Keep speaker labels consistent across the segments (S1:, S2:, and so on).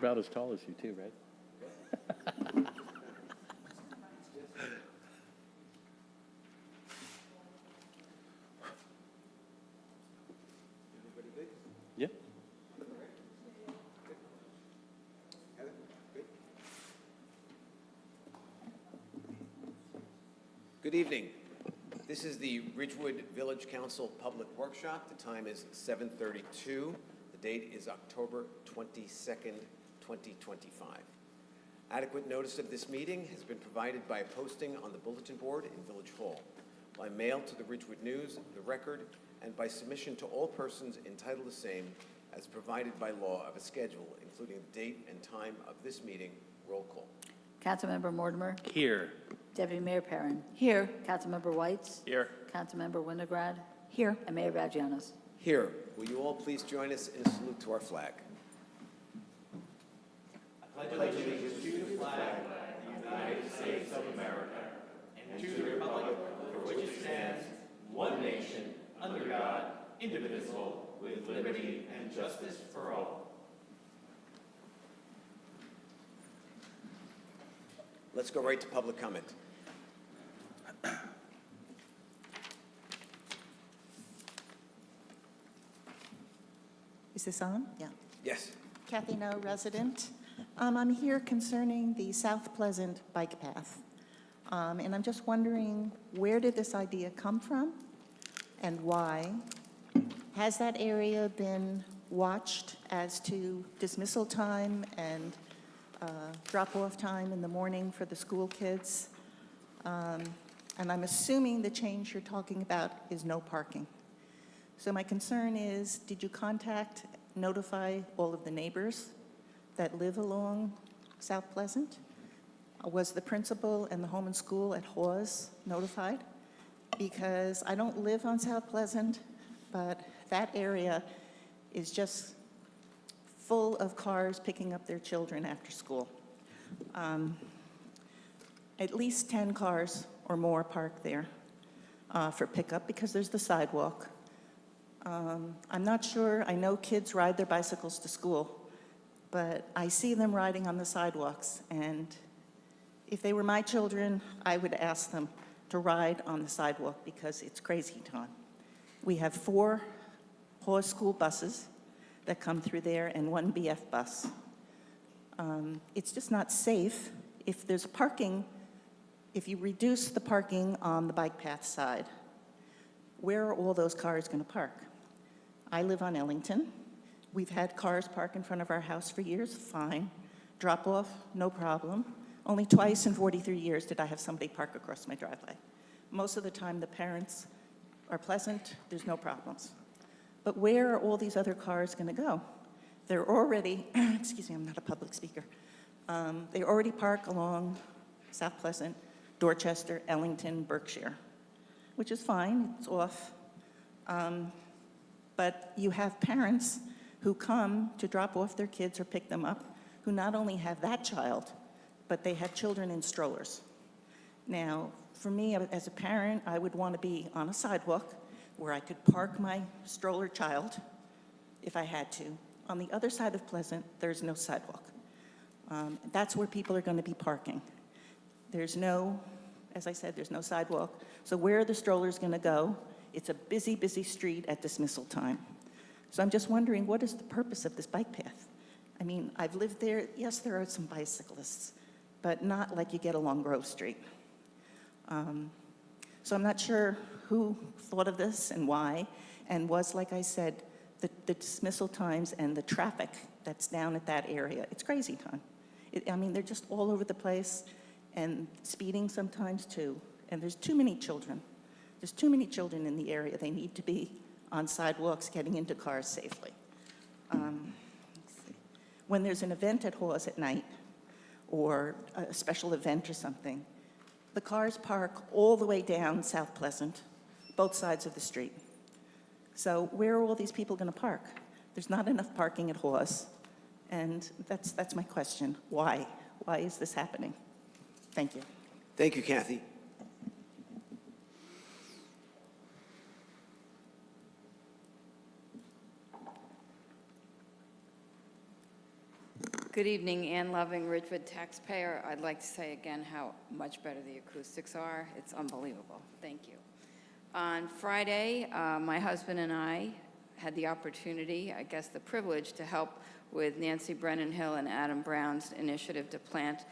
S1: about as tall as you too, right? Yeah.
S2: Good evening. This is the Ridgewood Village Council Public Workshop. The time is 7:32. The date is October 22nd, 2025. Adequate notice of this meeting has been provided by a posting on the bulletin board in Village Hall, by mail to the Ridgewood News, the Record, and by submission to all persons entitled to same as provided by law of a schedule, including the date and time of this meeting. Roll call.
S3: Councilmember Mortimer.
S1: Here.
S3: Deputy Mayor Perrin.
S4: Here.
S3: Councilmember Whites.
S1: Here.
S3: Councilmember Winograd.
S4: Here.
S3: And Mayor Vagianos.
S2: Here, will you all please join us in a salute to our flag? Let's go right to public comment.
S4: Is this on? Yeah.
S2: Yes.
S4: Kathy No, resident. I'm here concerning the South Pleasant bike path. And I'm just wondering, where did this idea come from and why? Has that area been watched as to dismissal time and drop-off time in the morning for the school kids? And I'm assuming the change you're talking about is no parking. So my concern is, did you notify all of the neighbors that live along South Pleasant? Was the principal and the home and school at Hawes notified? Because I don't live on South Pleasant, but that area is just full of cars picking up their children after school. At least 10 cars or more parked there for pickup because there's the sidewalk. I'm not sure, I know kids ride their bicycles to school, but I see them riding on the sidewalks, and if they were my children, I would ask them to ride on the sidewalk because it's crazy time. We have 4 Hawes school buses that come through there and 1 BF bus. It's just not safe. If there's parking, if you reduce the parking on the bike path side, where are all those cars going to park? I live on Ellington. We've had cars park in front of our house for years, fine. Drop off, no problem. Only twice in 43 years did I have somebody park across my driveway. Most of the time, the parents are pleasant, there's no problems. But where are all these other cars going to go? They're already, excuse me, I'm not a public speaker. They already park along South Pleasant, Dorchester, Ellington, Berkshire, which is fine, it's off. But you have parents who come to drop off their kids or pick them up, who not only have that child, but they have children in strollers. Now, for me, as a parent, I would want to be on a sidewalk where I could park my stroller child if I had to. On the other side of Pleasant, there's no sidewalk. That's where people are going to be parking. There's no, as I said, there's no sidewalk. So where are the strollers going to go? It's a busy, busy street at dismissal time. So I'm just wondering, what is the purpose of this bike path? I mean, I've lived there. Yes, there are some bicyclists, but not like you get along Grove Street. So I'm not sure who thought of this and why, and was, like I said, the dismissal times and the traffic that's down at that area. It's crazy time. I mean, they're just all over the place, and speeding sometimes too. And there's too many children. There's too many children in the area. They need to be on sidewalks, getting into cars safely. When there's an event at Hawes at night, or a special event or something, the cars park all the way down South Pleasant, both sides of the street. So where are all these people going to park? There's not enough parking at Hawes, and that's my question. Why? Why is this happening? Thank you.
S2: Thank you, Kathy.
S5: Good evening, Ann Loving, Ridgewood taxpayer. I'd like to say again how much better the acoustics are. It's unbelievable. Thank you. On Friday, my husband and I had the opportunity, I guess the privilege, to help with Nancy Brennan Hill and Adam Brown's initiative to plant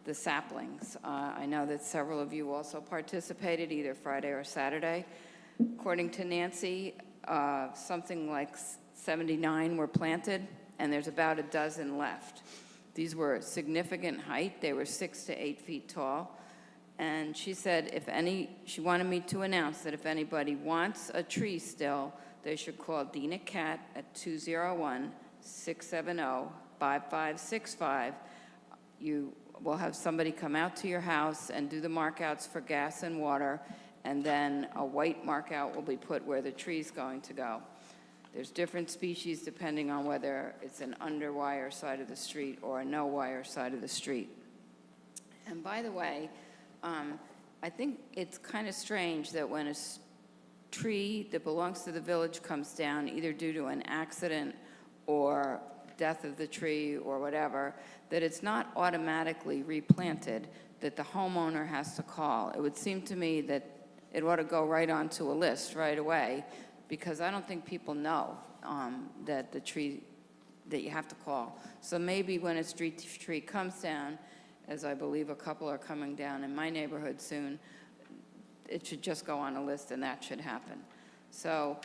S5: the saplings. I know that several of you also participated either Friday or Saturday. According to Nancy, something like 79 were planted, and there's about a dozen left. These were significant height. They were 6 to 8 feet tall. And she said she wanted me to announce that if anybody wants a tree still, they should call Dina Cat at 201-670-5565. You will have somebody come out to your house and do the markouts for gas and water, and then a white markout will be put where the tree's going to go. There's different species depending on whether it's an under-wire side of the street or a no-wire side of the street. And by the way, I think it's kind of strange that when a tree that belongs to the village comes down, either due to an accident or death of the tree or whatever, that it's not automatically replanted, that the homeowner has to call. It would seem to me that it ought to go right onto a list right away, because I don't think people know that the tree, that you have to call. So maybe when a street tree comes down, as I believe a couple are coming down in my neighborhood soon, it should just go on a list and that should happen. So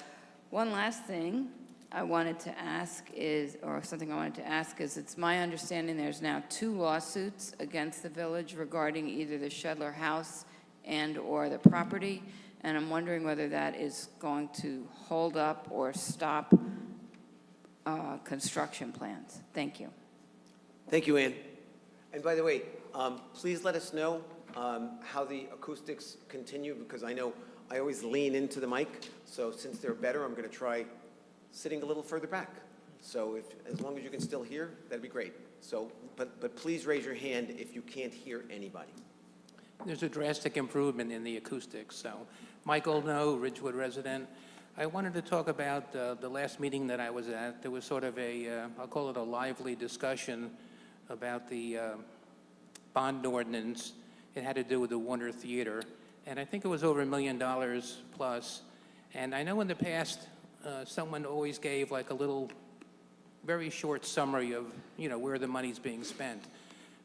S5: one last thing I wanted to ask is, it's my understanding there's now 2 lawsuits against the village regarding either the Shedler house and or the property. And I'm wondering whether that is going to hold up or stop construction plans. Thank you.
S2: Thank you, Ann. And by the way, please let us know how the acoustics continue, because I know I always lean into the mic. So since they're better, I'm going to try sitting a little further back. So as long as you can still hear, that'd be great. So, but please raise your hand if you can't hear anybody.
S6: There's a drastic improvement in the acoustics. So, Michael No, Ridgewood resident. I wanted to talk about the last meeting that I was at. There was sort of I'll call it a lively discussion about the bond ordinance. It had to do with the Warner Theater. And I think it was over $1 million plus. And I know in the past, someone always gave like a little, very short summary of, where the money's being spent.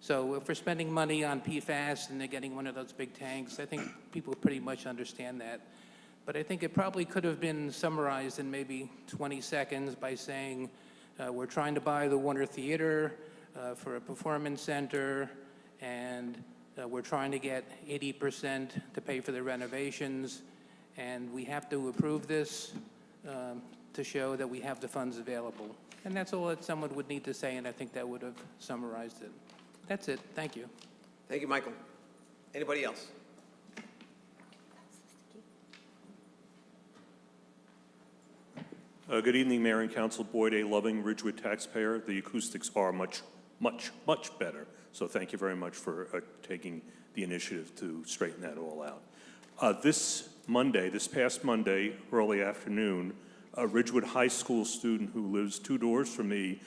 S6: So if we're spending money on PFAS and they're getting one of those big tanks, I think people pretty much understand that. But I think it probably could have been summarized in maybe 20 seconds by saying, we're trying to buy the Warner Theater for a performance center, and we're trying to get 80% to pay for the renovations, and we have to approve this to show that we have the funds available. And that's all that someone would need to say, and I think that would have summarized it. That's it. Thank you.
S2: Thank you, Michael. Anybody else?
S7: Good evening, Mayor and Council. Boyd A. Loving, Ridgewood taxpayer. The acoustics are much, much, much better. So thank you very much for taking the initiative to straighten that all out. This past Monday, early afternoon, a Ridgewood High School student who lives 2 doors from me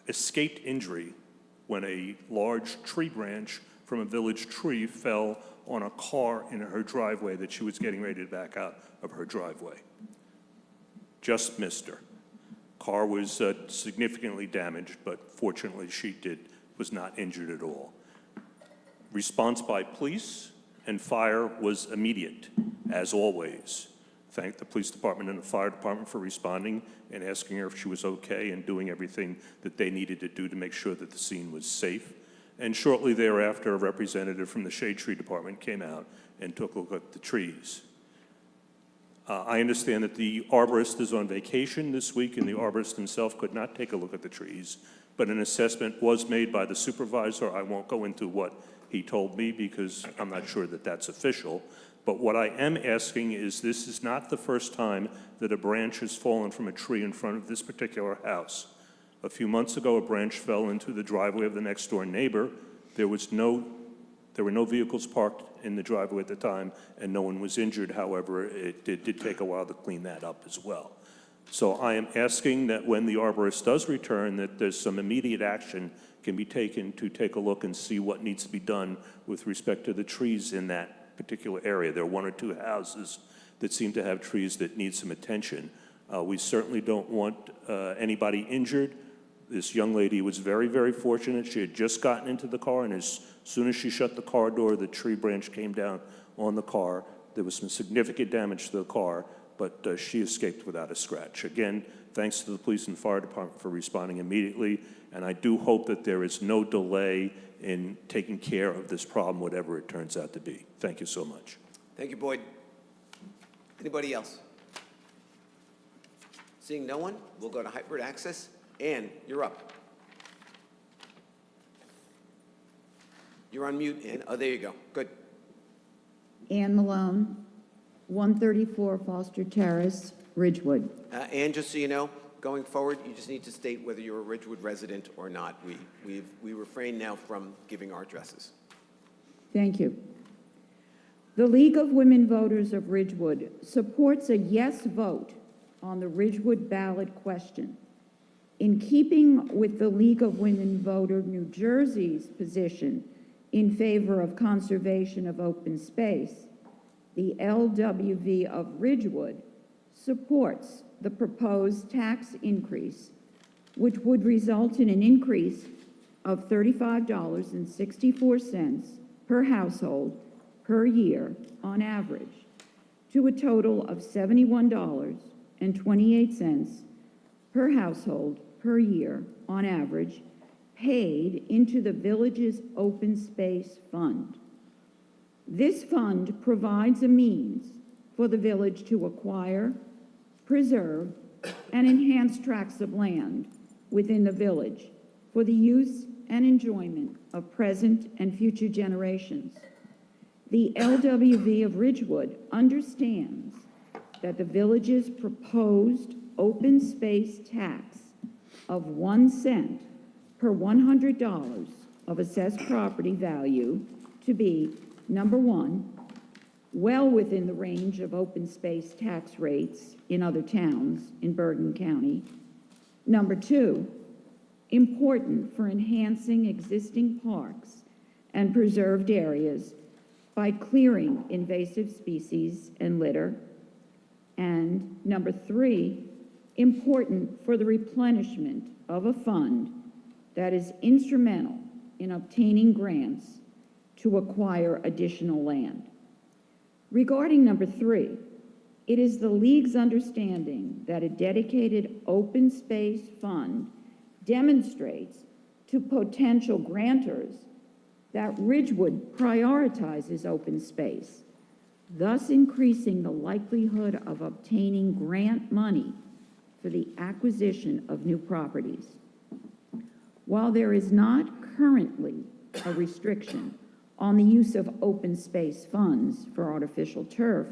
S7: escaped injury when a large tree branch from a village tree fell on a car in her driveway that she was getting ready to back out of her driveway. Just missed her. Car was significantly damaged, but fortunately she was not injured at all. Response by police and fire was immediate, as always. Thank the police department and the fire department for responding and asking her if she was okay and doing everything that they needed to do to make sure that the scene was safe. And shortly thereafter, a representative from the Shade Tree Department came out and took a look at the trees. I understand that the arborist is on vacation this week, and the arborist himself could not take a look at the trees, but an assessment was made by the supervisor. I won't go into what he told me because I'm not sure that that's official. But what I am asking is, this is not the first time that a branch has fallen from a tree in front of this particular house. A few months ago, a branch fell into the driveway of the next door neighbor. There were no vehicles parked in the driveway at the time, and no one was injured. However, it did take a while to clean that up as well. So I am asking that when the arborist does return, that there's some immediate action can be taken to take a look and see what needs to be done with respect to the trees in that particular area. There are one or two houses that seem to have trees that need some attention. We certainly don't want anybody injured. This young lady was very, very fortunate. She had just gotten into the car, and as soon as she shut the car door, the tree branch came down on the car. There was some significant damage to the car, but she escaped without a scratch. Again, thanks to the police and fire department for responding immediately, and I do hope that there is no delay in taking care of this problem, whatever it turns out to be. Thank you so much.
S2: Thank you, Boyd. Anybody else? Seeing no one, we'll go to hybrid access. Ann, you're up. You're on mute, Ann. Oh, there you go. Good.
S8: Ann Malone, 134 Foster Terrace, Ridgewood.
S2: Ann, just so you know, going forward, you just need to state whether you're a Ridgewood resident or not. We refrain now from giving our addresses.
S8: Thank you. The League of Women Voters of Ridgewood supports a yes vote on the Ridgewood ballot question. In keeping with the League of Women Voters New Jersey's position in favor of conservation of open space, the LWV of Ridgewood supports the proposed tax increase, which would result in an increase of $35.64 per household per year on average, to a total of $71.28 per household per year on average, paid into the village's open space fund. This fund provides a means for the village to acquire, preserve, and enhance tracts of land within the village for the use and enjoyment of present and future generations. The LWV of Ridgewood understands that the village's proposed open space tax of 1 cent per $100 of assessed property value to be, number one, well within the range of open space tax rates in other towns in Bergen County. Number two, important for enhancing existing parks and preserved areas by clearing invasive species and litter. And number three, important for the replenishment of a fund that is instrumental in obtaining grants to acquire additional land. Regarding number three, it is the League's understanding that a dedicated open space fund demonstrates to potential grantors that Ridgewood prioritizes open space, thus increasing the likelihood of obtaining grant money for the acquisition of new properties. While there is not currently a restriction on the use of open space funds for artificial turf,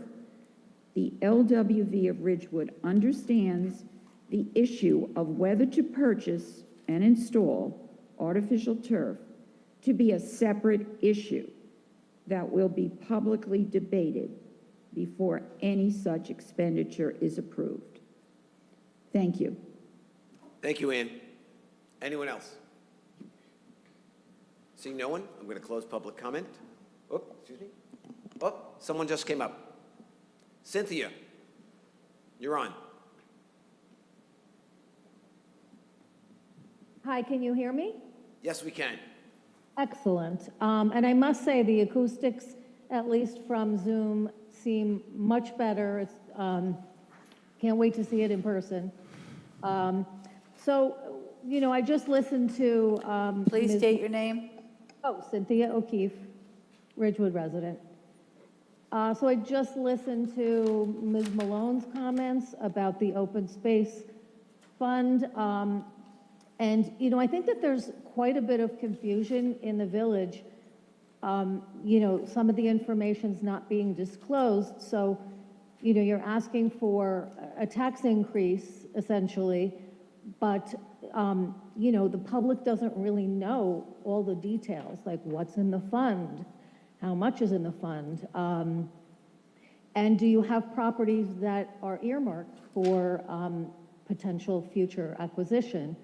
S8: the LWV of Ridgewood understands the issue of whether to purchase and install artificial turf to be a separate issue that will be publicly debated before any such expenditure is approved. Thank you.
S2: Thank you, Ann. Anyone else? Seeing no one, I'm going to close public comment. Oh, excuse me. Oh, someone just came up. Cynthia, you're on.
S9: Hi, can you hear me?
S2: Yes, we can.
S9: Excellent. And I must say, the acoustics, at least from Zoom, seem much better. It's, can't wait to see it in person. So, you know, I just listened to...
S3: Please
S9: Ms.
S3: state your name.
S9: Oh, Cynthia O'Keefe, Ridgewood resident. So I just listened to Ms. Malone's comments about the open space fund. And, you know, I think that there's quite a bit of confusion in the village. You know, some of the information's not being disclosed. So, you know, you're asking for a tax increase, essentially, but, you know, the public doesn't really know all the details, like what's in the fund, how much is in the fund, and do you have properties that are earmarked for potential future acquisition,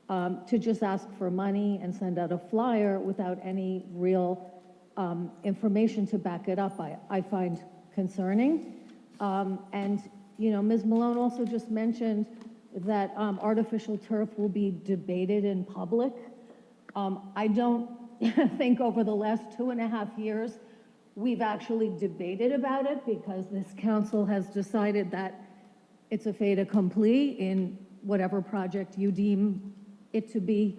S9: to just ask for money and send out a flyer without any real information to back it up, I find concerning. And, you know, Ms. Malone also just mentioned that artificial turf will be debated in public. I don't think over the last 2.5 years, we've actually debated about it because this council has decided that it's a fait accompli in whatever project you deem it to be,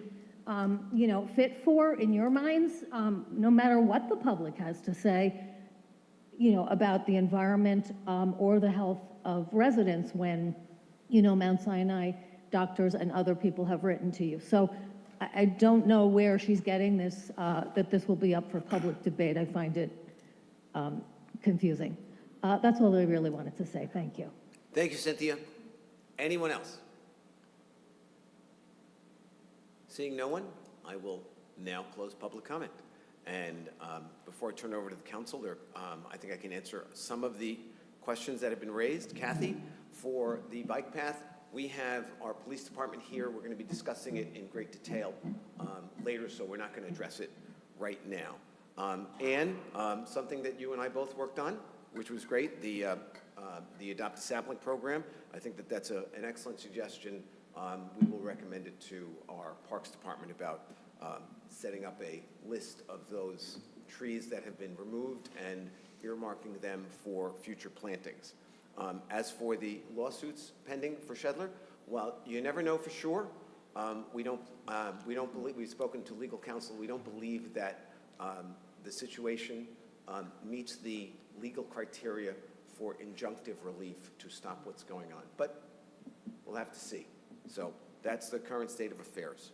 S9: you know, fit for in your minds, no matter what the public has to say, you know, about the environment or the health of residents when, you know, Mount Sinai doctors and other people have written to you. So I don't know where she's getting this, that this will be up for public debate. I find it confusing. That's all I really wanted to say. Thank you.
S2: Thank you, Cynthia. Anyone else? Seeing no one, I will now close public comment. And before I turn it over to the council, I think I can answer some of the questions that have been raised. Kathy, for the bike path, we have our police department here. We're going to be discussing it in great detail later, so we're not going to address it right now. And something that you and I both worked on, which was great, the Adopt a Sapling program. I think that that's an excellent suggestion. We will recommend it to our Parks Department about setting up a list of those trees that have been removed and earmarking them for future plantings. As for the lawsuits pending for Shedler, well, you never know for sure. We don't believe, we've spoken to legal counsel, we don't believe that the situation meets the legal criteria for injunctive relief to stop what's going on. But we'll have to see. So that's the current state of affairs.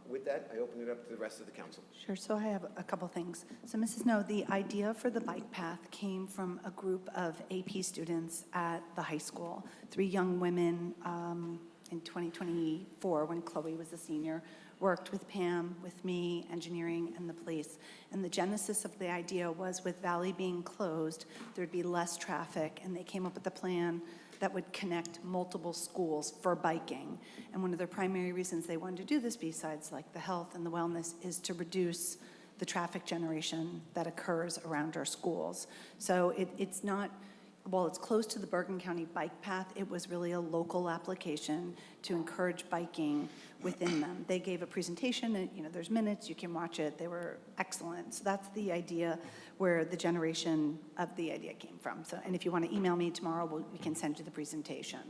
S2: With that, I open it up to the rest of the council.
S10: Sure, so I have a couple things. So Mrs. Snow, the idea for the bike path came from a group of AP students at the high school. 3 young women in 2024, when Chloe was a senior, worked with Pam, with me, engineering, and the police. And the genesis of the idea was with Valley being closed, there'd be less traffic, and they came up with a plan that would connect multiple schools for biking. And one of the primary reasons they wanted to do this, besides like the health and the wellness, is to reduce the traffic generation that occurs around our schools. So it's not, while it's close to the Bergen County bike path, it was really a local application to encourage biking within them. They gave a presentation, and you know, there's minutes, you can watch it. They were excellent. So that's the idea, where the generation of the idea came from. So, and if you want to email me tomorrow, we can send you the presentation.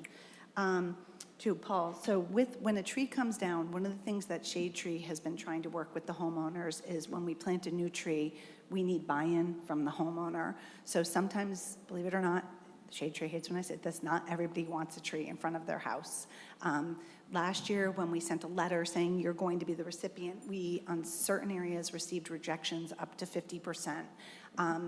S10: To Paul, so when a tree comes down, one of the things that Shade Tree has been trying to work with the homeowners is when we plant a new tree, we need buy-in from the homeowner. So sometimes, believe it or not, Shade Tree hates when I say this, not everybody wants a tree in front of their house. Last year, when we sent a letter saying you're going to be the recipient, we, on certain areas, received rejections up to 50%.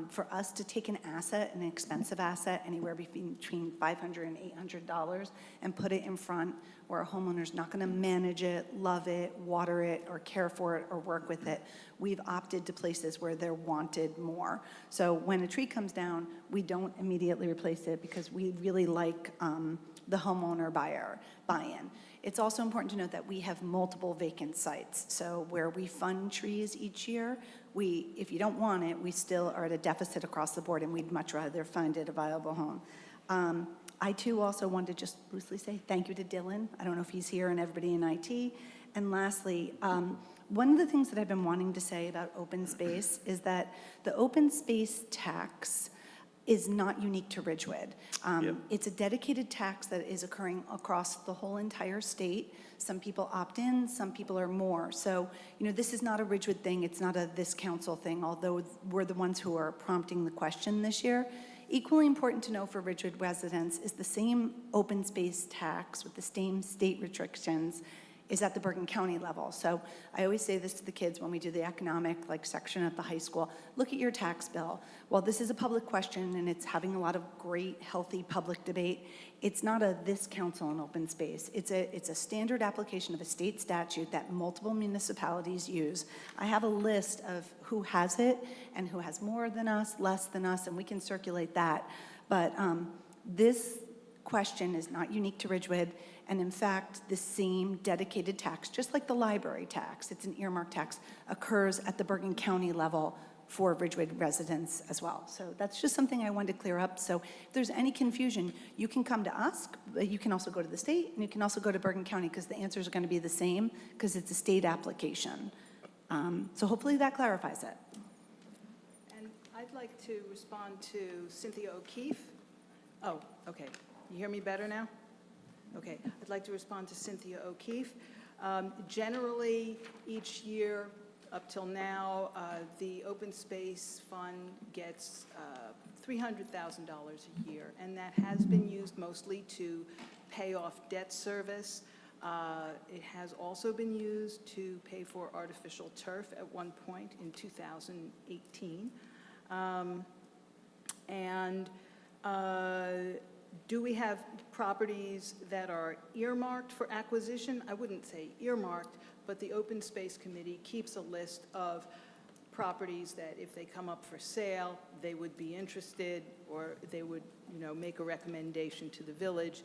S10: For us to take an asset, an expensive asset, anywhere between $500 and $800, and put it in front where a homeowner's not going to manage it, love it, water it, or care for it, or work with it, we've opted to places where they're wanted more. So when a tree comes down, we don't immediately replace it because we really like the homeowner buy-in. It's also important to note that we have multiple vacant sites. So where we fund trees each year, if you don't want it, we still are at a deficit across the board, and we'd much rather fund it a viable home. I too also wanted to just loosely say thank you to Dylan. I don't know if he's here, and everybody in IT. And lastly, one of the things that I've been wanting to say about open space is that the open space tax is not unique to Ridgewood. It's a dedicated tax that is occurring across the whole entire state. Some people opt in, some people are more. So, you know, this is not a Ridgewood thing, it's not a this council thing, although we're the ones who are prompting the question this year. Equally important to know for Ridgewood residents is the same open space tax with the same state restrictions is at the Bergen County level. So I always say this to the kids when we do the economic section at the high school, look at your tax bill. While this is a public question and it's having a lot of great, healthy public debate, it's not a this council in open space. It's a standard application of a state statute that multiple municipalities use. I have a list of who has it and who has more than us, less than us, and we can circulate that. But this question is not unique to Ridgewood, and in fact, the same dedicated tax, just like the library tax, it's an earmark tax, occurs at the Bergen County level for Ridgewood residents as well. So that's just something I wanted to clear up. So if there's any confusion, you can come to us, but you can also go to the state, and you can also go to Bergen County, because the answers are going to be the same, because it's a state application. So hopefully that clarifies it.
S11: And I'd like to respond to Cynthia O'Keefe. Oh, okay. You hear me better now? Okay. I'd like to respond to Cynthia O'Keefe. Generally, each year up till now, the Open Space Fund gets $300,000 a year, and that has been used mostly to pay off debt service. It has also been used to pay for artificial turf at one point in 2018. Do we have properties that are earmarked for acquisition? I wouldn't say earmarked, but the Open Space Committee keeps a list of properties that if they come up for sale, they would be interested, or they would, make a recommendation to the village.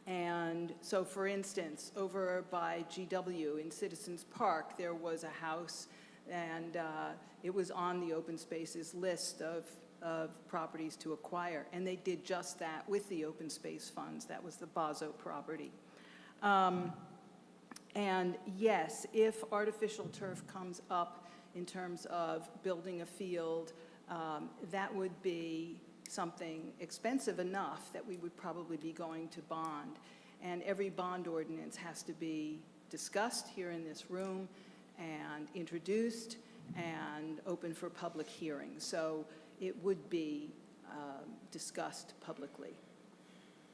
S11: And so, for instance, over by GW in Citizens Park, there was a house, and it was on the Open Spaces list of properties to acquire. And they did just that with the Open Space funds. That was the Bazo property. And yes, if artificial turf comes up in terms of building a field, that would be something expensive enough that we would probably be going to bond. And every bond ordinance has to be discussed here in this room and introduced and open for public hearings. So it would be discussed publicly.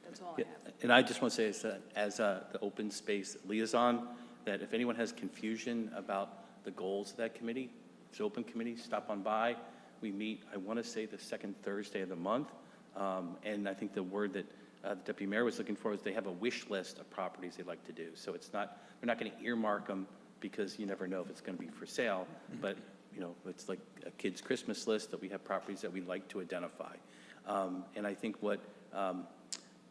S11: That's all I have.
S1: And I just want to say is that as the open space liaison, that if anyone has confusion about the goals of that committee, it's an open committee, stop on by. We meet, I want to say, the second Thursday of the month. And I think the word that the deputy mayor was looking for is they have a wish list of properties they'd like to do. So it's not, we're not going to earmark them because you never know if it's going to be for sale. But, it's like a kid's Christmas list that we have properties that we'd like to identify. And I think what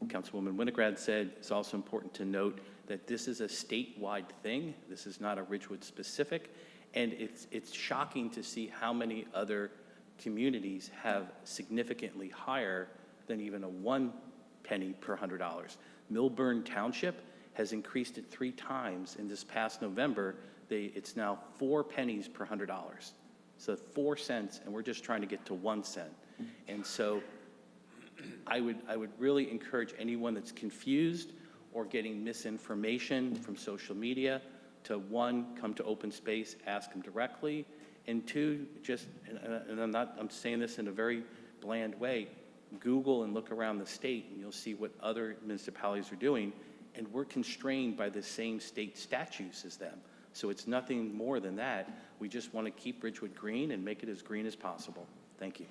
S1: Councilwoman Winograd said is also important to note that this is a statewide thing. This is not a Ridgewood specific. And it's shocking to see how many other communities have significantly higher than even a 1 penny per $100. Millburn Township has increased it 3 times. In this past November, it's now 4 pennies per $100. So 4 cents, and we're just trying to get to 1 cent. And so I would really encourage anyone that's confused or getting misinformation from social media to, 1, come to open space, ask them directly, and 2, just, and I'm saying this in a very bland way, Google and look around the state and you'll see what other municipalities are doing, and we're constrained by the same state statutes as them. So it's nothing more than that. We just want to keep Ridgewood green and make it as green as possible. Thank you.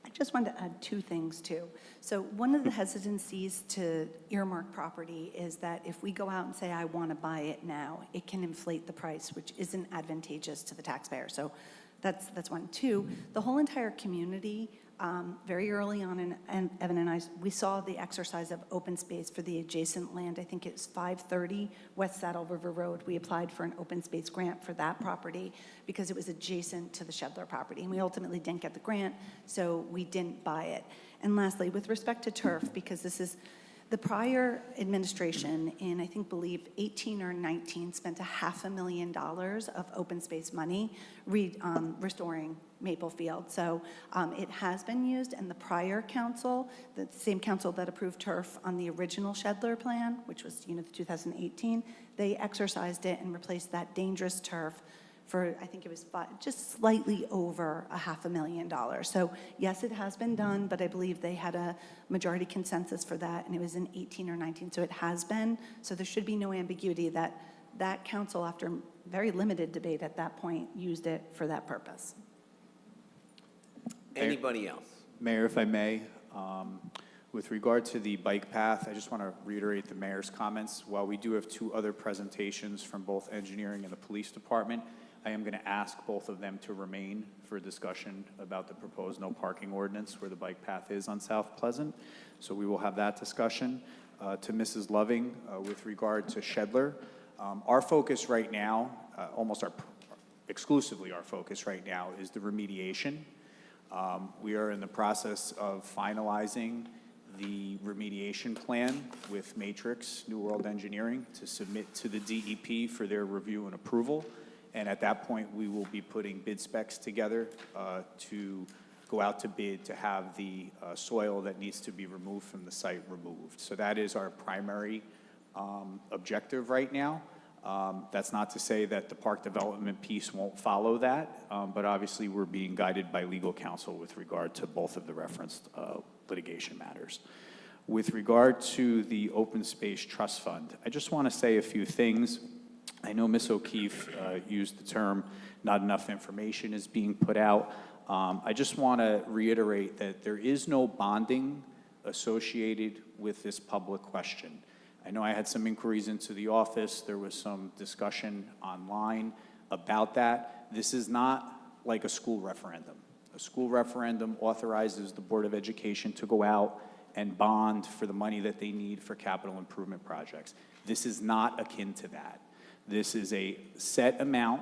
S10: I just wanted to add 2 things, too. So one of the hesitancies to earmark property is that if we go out and say, I want to buy it now, it can inflate the price, which isn't advantageous to the taxpayer. So that's 1. 2, the whole entire community, very early on, and Evan and I, we saw the exercise of open space for the adjacent land. I think it's 530 West Saddle River Road. We applied for an open space grant for that property because it was adjacent to the Shedler property. And we ultimately didn't get the grant, so we didn't buy it. And lastly, with respect to turf, because this is the prior administration in, I believe 18 or 19, spent $500,000 of open space money restoring Maple Field. So it has been used, and the prior council, the same council that approved turf on the original Shedler plan, which was, the 2018, they exercised it and replaced that dangerous turf for, I think it was just slightly over $500,000. So yes, it has been done, but I believe they had a majority consensus for that, and it was in 18 or 19. So it has been. So there should be no ambiguity that that council, after very limited debate at that point, used it for that purpose.
S2: Anybody else?
S12: Mayor, if I may, with regard to the bike path, I just want to reiterate the mayor's comments. While we do have 2 other presentations from both engineering and the police department, I am going to ask both of them to remain for discussion about the proposed no parking ordinance where the bike path is on South Pleasant. So we will have that discussion. To Mrs. Loving, with regard to Shedler, our focus right now, exclusively our focus right now, is the remediation. We are in the process of finalizing the remediation plan with Matrix New World Engineering to submit to the DEP for their review and approval. And at that point, we will be putting bid specs together to go out to bid to have the soil that needs to be removed from the site removed. So that is our primary objective right now. That's not to say that the park development piece won't follow that, but obviously we're being guided by legal counsel with regard to both of the referenced litigation matters. With regard to the Open Space Trust Fund, I just want to say a few things. I know Ms. O'Keefe used the term, not enough information is being put out. I just want to reiterate that there is no bonding associated with this public question. I know I had some inquiries into the office. There was some discussion online about that. This is not like a school referendum. A school referendum authorizes the Board of Education to go out and bond for the money that they need for capital improvement projects. This is not akin to that. This is a set amount.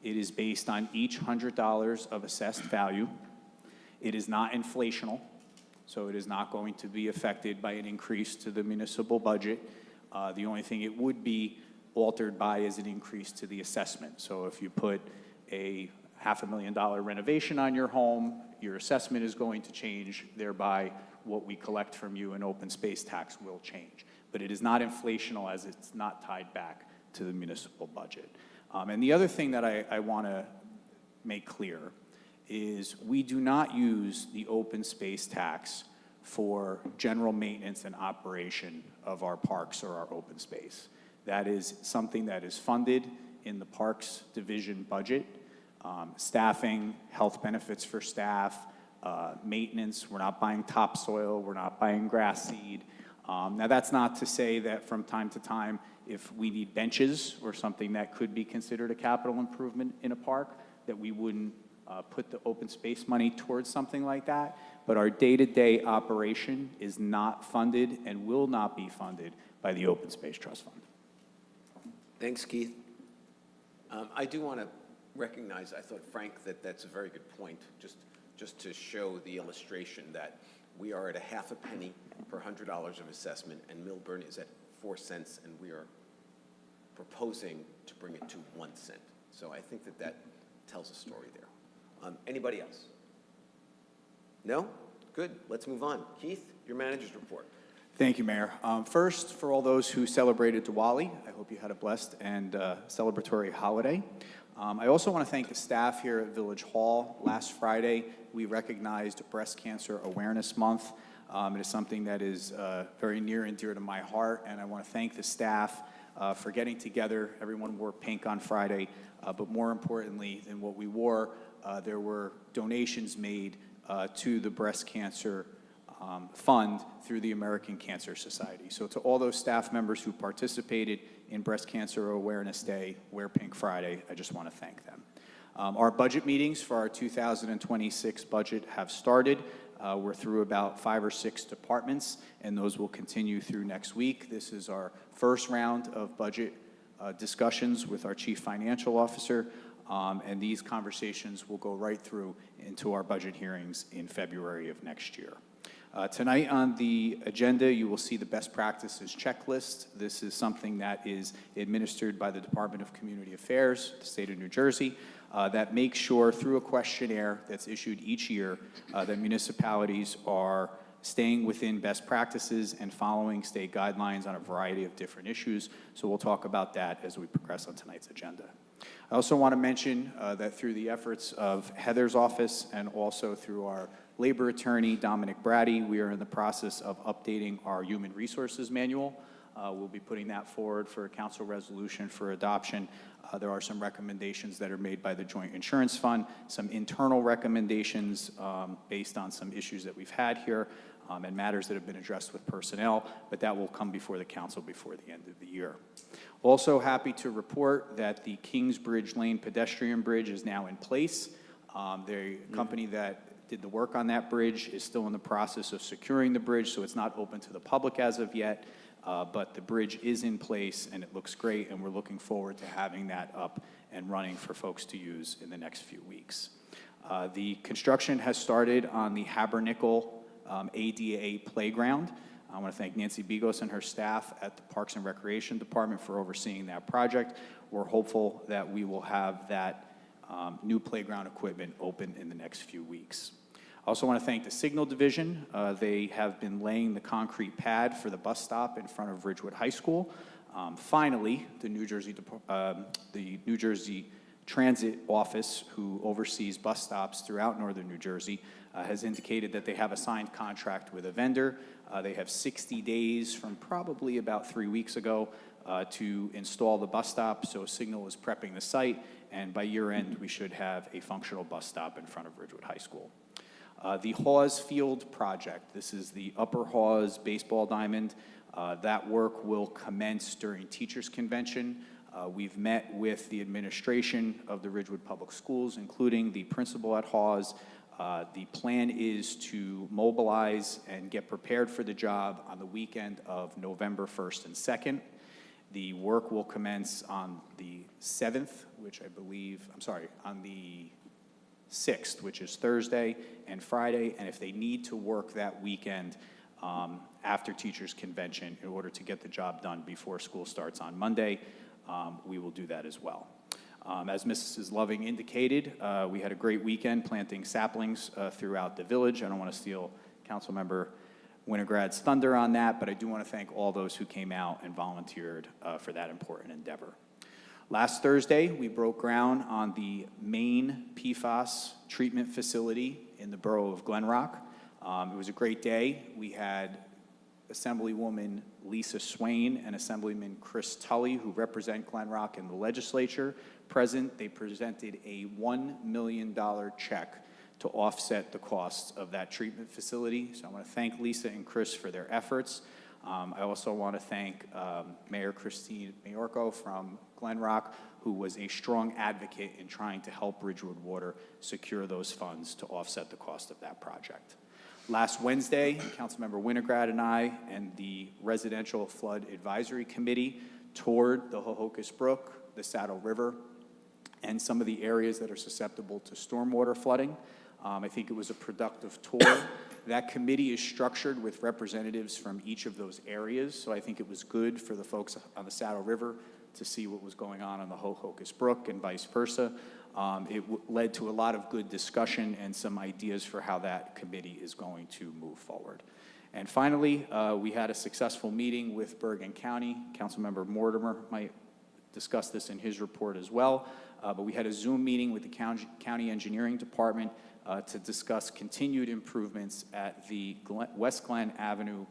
S12: It is based on each $100 of assessed value. It is not inflational. So it is not going to be affected by an increase to the municipal budget. The only thing it would be altered by is an increase to the assessment. So if you put a $500,000 renovation on your home, your assessment is going to change, thereby what we collect from you in open space tax will change. But it is not inflational as it's not tied back to the municipal budget. And the other thing that I want to make clear is we do not use the open space tax for general maintenance and operation of our parks or our open space. That is something that is funded in the Parks Division budget. Staffing, health benefits for staff, maintenance. We're not buying topsoil. We're not buying grass seed. Now, that's not to say that from time to time, if we need benches or something that could be considered a capital improvement in a park, that we wouldn't put the open space money towards something like that. But our day-to-day operation is not funded and will not be funded by the Open Space Trust Fund.
S2: Thanks, Keith. I do want to recognize, I thought, Frank, that that's a very good point, just to show the illustration that we are at a half a penny per $100 of assessment, and Millburn is at 4 cents, and we are proposing to bring it to 1 cent. So I think that that tells a story there. Anybody else? No? Good. Let's move on. Keith, your manager's report.
S12: Thank you, Mayor. First, for all those who celebrated Diwali, I hope you had a blessed and celebratory holiday. I also want to thank the staff here at Village Hall. Last Friday, we recognized Breast Cancer Awareness Month. It is something that is very near and dear to my heart, and I want to thank the staff for getting together. Everyone wore pink on Friday, but more importantly than what we wore, there were donations made to the Breast Cancer Fund through the American Cancer Society. So to all those staff members who participated in Breast Cancer Awareness Day, Wear Pink Friday, I just want to thank them. Our budget meetings for our 2026 budget have started. We're through about 5 or 6 departments, and those will continue through next week. This is our first round of budget discussions with our Chief Financial Officer, and these conversations will go right through into our budget hearings in February of next year. Tonight on the agenda, you will see the best practices checklist. This is something that is administered by the Department of Community Affairs, the state of New Jersey, that makes sure through a questionnaire that's issued each year that municipalities are staying within best practices and following state guidelines on a variety of different issues. So we'll talk about that as we progress on tonight's agenda. I also want to mention that through the efforts of Heather's office and also through our labor attorney, Dominic Brady, we are in the process of updating our human resources manual. We'll be putting that forward for a council resolution for adoption. There are some recommendations that are made by the Joint Insurance Fund, some internal recommendations based on some issues that we've had here and matters that have been addressed with personnel, but that will come before the council before the end of the year. Also happy to report that the Kingsbridge Lane pedestrian bridge is now in place. The company that did the work on that bridge is still in the process of securing the bridge, so it's not open to the public as of yet, but the bridge is in place and it looks great, and we're looking forward to having that up and running for folks to use in the next few weeks. The construction has started on the Habernickel ADA playground. I want to thank Nancy Bigos and her staff at the Parks and Recreation Department for overseeing that project. We're hopeful that we will have that new playground equipment open in the next few weeks. I also want to thank the Signal Division. They have been laying the concrete pad for the bus stop in front of Ridgewood High School. Finally, the New Jersey Transit Office, who oversees bus stops throughout northern New Jersey, has indicated that they have a signed contract with a vendor. They have 60 days from probably about 3 weeks ago to install the bus stop, so Signal is prepping the site, and by year end, we should have a functional bus stop in front of Ridgewood High School. The Hawes Field project, this is the Upper Hawes baseball diamond. That work will commence during Teachers Convention. We've met with the administration of the Ridgewood Public Schools, including the principal at Hawes. The plan is to mobilize and get prepared for the job on the weekend of November 1st and 2nd. The work will commence on the 7th, which I believe, on the 6th, which is Thursday and Friday, and if they need to work that weekend after Teachers Convention in order to get the job done before school starts on Monday, we will do that as well. As Mrs. Loving indicated, we had a great weekend planting saplings throughout the village. I don't want to steal Councilmember Winograd's thunder on that, but I do want to thank all those who came out and volunteered for that important endeavor. Last Thursday, we broke ground on the main PFAS treatment facility in the borough of Glen Rock. It was a great day. We had Assemblywoman Lisa Swain and Assemblyman Chris Tully, who represent Glen Rock in the legislature, present. They presented a $1 million check to offset the costs of that treatment facility. So I want to thank Lisa and Chris for their efforts. I also want to thank Mayor Christine Mayorko from Glen Rock, who was a strong advocate in trying to help Ridgewood Water secure those funds to offset the cost of that project. Last Wednesday, Councilmember Winograd and I and the Residential Flood Advisory Committee toured the Hohokus Brook, the Saddle River, and some of the areas that are susceptible to stormwater flooding. I think it was a productive tour. That committee is structured with representatives from each of those areas, so I think it was good for the folks on the Saddle River to see what was going on the Hohokus Brook and vice versa. It led to a lot of good discussion and some ideas for how that committee is going to move forward. And finally, we had a successful meeting with Bergen County. Councilmember Mortimer might discuss this in his report as well, but we had a Zoom meeting with the County Engineering Department to discuss continued improvements at the West Glen Avenue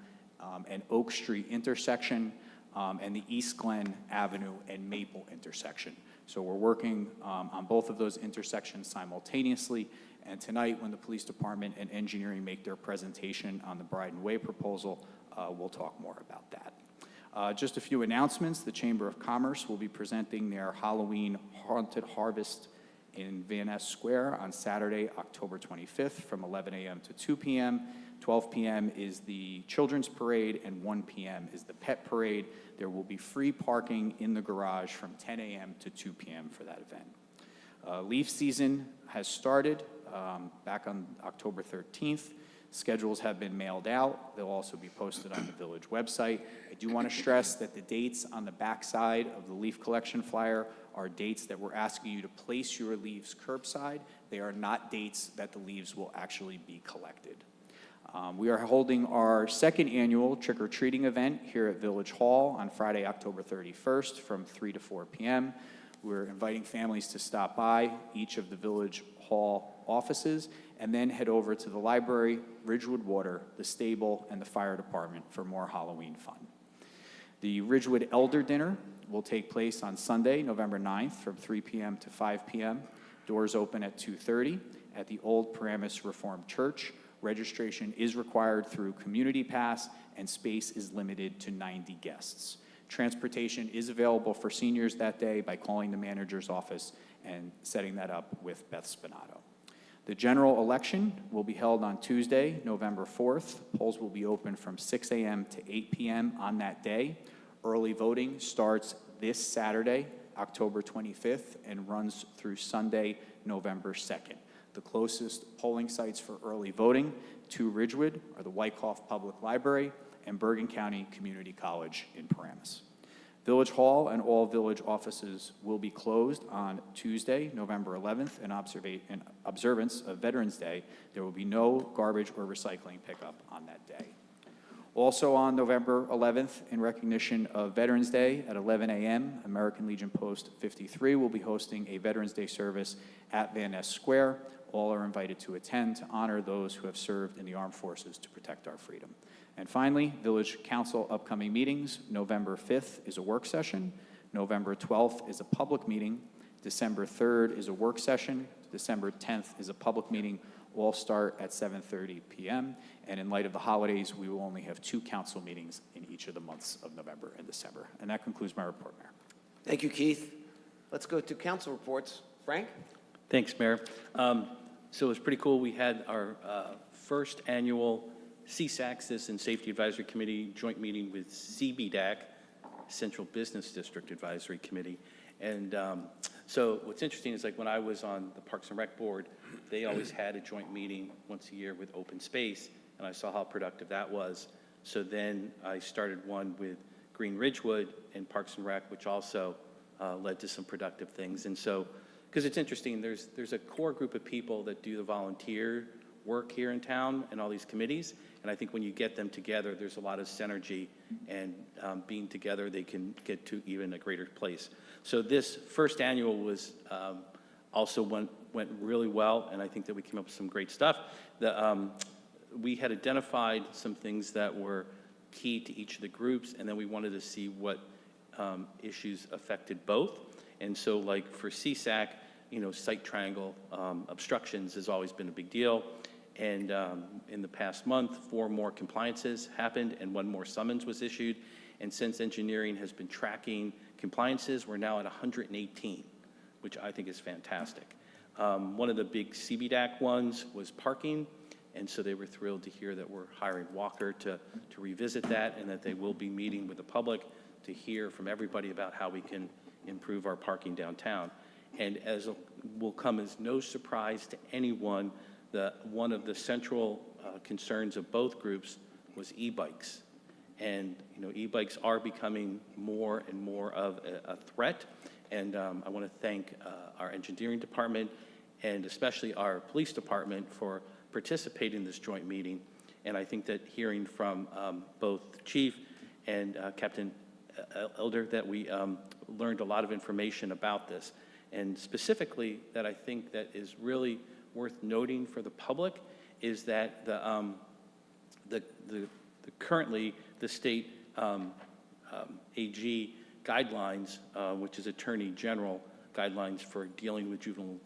S12: and Oak Street intersection and the East Glen Avenue and Maple intersection. So we're working on both of those intersections simultaneously, and tonight when the police department and engineering make their presentation on the Bryden Way proposal, we'll talk more about that. Just a few announcements. The Chamber of Commerce will be presenting their Halloween Haunted Harvest in Van Ness Square on Saturday, October 25th from 11 a.m. to 2 p.m. 12 p.m. is the Children's Parade, and 1 p.m. is the Pet Parade. There will be free parking in the garage from 10 a.m. to 2 p.m. for that event. Leaf season has started back on October 13th. Schedules have been mailed out. They'll also be posted on the village website. I do want to stress that the dates on the backside of the leaf collection flyer are dates that we're asking you to place your leaves curbside. They are not dates that the leaves will actually be collected. We are holding our second annual trick-or-treating event here at Village Hall on Friday, October 31st from 3 to 4 p.m. We're inviting families to stop by each of the Village Hall offices and then head over to the library, Ridgewood Water, the stable, and the fire department for more Halloween fun. The Ridgewood Elder Dinner will take place on Sunday, November 9th, from 3 p.m. to 5 p.m. Doors open at 2:30 at the Old Paramus Reformed Church. Registration is required through Community Pass, and space is limited to 90 guests. Transportation is available for seniors that day by calling the manager's office and setting that up with Beth Spinato. The general election will be held on Tuesday, November 4th. Polls will be open from 6 a.m. to 8 p.m. on that day. Early voting starts this Saturday, October 25th, and runs through Sunday, November 2nd. The closest polling sites for early voting to Ridgewood are the Wyckoff Public Library and Bergen County Community College in Paramus. Village Hall and all village offices will be closed on Tuesday, November 11th, in observance of Veterans Day. There will be no garbage or recycling pickup on that day. Also on November 11th, in recognition of Veterans Day at 11 a.m., American Legion Post 53 will be hosting a Veterans Day service at Van Ness Square. All are invited to attend to honor those who have served in the armed forces to protect our freedom. And finally, Village Council upcoming meetings. November 5th is a work session. November 12th is a public meeting. December 3rd is a work session. December 10th is a public meeting. All start at 7:30 p.m. And in light of the holidays, we will only have 2 council meetings in each of the months of November and December. And that concludes my report, Mayor.
S2: Thank you, Keith. Let's go to council reports. Frank?
S1: Thanks, Mayor. So it was pretty cool. We had our first annual CSAC, Citizen Safety Advisory Committee, joint meeting with CBDAC, Central Business District Advisory Committee. And so what's interesting is, like, when I was on the Parks and Rec Board, they always had a joint meeting once a year with Open Space, and I saw how productive that was. So then I started one with Green Ridgewood and Parks and Rec, which also led to some productive things. And so, because it's interesting, there's a core group of people that do the volunteer work here in town and all these committees, and I think when you get them together, there's a lot of synergy, and being together, they can get to even a greater place. So this first annual was also went really well, and I think that we came up with some great stuff. We had identified some things that were key to each of the groups, and then we wanted to see what issues affected both. And so, like, for CSAC, site triangle obstructions has always been a big deal. And in the past month, 4 more compliances happened and 1 more summons was issued. And since engineering has been tracking compliances, we're now at 118, which I think is fantastic. One of the big CBDAC ones was parking. And so they were thrilled to hear that we're hiring Walker to revisit that, and that they will be meeting with the public to hear from everybody about how we can improve our parking downtown. And as will come as no surprise to anyone, one of the central concerns of both groups was e-bikes. And e-bikes are becoming more and more of a threat. And I want to thank our engineering department and especially our police department for participating in this joint meeting. And I think that hearing from both the chief and Captain Elder, that we learned a lot of information about this. And specifically, that I think that is really worth noting for the public is that currently the state AG guidelines, which is Attorney General guidelines for dealing with juvenile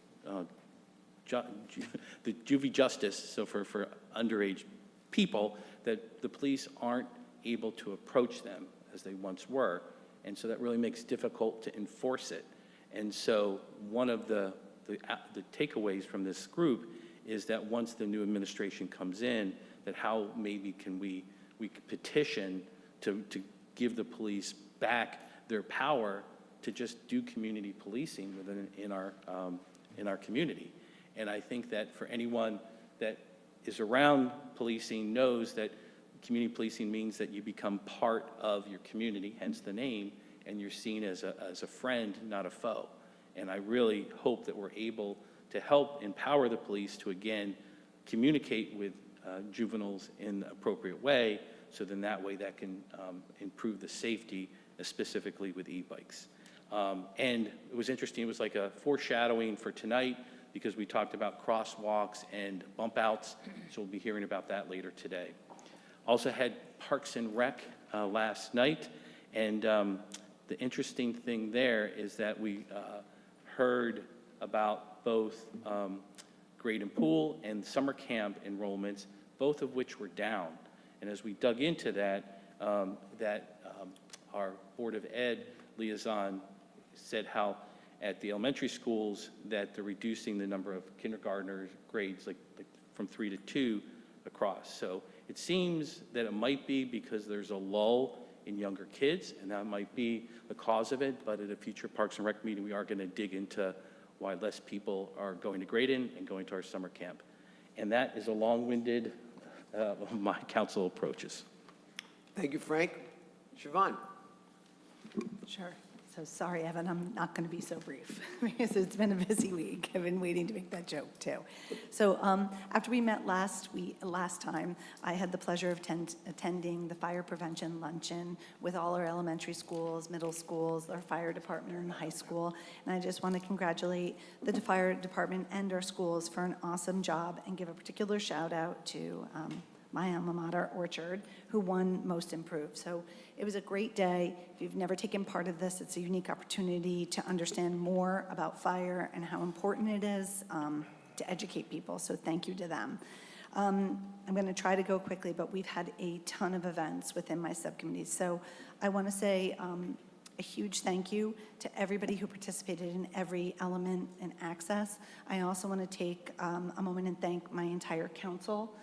S1: the juvie justice, so for underage people, that the police aren't able to approach them as they once were, and so that really makes it difficult to enforce it. And so one of the takeaways from this group is that once the new administration comes in, that how maybe can we petition to give the police back their power to just do community policing in our community. And I think that for anyone that is around policing knows that community policing means that you become part of your community, hence the name, and you're seen as a friend, not a foe. And I really hope that we're able to help empower the police to, again, communicate with juveniles in the appropriate way, so then that way that can improve the safety, specifically with e-bikes. And it was interesting, it was like a foreshadowing for tonight, because we talked about crosswalks and bump outs, so we'll be hearing about that later today. Also had Parks and Rec last night, And the interesting thing there is that we heard about both grade and pool and summer camp enrollments, both of which were down. And as we dug into that, our Board of Ed liaison said how at the elementary schools that they're reducing the number of kindergartner grades like from 3 to 2 across. So it seems that it might be because there's a lull in younger kids, and that might be the cause of it, but at a future Parks and Rec meeting, we are going to dig into why less people are going to Graydon and going to our summer camp. And that is a long-winded my council approaches.
S2: Thank you, Frank. Siobhan?
S10: Sure. So sorry, Evan, I'm not going to be so brief because it's been a busy week. I've been waiting to make that joke too. So after we met last time, I had the pleasure of attending the fire prevention luncheon with all our elementary schools, middle schools, our fire department, and high school. And I just want to congratulate the fire department and our schools for an awesome job and give a particular shout out to my alma mater, Orchard, who won Most Improved. So it was a great day. If you've never taken part of this, it's a unique opportunity to understand more about fire and how important it is to educate people. So thank you to them. I'm going to try to go quickly, but we've had a ton of events within my subcommittees. So I want to say a huge thank you to everybody who participated in every element in Access. I also want to take a moment and thank my entire council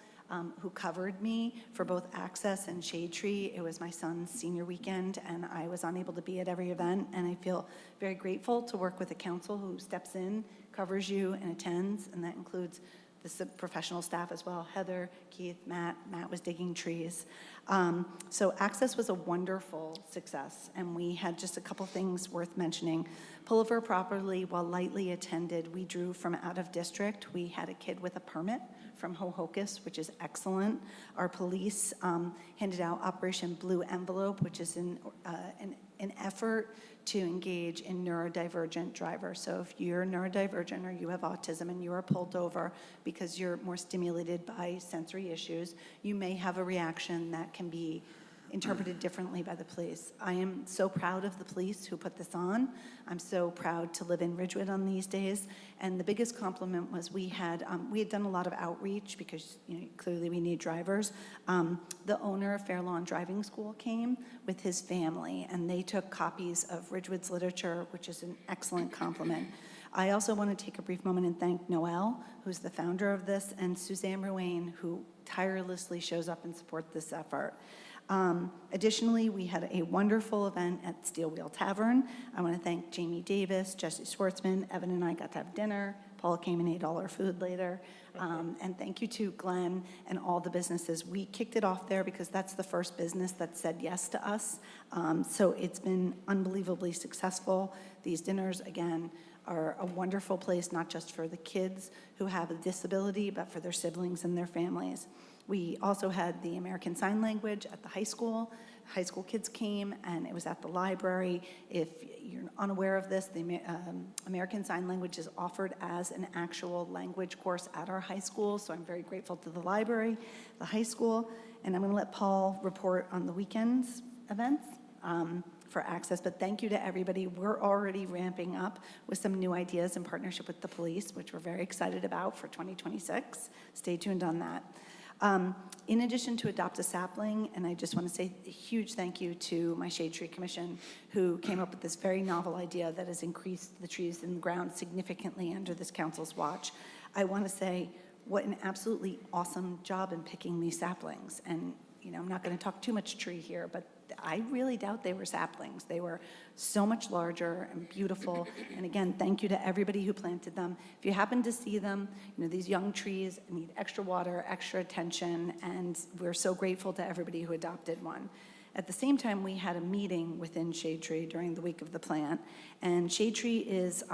S10: who covered me for both Access and Shade Tree. It was my son's senior weekend, and I was unable to be at every event, and I feel very grateful to work with a council who steps in, covers you, and attends, and that includes the professional staff as well, Heather, Keith, Matt. Matt was digging trees. So Access was a wonderful success, and we had just a couple things worth mentioning. Pullover properly, while lightly attended, we drew from out of district. We had a kid with a permit from Ho-Hocus, which is excellent. Our police handed out Operation Blue Envelope, which is an effort to engage in neurodivergent drivers. So if you're neurodivergent or you have autism and you are pulled over because you're more stimulated by sensory issues, you may have a reaction that can be interpreted differently by the police. I am so proud of the police who put this on. I'm so proud to live in Ridgewood on these days. And the biggest compliment was we had done a lot of outreach because clearly we need drivers. The owner of Fairlawn Driving School came with his family, and they took copies of Ridgewood's literature, which is an excellent compliment. I also want to take a brief moment and thank Noelle, who's the founder of this, and Suzanne Ruane, who tirelessly shows up and supports this effort. Additionally, we had a wonderful event at Steel Wheel Tavern. I want to thank Jamie Davis, Jesse Schwartzman. Evan and I got to have dinner. Paula came and ate all our food later. And thank you to Glenn and all the businesses. We kicked it off there because that's the first business that said yes to us. So it's been unbelievably successful. These dinners, again, are a wonderful place, not just for the kids who have a disability, but for their siblings and their families. We also had the American Sign Language at the high school. High school kids came, and it was at the library. If you're unaware of this, the American Sign Language is offered as an actual language course at our high school, so I'm very grateful to the library, the high school, and I'm going to let Paul report on the weekends events for Access, but thank you to everybody. We're already ramping up with some new ideas in partnership with the police, which we're very excited about for 2026. Stay tuned on that. In addition to Adopt a Sapling, and I just want to say a huge thank you to my Shade Tree Commission, who came up with this very novel idea that has increased the trees in the ground significantly under this council's watch. I want to say what an absolutely awesome job in picking these saplings. And I'm not going to talk too much tree here, but I really doubt they were saplings. They were so much larger and beautiful. And again, thank you to everybody who planted them. If you happen to see them, these young trees need extra water, extra attention, and we're so grateful to everybody who adopted one. At the same time, we had a meeting within Shade Tree during the week of the plant, and Shade Tree is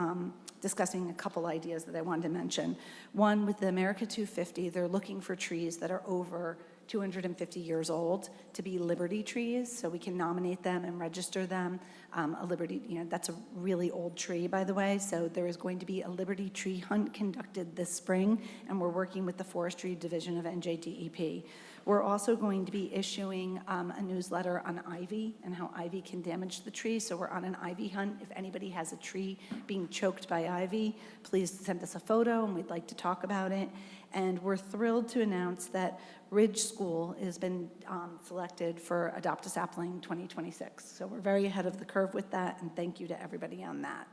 S10: discussing a couple ideas that I wanted to mention. One, with the America 250, they're looking for trees that are over 250 years old to be Liberty trees, so we can nominate them and register them. A Liberty, that's a really old tree, by the way, so there is going to be a Liberty tree hunt conducted this spring, and we're working with the Forestry Division of NJDEP. We're also going to be issuing a newsletter on ivy and how ivy can damage the tree. So we're on an ivy hunt. If anybody has a tree being choked by ivy, please send us a photo and we'd like to talk about it. And we're thrilled to announce that Ridge School has been selected for Adopt a Sapling 2026. So we're very ahead of the curve with that, and thank you to everybody on that.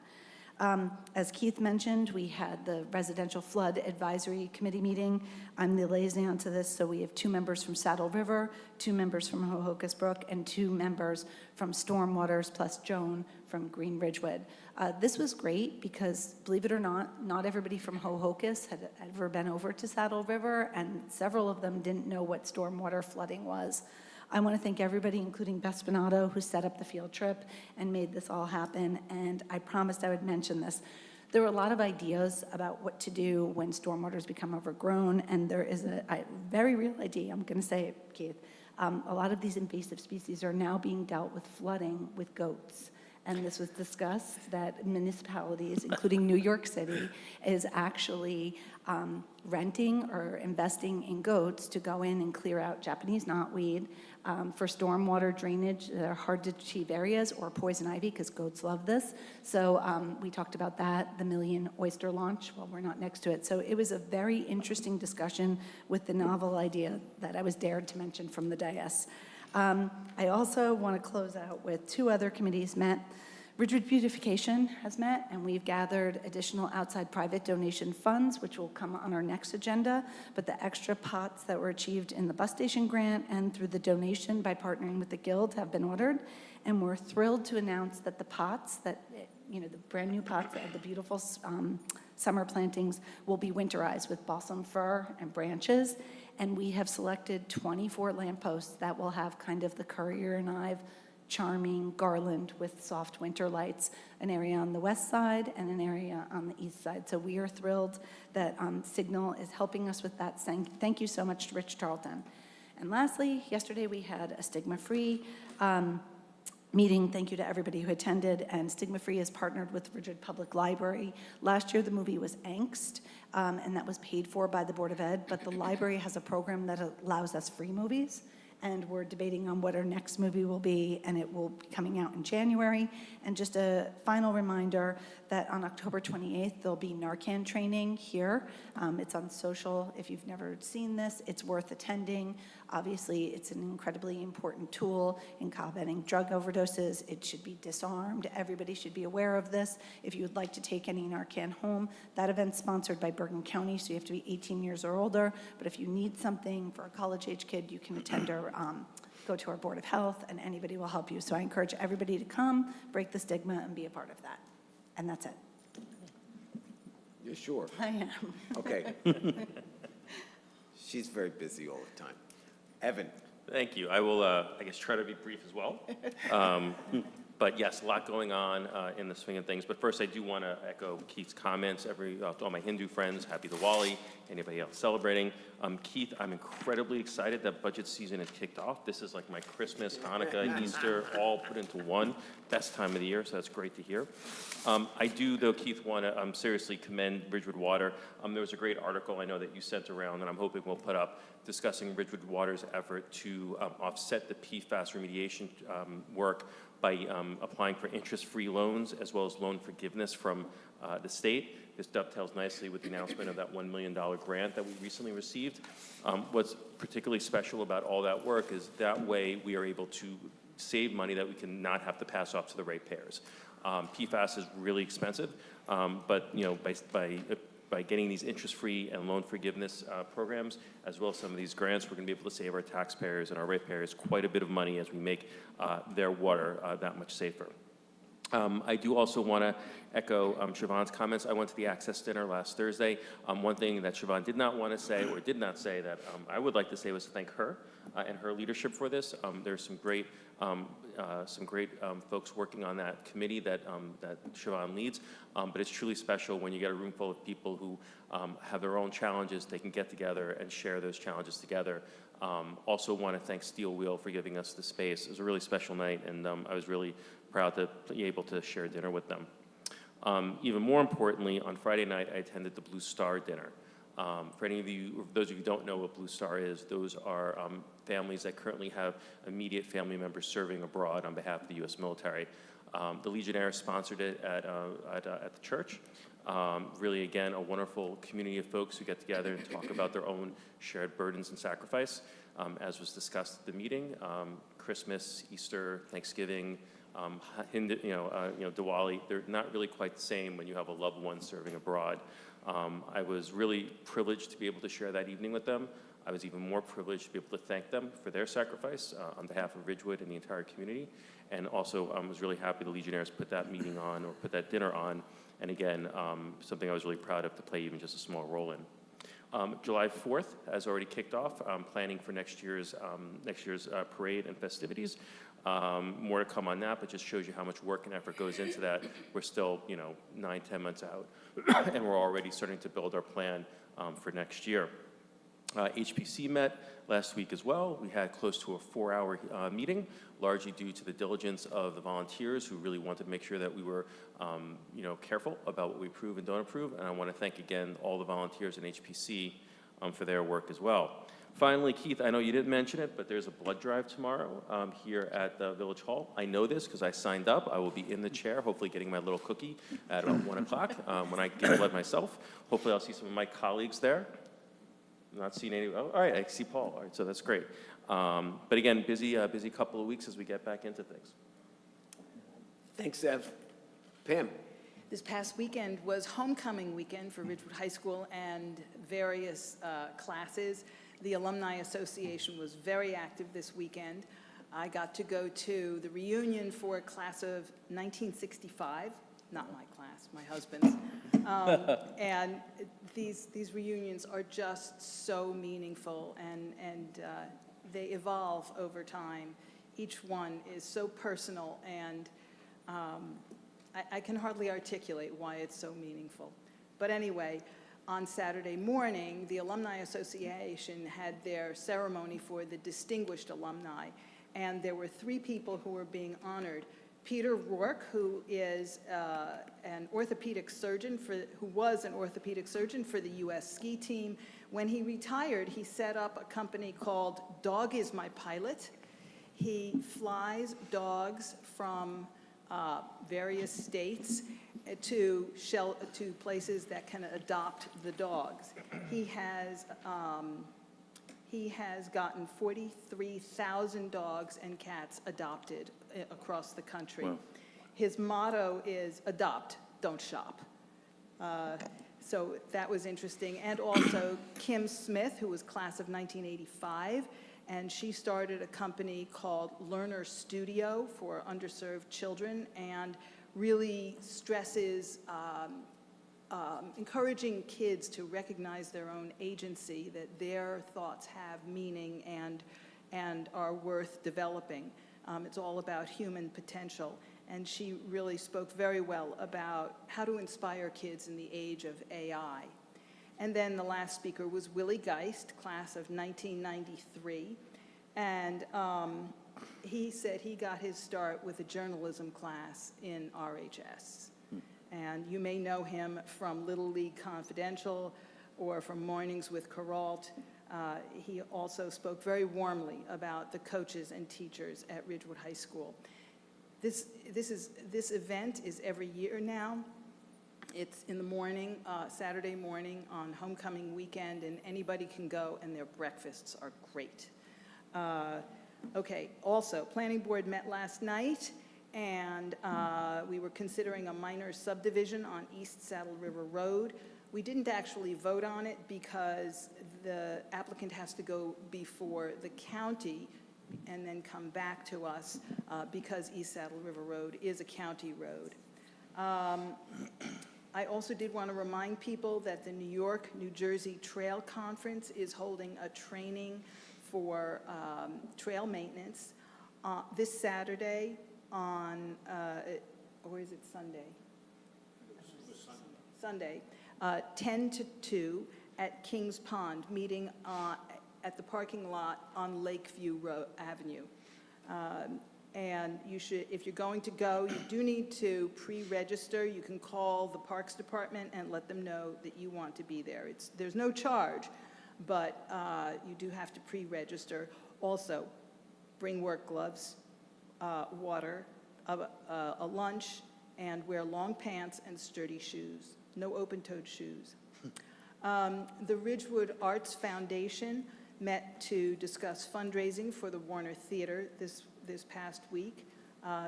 S10: As Keith mentioned, we had the Residential Flood Advisory Committee meeting. I'm the liaison to this, so we have 2 members from Saddle River, 2 members from Ho-Hocus Brook, and 2 members from Stormwaters, plus Joan from Green Ridgewood. This was great because, believe it or not everybody from Ho-Hocus had ever been over to Saddle River, and several of them didn't know what stormwater flooding was. I want to thank everybody, including Beth Spinato, who set up the field trip and made this all happen, and I promised I would mention this. There were a lot of ideas about what to do when stormwaters become overgrown, and there is a very real idea, I'm going to say it, Keith. A lot of these invasive species are now being dealt with flooding with goats. And this was discussed that municipalities, including New York City, is actually renting or investing in goats to go in and clear out Japanese knotweed for stormwater drainage that are hard to achieve areas, or poison ivy, because goats love this. So we talked about that, the Million Oyster launch. Well, we're not next to it. So it was a very interesting discussion with the novel idea that I was dared to mention from the dais. I also want to close out with 2 other committees met. Ridgewood Beautification has met, and we've gathered additional outside private donation funds, which will come on our next agenda, but the extra pots that were achieved in the bus station grant and through the donation by partnering with the Guild have been ordered, and we're thrilled to announce that the pots, the brand new pots of the beautiful summer plantings will be winterized with balsam fir and branches, and we have selected 24 lampposts that will have kind of the Currier and Ive charming garland with soft winter lights, an area on the west side and an area on the east side. So we are thrilled that Signal is helping us with that. Thank you so much to Rich Tarleton. And lastly, yesterday we had a stigma-free meeting. Thank you to everybody who attended, and Stigma Free is partnered with Ridgewood Public Library. Last year the movie was Angst, and that was paid for by the Board of Ed, but the library has a program that allows us free movies, and we're debating on what our next movie will be, and it will be coming out in January. And just a final reminder that on October 28th, there'll be Narcan training here. It's on social. If you've never seen this, it's worth attending. Obviously, it's an incredibly important tool in combating drug overdoses. It should be disarmed. Everybody should be aware of this. If you would like to take any Narcan home, that event's sponsored by Bergen County, so you have to be 18 years or older. But if you need something for a college-age kid, you can attend or go to our Board of Health, and anybody will help you. So I encourage everybody to come, break the stigma, and be a part of that. And that's it.
S2: You're sure?
S10: I am.
S2: Okay. She's very busy all the time. Evan?
S13: Thank you. I will, I guess, try to be brief as well. But yes, a lot going on in the swing of things. But first, I do want to echo Keith's comments. To all my Hindu friends, happy Diwali. Anybody else celebrating? Keith, I'm incredibly excited that budget season has kicked off. This is like my Christmas, Hanukkah, Easter, all put into one. Best time of the year, so that's great to hear. I do, though, Keith, want to seriously commend Ridgewood Water. There was a great article I know that you sent around, and I'm hoping we'll put up, discussing Ridgewood Water's effort to offset the PFAS remediation work by applying for interest-free loans as well as loan forgiveness from the state. This dovetails nicely with the announcement of that $1 million grant that we recently received. What's particularly special about all that work is that way we are able to save money that we can not have to pass off to the ratepayers. PFAS is really expensive, but by getting these interest-free and loan forgiveness programs, as well as some of these grants, we're going to be able to save our taxpayers and our ratepayers quite a bit of money as we make their water that much safer. I do also want to echo Siobhan's comments. I went to the Access Dinner last Thursday. One thing that Siobhan did not want to say, or did not say, that I would like to say was to thank her and her leadership for this. There's some great folks working on that committee that Siobhan leads, but it's truly special when you get a room full of people who have their own challenges. They can get together and share those challenges together. Also want to thank Steel Wheel for giving us the space. It was a really special night, and I was really proud to be able to share dinner with them. Even more importantly, on Friday night, I attended the Blue Star dinner. For any of you, those of you who don't know what Blue Star is, those are families that currently have immediate family members serving abroad on behalf of the U.S. military. The Legionnaires sponsored it at the church. Really, again, a wonderful community of folks who get together and talk about their own shared burdens and sacrifice, as was discussed at the meeting. Christmas, Easter, Thanksgiving, Diwali, they're not really quite the same when you have a loved one serving abroad. I was really privileged to be able to share that evening with them. I was even more privileged to be able to thank them for their sacrifice on behalf of Ridgewood and the entire community. And also, I was really happy the Legionnaires put that meeting on, or put that dinner on. And again, something I was really proud of to play even just a small role in. July 4th has already kicked off. Planning for next year's parade and festivities. More to come on that, but just shows you how much work and effort goes into that. We're still, 9-10 months out, and we're already starting to build our plan for next year. HPC met last week as well. We had close to a 4-hour meeting, largely due to the diligence of the volunteers who really wanted to make sure that we were, careful about what we approve and don't approve. And I want to thank again all the volunteers in HPC for their work as well. Finally, Keith, I know you didn't mention it, but there's a blood drive tomorrow here at the Village Hall. I know this because I signed up. I will be in the chair, hopefully getting my little cookie at about 1 o'clock when I get blood myself. Hopefully I'll see some of my colleagues there. Not seen any, oh, all right, I see Paul. All right, so that's great. But again, busy couple of weeks as we get back into things.
S2: Thanks, Ev. Pam?
S11: This past weekend was homecoming weekend for Ridgewood High School and various classes. The Alumni Association was very active this weekend. I got to go to the reunion for class of 1965, not my class, my husband's. And these reunions are just so meaningful, and they evolve over time. Each one is so personal, and I can hardly articulate why it's so meaningful. But anyway, on Saturday morning, the Alumni Association had their ceremony for the distinguished alumni, and there were 3 people who were being honored. Peter Rourke, who is an orthopedic surgeon who was an orthopedic surgeon for the U.S. ski team. When he retired, he set up a company called Dog Is My Pilot. He flies dogs from various states to places that can adopt the dogs. He has gotten 43,000 dogs and cats adopted across the country.
S1: Wow.
S11: His motto is adopt, don't shop. So that was interesting. And also Kim Smith, who was class of 1985, and she started a company called Learner Studio for underserved children, and really stresses encouraging kids to recognize their own agency, that their thoughts have meaning and are worth developing. It's all about human potential. And she really spoke very well about how to inspire kids in the age of AI. And then the last speaker was Willie Geist, class of 1993. And he said he got his start with a journalism class in RHS. And you may know him from Little League Confidential or from Mornings with Kuralt. He also spoke very warmly about the coaches and teachers at Ridgewood High School. This event is every year now. It's in the morning, Saturday morning on homecoming weekend, and anybody can go, and their breakfasts are great. Okay, also, Planning Board met last night, and we were considering a minor subdivision on East Saddle River Road. We didn't actually vote on it because the applicant has to go before the county and then come back to us because East Saddle River Road is a county road. I also did want to remind people that the New York, New Jersey Trail Conference is holding a training for trail maintenance this Saturday on, or is it Sunday? Sunday, 10 to 2 at Kings Pond, meeting at the parking lot on Lakeview Avenue. And you should, if you're going to go, you do need to pre-register. You can call the Parks Department and let them know that you want to be there. There's no charge, but you do have to pre-register. Also, bring work gloves, water, a lunch, and wear long pants and sturdy shoes. No open-toed shoes. The Ridgewood Arts Foundation met to discuss fundraising for the Warner Theater this past week.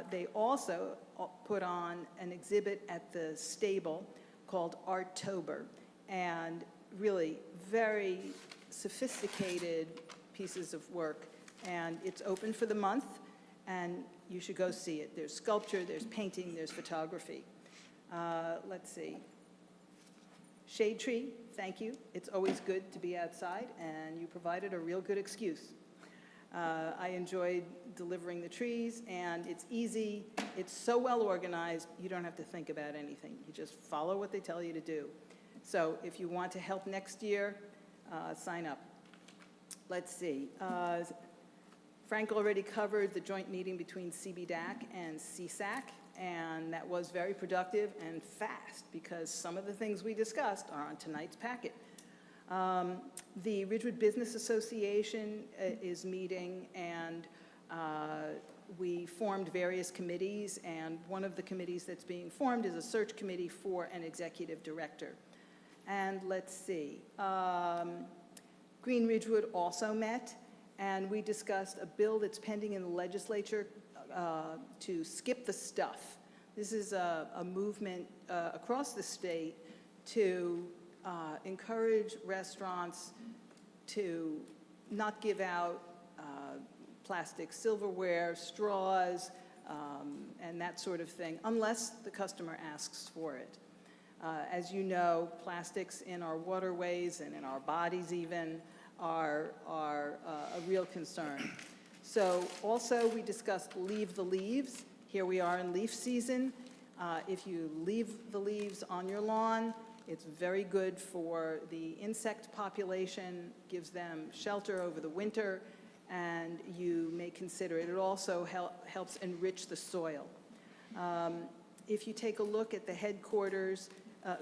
S11: They also put on an exhibit at the stable called Arttober, and really very sophisticated pieces of work. And it's open for the month, and you should go see it. There's sculpture, there's painting, there's photography. Let's see. Shade Tree, thank you. It's always good to be outside, and you provided a real good excuse. I enjoyed delivering the trees, and it's easy. It's so well organized, you don't have to think about anything. You just follow what they tell you to do. So if you want to help next year, sign up. Let's see. Frank already covered the joint meeting between CBDAC and CSAC, and that was very productive and fast because some of the things we discussed are on tonight's packet. The Ridgewood Business Association is meeting, and we formed various committees, and one of the committees that's being formed is a search committee for an executive director. And let's see, Green Ridgewood also met, and we discussed a bill that's pending in the legislature to skip the stuff. This is a movement across the state to encourage restaurants to not give out plastic silverware, straws, and that sort of thing, unless the customer asks for it. As you know, plastics in our waterways and in our bodies even are a real concern. So also we discussed Leave the Leaves. Here we are in leaf season. If you leave the leaves on your lawn, it's very good for the insect population, gives them shelter over the winter, and you may consider it. It also helps enrich the soil. If you take a look at the headquarters,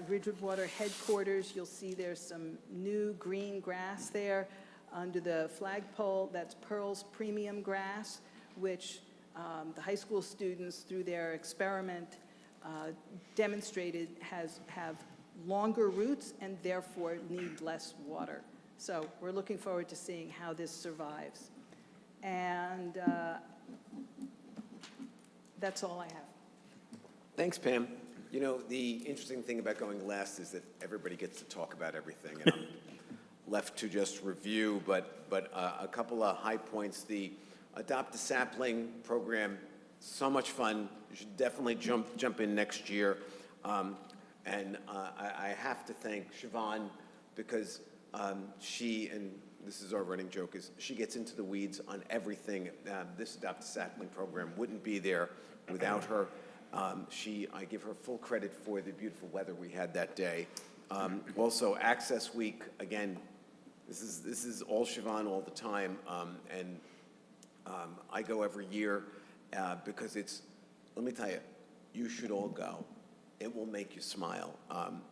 S11: Ridgewood Water headquarters, you'll see there's some new green grass there under the flagpole. That's Pearl's Premium Grass, which the high school students, through their experiment, demonstrated have longer roots and therefore need less water. So we're looking forward to seeing how this survives. And that's all I have.
S2: Thanks, Pam. You know, the interesting thing about going last is that everybody gets to talk about everything, and I'm left to just review, but a couple of high points. The Adopt a Sapling program, so much fun. You should definitely jump in next year. And I have to thank Siobhan because she, and this is our running joke, is she gets into the weeds on everything. This Adopt a Sapling program wouldn't be there without her. I give her full credit for the beautiful weather we had that day. Also, Access Week, again, this is all Siobhan all the time, and I go every year because it's, let me tell you, you should all go. It will make you smile.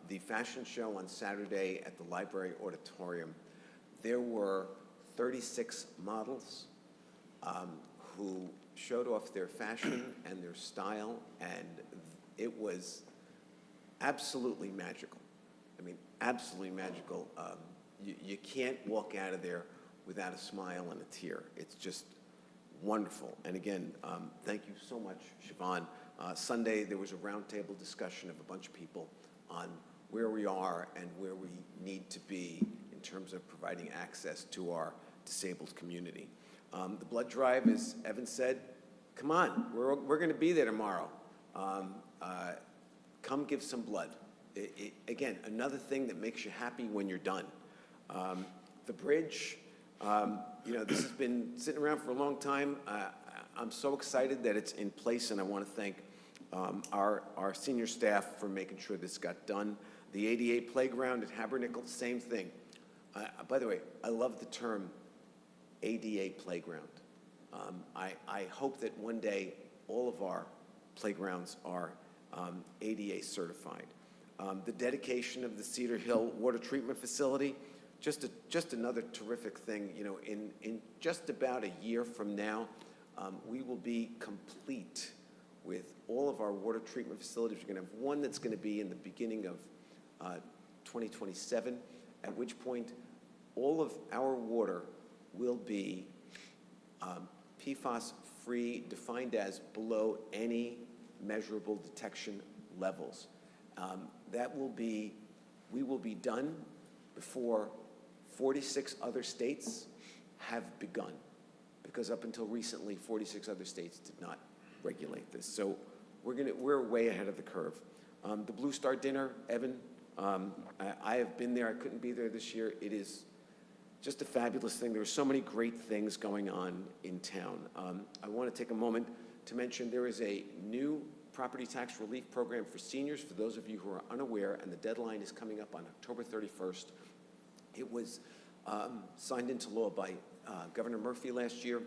S2: The fashion show on Saturday at the library auditorium, there were 36 models who showed off their fashion and their style, and it was absolutely magical. I mean, absolutely magical. You can't walk out of there without a smile and a tear. It's just wonderful. And again, thank you so much, Siobhan. Sunday, there was a roundtable discussion of a bunch of people on where we are and where we need to be in terms of providing access to our disabled community. The blood drive, as Evan said, come on, we're going to be there tomorrow. Come give some blood. Again, another thing that makes you happy when you're done. The bridge, you know, this has been sitting around for a long time. I'm so excited that it's in place, and I want to thank our senior staff for making sure this got done. The ADA playground at Habernickel, same thing. By the way, I love the term ADA playground. I hope that one day all of our playgrounds are ADA certified. The dedication of the Cedar Hill Water Treatment Facility, just another terrific thing. You know, in just about a year from now, we will be complete with all of our water treatment facilities. We're going to have one that's going to be in the beginning of 2027, at which point all of our water will be PFAS-free, defined as below any measurable detection levels. We will be done before 46 other states have begun, because up until recently, 46 other states did not regulate this. So we're way ahead of the curve. The Blue Star Dinner, Evan, I have been there. I couldn't be there this year. It is just a fabulous thing. There are so many great things going on in town. I want to take a moment to mention there is a new property tax relief program for seniors, for those of you who are unaware, and the deadline is coming up on October 31st. It was signed into law by Governor Murphy last year,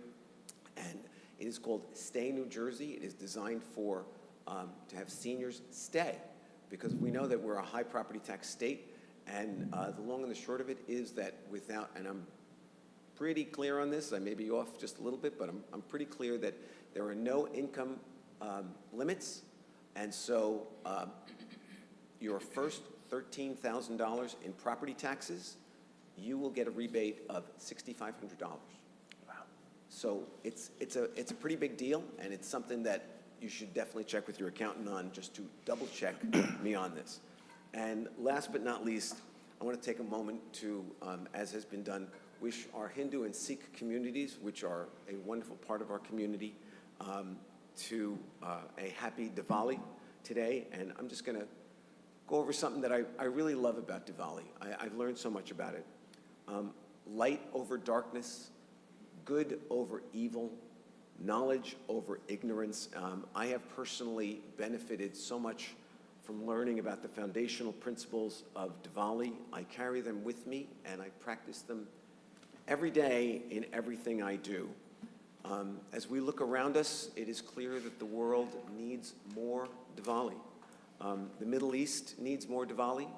S2: and it is called Stay New Jersey. It is designed for to have seniors stay, because we know that we're a high property tax state, and the long and the short of it is that without, and I'm pretty clear on this, I may be off just a little bit, but I'm pretty clear that there are no income limits, and so your first $13,000 in property taxes, you will get a rebate of $6,500. Wow! So it's a pretty big deal, and it's something that you should definitely check with your accountant on, just to double check me on this. And last but not least, I want to take a moment to, as has been done, wish our Hindu and Sikh communities, which are a wonderful part of our community, to a happy Diwali today. And I'm just going to go over something that I really love about Diwali. I've learned so much about it. Light over darkness, good over evil, knowledge over ignorance. I have personally benefited so much from learning about the foundational principles of Diwali. I carry them with me, and I practice them every day in everything I do. As we look around us, it is clear that the world needs more Diwali. The Middle East needs more Diwali.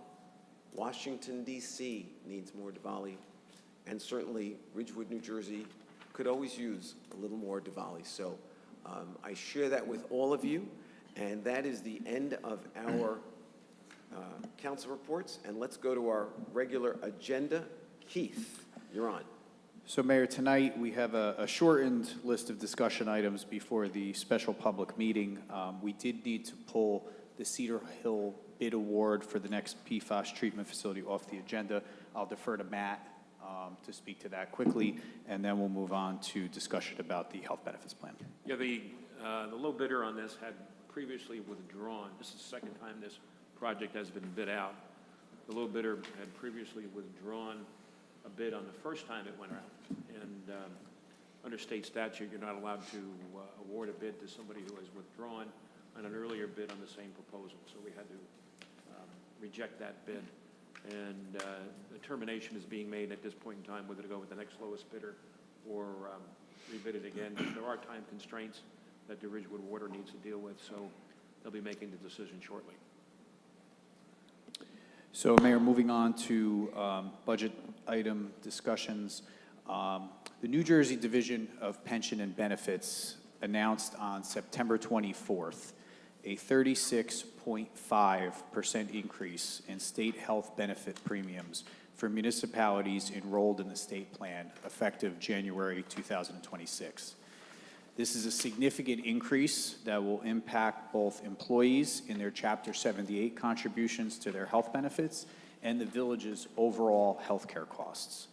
S2: Washington, D.C. needs more Diwali. And certainly, Ridgewood, New Jersey could always use a little more Diwali. So I share that with all of you. And that is the end of our council reports. And let's go to our regular agenda. Keith, you're on.
S12: So, Mayor, tonight we have a shortened list of discussion items before the special public meeting. We did need to pull the Cedar Hill bid award for the next PFAS treatment facility off the agenda. I'll defer to Matt to speak to that quickly, and then we'll move on to discussion about the health benefits plan.
S14: Yeah, the low bidder on this had previously withdrawn. This is the second time this project has been bid out. The low bidder had previously withdrawn a bid on the first time it went out. And under state statute, you're not allowed to award a bid to somebody who has withdrawn on an earlier bid on the same proposal. So we had to reject that bid. And the termination is being made at this point in time, whether to go with the next lowest bidder or rebid it again. But there are time constraints that the Ridgewood Water needs to deal with, so they'll be making the decision shortly.
S12: So, Mayor, moving on to budget item discussions. The New Jersey Division of Pension and Benefits announced on September 24th a 36.5% increase in state health benefit premiums for municipalities enrolled in the state plan effective January 2026. This is a significant increase that will impact both employees in their Chapter 78 contributions to their health benefits and the village's overall health care costs.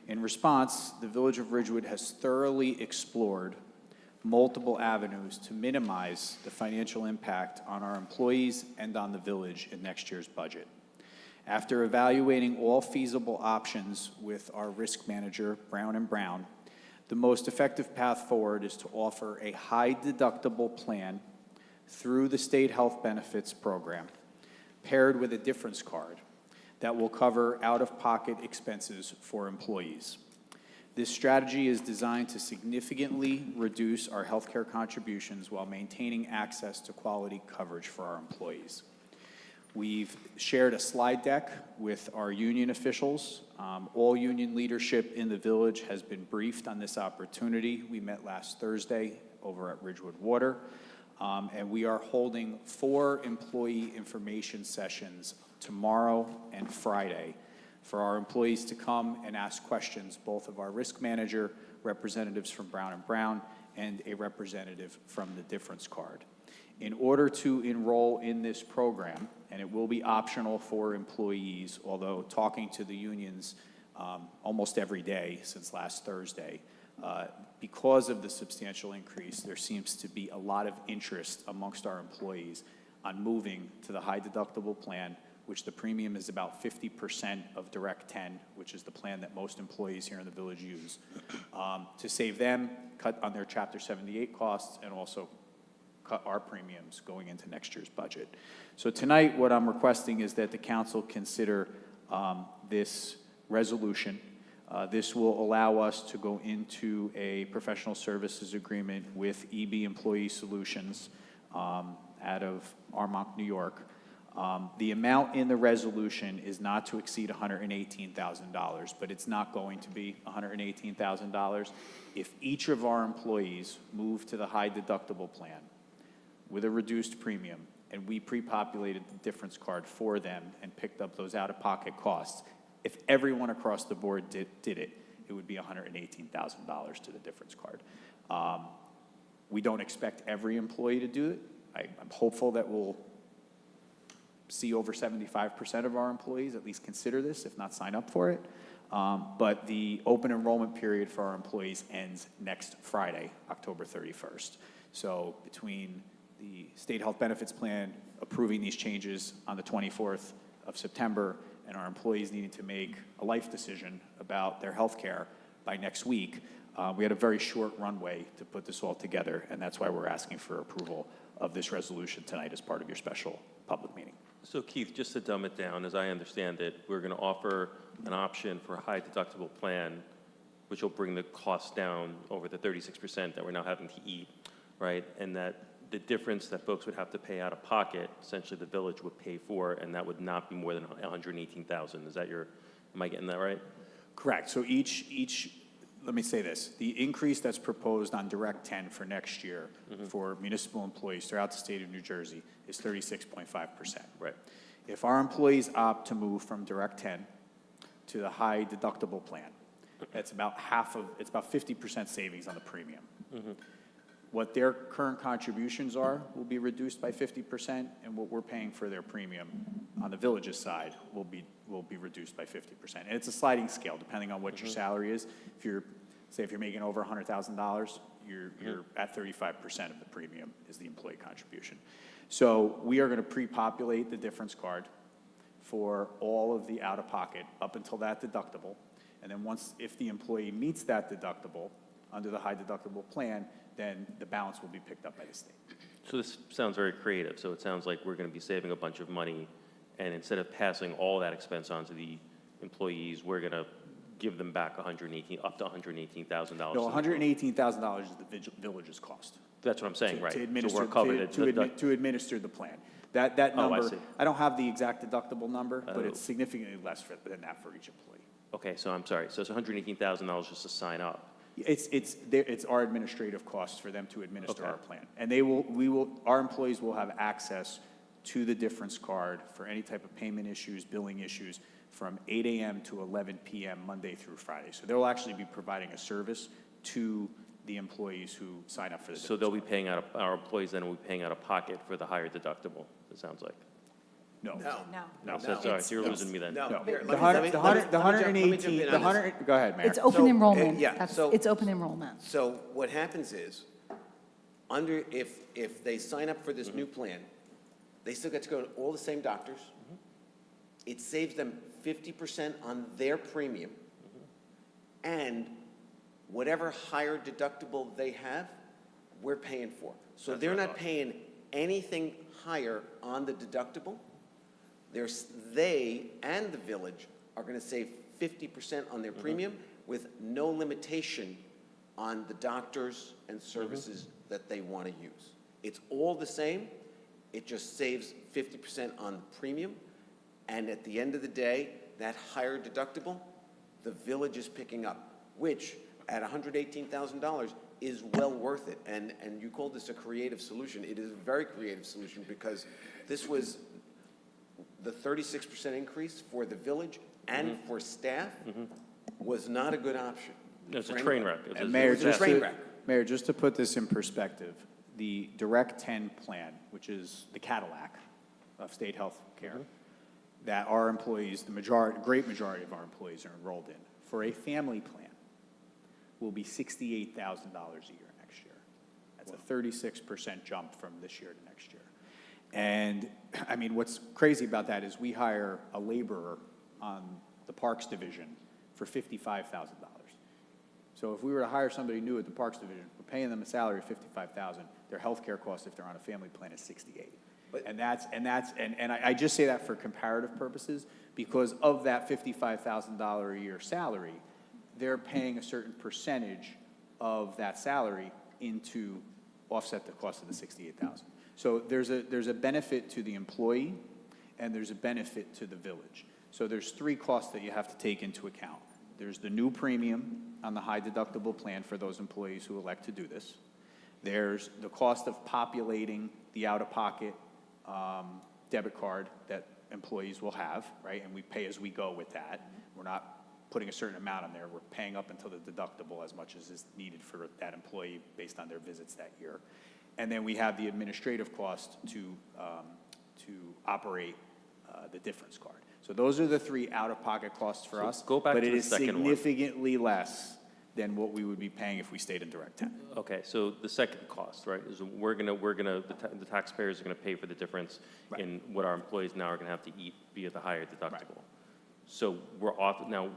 S12: In response, the Village of Ridgewood has thoroughly explored multiple avenues to minimize the financial impact on our employees and on the village in next year's budget. After evaluating all feasible options with our risk manager, Brown & Brown, the most effective path forward is to offer a high-deductible plan through the state health benefits program, paired with a difference card that will cover out-of-pocket expenses for employees. This strategy is designed to significantly reduce our healthcare contributions while maintaining access to quality coverage for our employees. We've shared a slide deck with our union officials. All union leadership in the village has been briefed on this opportunity. We met last Thursday over at Ridgewood Water, and we are holding 4 employee information sessions tomorrow and Friday for our employees to come and ask questions, both of our risk manager, representatives from Brown & Brown, and a representative from the difference card. In order to enroll in this program, and it will be optional for employees, although talking to the unions almost every day since last Thursday, because of the substantial increase, there seems to be a lot of interest amongst our employees on moving to the high deductible plan, which the premium is about 50% of Direct 10, which is the plan that most employees here in the village use, to save them, cut on their Chapter 78 costs, and also cut our premiums going into next year's budget. So tonight, what I'm requesting is that the council consider this resolution. This will allow us to go into a professional services agreement with EB Employee Solutions out of Armonk, New York. The amount in the resolution is not to exceed $118,000, but it's not going to be $118,000. If each of our employees move to the high deductible plan with a reduced premium, and we pre-populated the difference card for them and picked up those out-of-pocket costs, if everyone across the board did it, it would be $118,000 to the difference card. We don't expect every employee to do it. I'm hopeful that we'll see over 75% of our employees at least consider this, if not sign up for it. But the open enrollment period for our employees ends next Friday, October 31st. So between the State Health Benefits Plan approving these changes on the 24th of September and our employees needing to make a life decision about their health care by next week, we had a very short runway to put this all together, and that's why we're asking for approval of this resolution tonight as part of your special public meeting.
S13: So Keith, just to dumb it down, as I understand it, we're going to offer an option for a high deductible plan, which will bring the cost down over the 36% that we're now having to eat, right? And that the difference that folks would have to pay out of pocket, essentially the village would pay for, and that would not be more than $118,000. Is that am I getting that right?
S12: Correct. So let me say this, the increase that's proposed on Direct 10 for next year for municipal employees throughout the state of New Jersey is 36.5%.
S13: Right.
S12: If our employees opt to move from Direct 10 to the high deductible plan, it's about 50% savings on the premium. What their current contributions are will be reduced by 50%, and what we're paying for their premium on the village's side will be reduced by 50%. And it's a sliding scale depending on what your salary is. If you're making over $100,000, you're at 35% of the premium is the employee contribution. So we are going to pre-populate the difference card for all of the out-of-pocket up until that deductible, and then if the employee meets that deductible under the high deductible plan, then the balance will be picked up by the state.
S13: So this sounds very creative. So it sounds like we're going to be saving a bunch of money, and instead of passing all that expense on to the employees, we're going to give them back up to $118,000.
S12: No, $118,000 is the village's cost.
S13: That's what I'm saying, right?
S12: To administer,
S13: so we're covered
S12: to administer the plan. That number,
S13: I see.
S12: I don't have the exact deductible number, but it's significantly less than that for each employee.
S13: Okay, so I'm sorry. So it's $118,000 just to sign up.
S12: It's our administrative costs for them to administer our plan. And our employees will have access to the difference card for any type of payment issues, billing issues, from 8 a.m. to 11 p.m. Monday through Friday. So they'll actually be providing a service to the employees who sign up for the
S13: So they'll be paying our employees then will be paying out of pocket for the higher deductible, it sounds like.
S12: No.
S13: No, so sorry, so you're losing me then.
S2: No. Here,
S12: The
S2: let me jump in.
S12: go ahead, Mayor.
S3: It's open enrollment.
S2: yeah,
S3: That's-
S2: so-
S3: It's open enrollment.
S2: So what happens is, if they sign up for this new plan, they still get to go to all the same doctors. It saves them 50% on their premium. And whatever higher deductible they have, we're paying for. So they're not paying anything higher on the deductible. They and the village are going to save 50% on their premium, with no limitation on the doctors and services that they want to use. It's all the same. It just saves 50% on the premium. And at the end of the day, that higher deductible, the village is picking up, which at $118,000 is well worth it. And you called this a creative solution. It is a very creative solution because this was the 36% increase for the village and for staff was not a good option.
S13: It's a train wreck.
S12: And Mayor,
S2: It's a train wreck.
S12: Mayor, just to put this in perspective, the Direct 10 plan, which is the Cadillac of state health care, that our employees, great majority of our employees are enrolled in, for a family plan, will be $68,000 a year next year. That's a 36% jump from this year to next year. And, I mean, what's crazy about that is we hire a laborer on the Parks Division for $55,000. So if we were to hire somebody new at the Parks Division, we're paying them a salary of $55,000. Their health care cost, if they're on a family plan, is $68,000. And I just say that for comparative purposes, because of that $55,000 a year salary, they're paying a certain percentage of that salary into offset the cost of the $68,000. So there's a benefit to the employee, and there's a benefit to the village. So there's three costs that you have to take into account. There's the new premium on the high deductible plan for those employees who elect to do this. There's the cost of populating the out-of-pocket debit card that employees will have, right? And we pay as we go with that. We're not putting a certain amount on there. We're paying up until the deductible as much as is needed for that employee based on their visits that year. And then we have the administrative cost to operate the difference card. So those are the three out-of-pocket costs for us.
S13: Go back
S12: but
S13: to
S12: it
S13: the
S12: is
S13: second one.
S12: significantly less than what we would be paying if we stayed in Direct 10.
S13: Okay, so the second cost, right, is the taxpayers are gonna pay for the difference in what our employees now are gonna have to eat via the higher deductible. So we're off, now,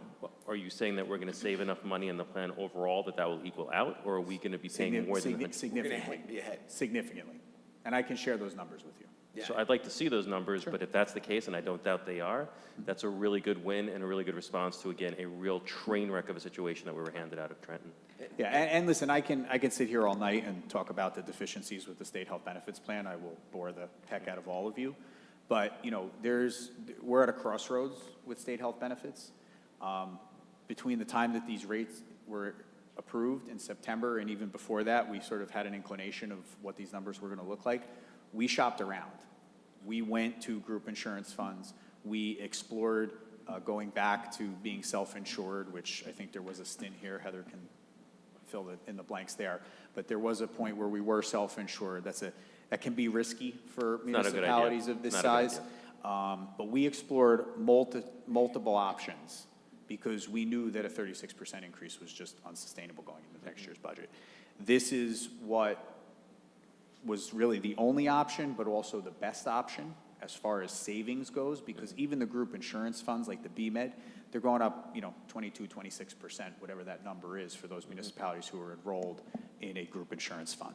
S13: are you saying that we're gonna save enough money in the plan overall that that will equal out, or are we gonna be paying more than the?
S12: Significantly.
S2: Be ahead.
S12: Significantly. And I can share those numbers with you.
S13: So I'd like to see those numbers, but if that's the case, and I don't doubt they are, that's a really good win and a really good response to, again, a real train wreck of a situation that we were handed out of Trenton.
S12: Yeah, and listen, I can sit here all night and talk about the deficiencies with the state health benefits plan. I will bore the heck out of all of you. But, you know, we're at a crossroads with state health benefits. Between the time that these rates were approved in September and even before that, we sort of had an inclination of what these numbers were going to look like. We shopped around. We went to group insurance funds. We explored going back to being self-insured, which I think there was a stint here. Heather can fill in the blanks there. But there was a point where we were self-insured. That can be risky for municipalities of this size. But we explored multiple options because we knew that a 36% increase was just unsustainable going into next year's budget. This is what was really the only option, but also the best option as far as savings goes, because even the group insurance funds like the BMed, they're going up, 22, 26%, whatever that number is for those municipalities who are enrolled in a group insurance fund.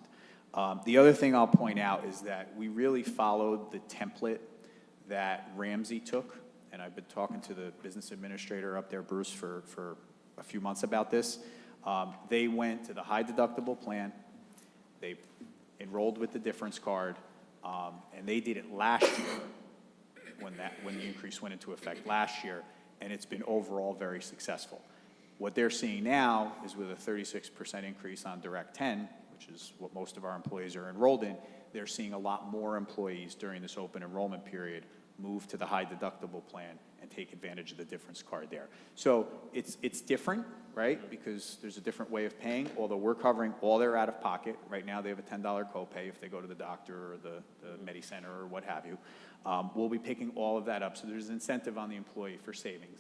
S12: The other thing I'll point out is that we really followed the template that Ramsey took, and I've been talking to the business administrator up there, Bruce, for a few months about this. They went to the high deductible plan. They enrolled with the difference card, and they did it last year when the increase went into effect last year, and it's been overall very successful. What they're seeing now is with a 36% increase on Direct 10, which is what most of our employees are enrolled in, they're seeing a lot more employees during this open enrollment period move to the high deductible plan and take advantage of the difference card there. So it's different, right? Because there's a different way of paying, although we're covering all their out-of-pocket. Right now, they have a $10 copay if they go to the doctor or the MediCenter or what have you. We'll be picking all of that up. So there's incentive on the employee for savings.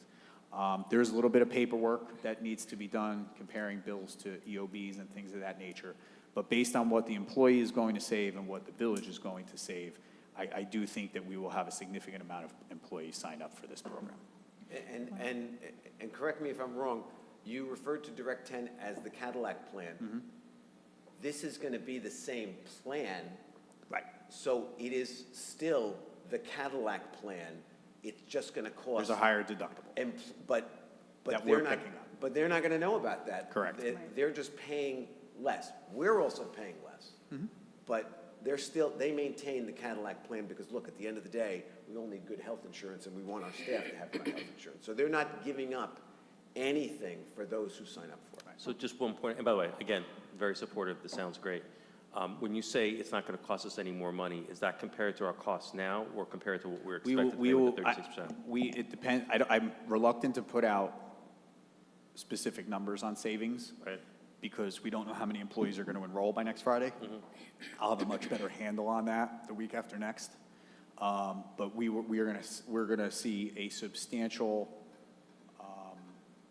S12: There's a little bit of paperwork that needs to be done, comparing bills to EOBs and things of that nature. But based on what the employee is going to save and what the village is going to save, I do think that we will have a significant amount of employees sign up for this program.
S2: And correct me if I'm wrong, you referred to Direct 10 as the Cadillac plan.
S12: Mm-hmm.
S2: This is going to be the same plan.
S12: Right.
S2: So it is still the Cadillac plan. It's just going to cost.
S12: There's a higher deductible.
S2: But
S12: that
S2: they're
S12: we're
S2: not,
S12: picking up.
S2: But they're not going to know about that.
S12: Correct.
S2: They're just paying less. We're also paying less. But they maintain the Cadillac plan because, look, at the end of the day, we all need good health insurance and we want our staff to have good health insurance. So they're not giving up anything for those who sign up for it.
S13: So just one point, and by the way, again, very supportive, this sounds great. When you say it's not going to cost us any more money, is that compared to our costs now or compared to what we're expected to pay with the 36%?
S12: It depends, I'm reluctant to put out specific numbers on savings.
S13: Right.
S12: Because we don't know how many employees are going to enroll by next Friday. I'll have a much better handle on that the week after next. But we're going to see a substantial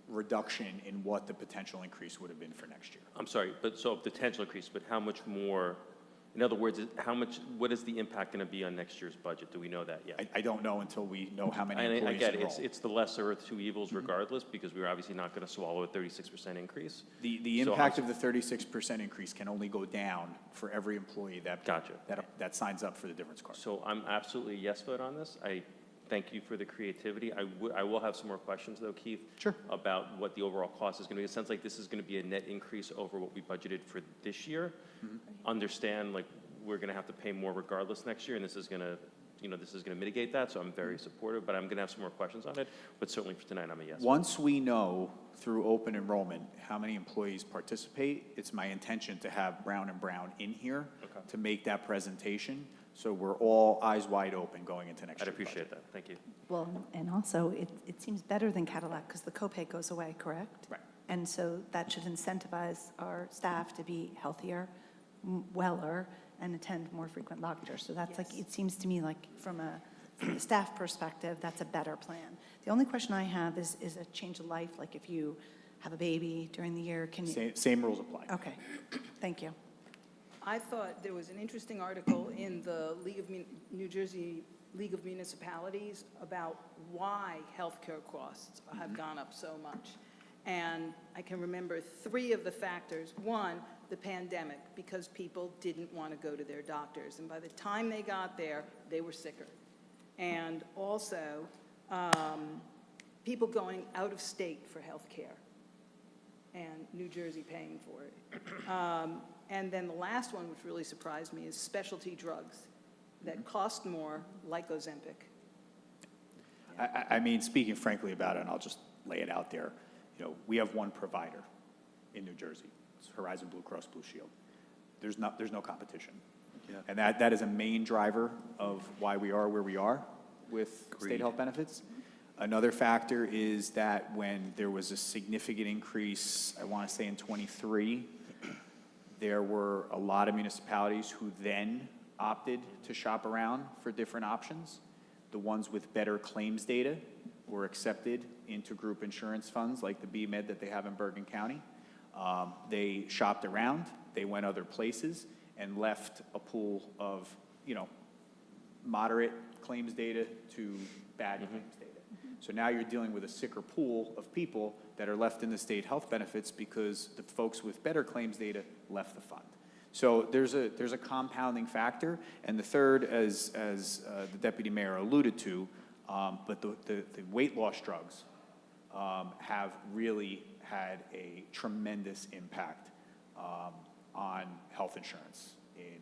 S12: reduction in what the potential increase would have been for next year.
S13: I'm sorry, but so potential increase, but how much more? In other words, what is the impact going to be on next year's budget? Do we know that yet?
S12: I don't know until we know how many
S13: And
S12: employees
S13: I get it,
S12: enroll.
S13: it's the lesser of two evils regardless, because we're obviously not going to swallow a 36% increase.
S12: The
S13: So
S12: impact
S13: how-
S12: of the 36% increase can only go down for every employee
S13: Gotcha.
S12: that signs up for the difference card.
S13: So I'm absolutely a yes vote on this. I thank you for the creativity. I will have some more questions though, Keith.
S12: Sure.
S13: About what the overall cost is going to be. It sounds like this is going to be a net increase over what we budgeted for this year. Understand, like, we're going to have to pay more regardless next year, and this is going to, this is going to mitigate that, so I'm very supportive, but I'm going to have some more questions on it, but certainly for tonight, I'm a yes.
S12: Once we know through open enrollment how many employees participate, it's my intention to have Brown & Brown in here to make that presentation, so we're all eyes wide open going into next
S13: I'd
S12: year.
S13: appreciate that. Thank you.
S10: Well, and also, it seems better than Cadillac because the copay goes away, correct?
S12: Right.
S10: And so that should incentivize our staff to be healthier, weller, and attend more frequent doctors. So that's like, it seems to me like from a staff perspective, that's a better plan. The only question I have is a change of life, like if you have a baby during the year, can you?
S12: Same rules apply.
S10: Okay, thank you.
S11: I thought there was an interesting article in the New Jersey League of Municipalities about why healthcare costs have gone up so much. And I can remember three of the factors. One, the pandemic, because people didn't want to go to their doctors. And by the time they got there, they were sicker. And also, people going out of state for health care, and New Jersey paying for it. And then the last one, which really surprised me, is specialty drugs that cost more, like Ozempic.
S12: I mean, speaking frankly about it, and I'll just lay it out there, we have one provider in New Jersey. It's Horizon Blue Cross Blue Shield. There's no competition.
S1: Yeah.
S12: And that is a main driver of why we are where we are with state health benefits. Another factor is that when there was a significant increase, I want to say in '23, there were a lot of municipalities who then opted to shop around for different options. The ones with better claims data were accepted into group insurance funds like the BMed that they have in Bergen County. They shopped around, they went other places, and left a pool of, moderate claims data to bad claims data. So now you're dealing with a sicker pool of people that are left in the state health benefits because the folks with better claims data left the fund. So there's a compounding factor. And the third, as the deputy mayor alluded to, but the weight loss drugs have really had a tremendous impact on health insurance in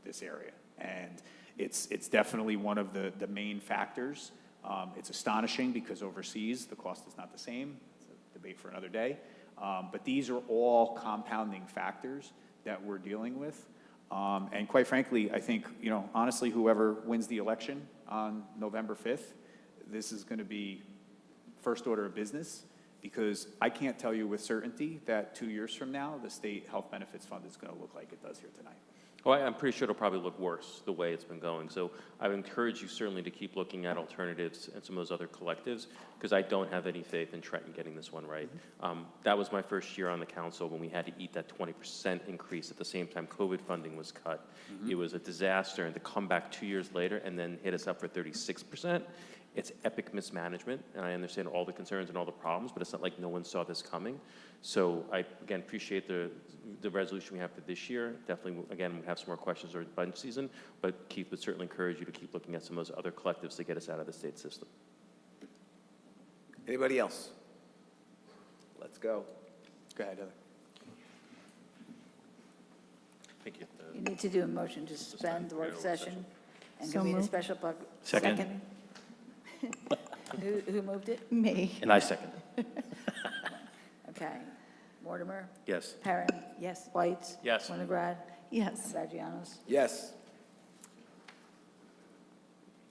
S12: this area. And it's definitely one of the main factors. It's astonishing because overseas the cost is not the same. It's a debate for another day. But these are all compounding factors that we're dealing with. And quite frankly, I think, honestly, whoever wins the election on November 5th, this is going to be first order of business, because I can't tell you with certainty that 2 years from now, the state health benefits fund is going to look like it does here tonight.
S13: Well, I'm pretty sure it'll probably look worse the way it's been going. So I would encourage you certainly to keep looking at alternatives and some of those other collectives, because I don't have any faith in Trenton getting this one right. That was my first year on the council when we had to eat that 20% increase at the same time COVID funding was cut. It was a disaster, and to come back 2 years later and then hit us up for 36%, it's epic mismanagement, and I understand all the concerns and all the problems, but it's not like no one saw this coming. So I, again, appreciate the resolution we have for this year. Definitely, again, we have some more questions during budget season, but Keith would certainly encourage you to keep looking at some of those other collectives to get us out of the state system.
S2: Anybody else? Let's go.
S12: Go ahead, Heather.
S13: I think you have to-
S3: You need to do a motion to suspend the work session and
S4: So
S3: convene a
S4: moved.
S3: special
S1: Second.
S3: Who moved it?
S4: Me.
S1: And I second.
S3: Okay. Mortimer,
S1: Yes.
S3: Perrin,
S11: Yes.
S3: Whites.
S13: Yes.
S3: Winograd,
S4: Yes.
S3: Vagianos.
S2: Yes.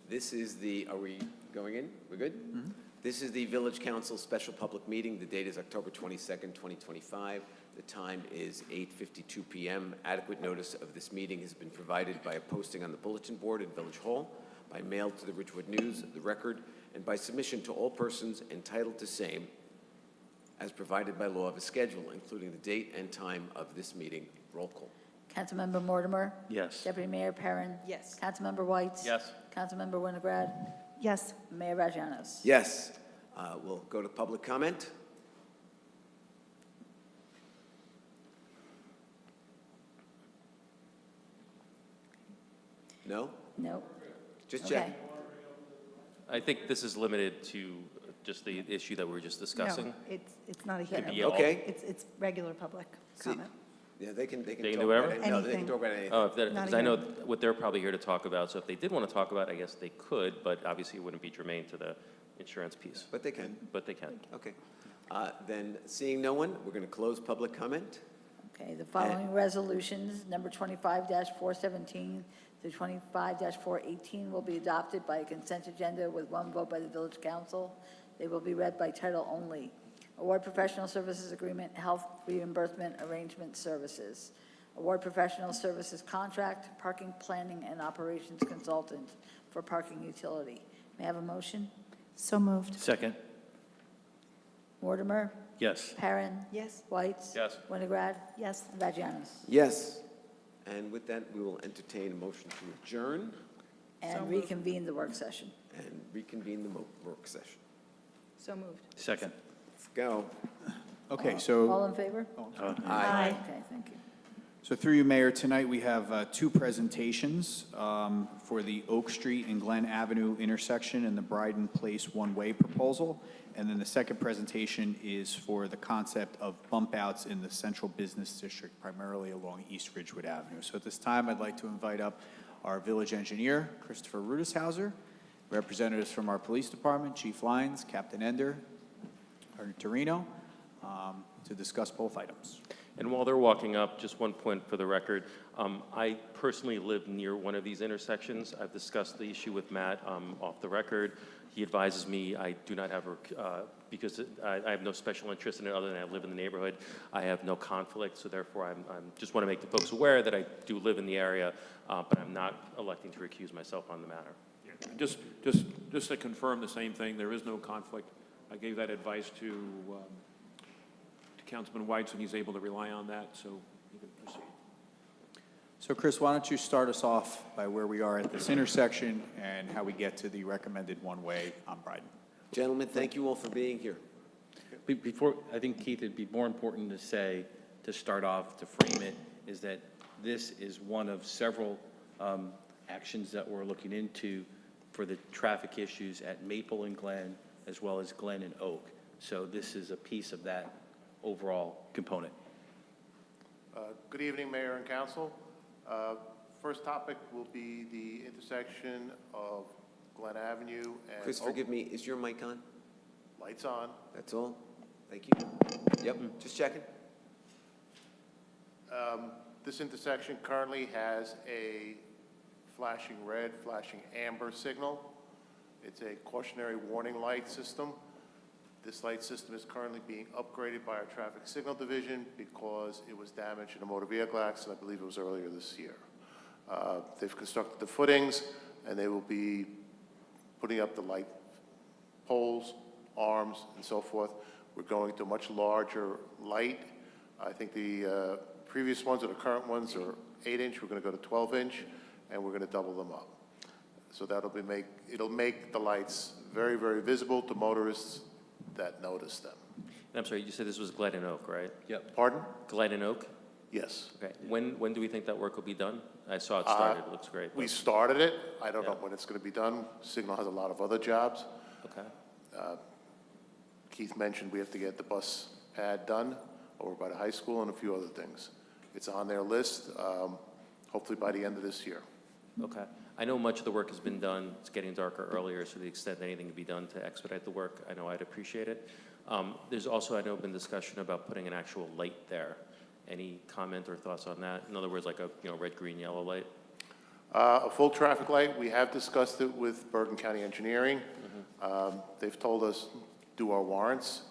S2: This is the, are we going in? We're good? This is the Village Council Special Public Meeting. The date is October 22nd, 2025. The time is 8:52 PM. Adequate notice of this meeting has been provided by a posting on the bulletin board in Village Hall, by mail to the Ridgewood News, the Record, and by submission to all persons entitled to same, as provided by law of a schedule, including the date and time of this meeting. Roll call.
S3: Councilmember Mortimer,
S1: Yes.
S3: Deputy Mayor Perrin.
S11: Yes.
S3: Councilmember Whites.
S13: Yes.
S3: Councilmember Winograd,
S4: Yes.
S3: Mayor Vagianos.
S2: Yes. We'll go to public comment. No?
S3: No?
S2: Just
S3: Okay.
S2: check.
S13: I think this is limited to just the issue that we were just discussing.
S10: No, it's not a
S13: Could be
S10: hearing.
S13: all-
S2: Okay.
S10: It's regular public
S2: See,
S10: comment.
S2: Yeah, they can
S13: They
S2: talk
S13: can do
S2: about
S13: whatever?
S2: it. No, they can
S10: Anything.
S2: talk about anything.
S13: Oh, if that,
S10: Not
S13: because I know
S10: even-
S13: what they're probably here to talk about, so if they did want to talk about, it, I guess they could, but obviously it wouldn't be germane to the insurance piece,
S2: But they can.
S13: but they can.
S2: Okay. Then, seeing no one, we're going to close public comment.
S3: Okay, the following resolutions, number 25-417 through 25-418, will be adopted by a consent agenda with one vote by the village council. They will be read by title only. Award Professional Services Agreement, Health Reimbursement Arrangement Services. Award Professional Services Contract, Parking Planning and Operations Consultant for Parking Utility. May I have a motion?
S4: So moved.
S1: Second.
S3: Mortimer,
S1: Yes.
S3: Perrin,
S11: Yes.
S3: Whites.
S13: Yes.
S3: Winograd,
S10: Yes.
S3: Vagianos.
S2: Yes. And with that, we will entertain a motion to adjourn
S3: And reconvene the work session.
S2: and reconvene the work session.
S11: So moved.
S1: Second.
S2: Let's go.
S12: Okay,
S3: All
S12: so,
S3: in favor?
S2: Aye.
S3: Okay, thank you.
S12: so through you, Mayor, tonight we have two presentations for the Oak Street and Glen Avenue intersection and the Bryden Place one-way proposal. And then the second presentation is for the concept of bump outs in the central business district, primarily along East Ridgewood Avenue. So at this time, I'd like to invite up our village engineer, Christopher Rudishauser, representatives from our police department, Chief Lyons, Captain Ender, Sergeant Torino, to discuss both items.
S13: And while they're walking up, just one point for the record. I personally live near one of these intersections. I've discussed the issue with Matt off the record. He advises me I do not have, because I have no special interest in it other than I live in the neighborhood. I have no conflict, so therefore I'm just want to make the folks aware that I do live in the area, but I'm not electing to recuse myself on the matter.
S14: Just to confirm the same thing, there is no conflict. I gave that advice to Councilman Whites, and he's able to rely on that, so you can proceed.
S12: So Chris, why don't you start us off by where we are at this intersection and how we get to the recommended one-way on Bryden?
S2: Gentlemen, thank you all for being here.
S1: Before, I think, Keith, it'd be more important to say, to start off, to frame it, is that this is one of several actions that we're looking into for the traffic issues at Maple and Glen, as well as Glen and Oak. So this is a piece of that overall component.
S15: Good evening, Mayor and Council. First topic will be the intersection of Glen Avenue and
S2: Chris,
S15: Oak.
S2: forgive me, is your mic on?
S15: Lights on.
S2: That's all? Thank you. Yep, just checking.
S15: This intersection currently has a flashing red, flashing amber signal. It's a cautionary warning light system. This light system is currently being upgraded by our Traffic Signal Division because it was damaged in a motor vehicle accident, I believe it was earlier this year. They've constructed the footings, and they will be putting up the light poles, arms, and so forth. We're going to a much larger light. I think the previous ones or the current ones are 8-inch. We're going to go to 12-inch, and we're going to double them up. So it'll make the lights very, very visible to motorists that notice them.
S13: And I'm sorry, you said this was Glen and Oak, right?
S1: Yep.
S15: Pardon?
S13: Glen and Oak?
S15: Yes.
S13: Okay. When do we think that work will be done? I saw it started, it looks great.
S15: We
S13: but-
S15: started it. I don't know
S13: Yeah.
S15: when it's going to be done. Signal has a lot of other jobs.
S13: Okay.
S15: Keith mentioned we have to get the bus pad done over by the high school and a few other things. It's on their list, hopefully by the end of this year.
S13: Okay. I know much of the work has been done. It's getting darker earlier, so to the extent anything can be done to expedite the work, I know I'd appreciate it. There's also, I know, been discussion about putting an actual light there. Any comment or thoughts on that? In other words, like a, red, green, yellow light?
S15: A full traffic light, we have discussed it with Bergen County Engineering. They've told us do our warrants.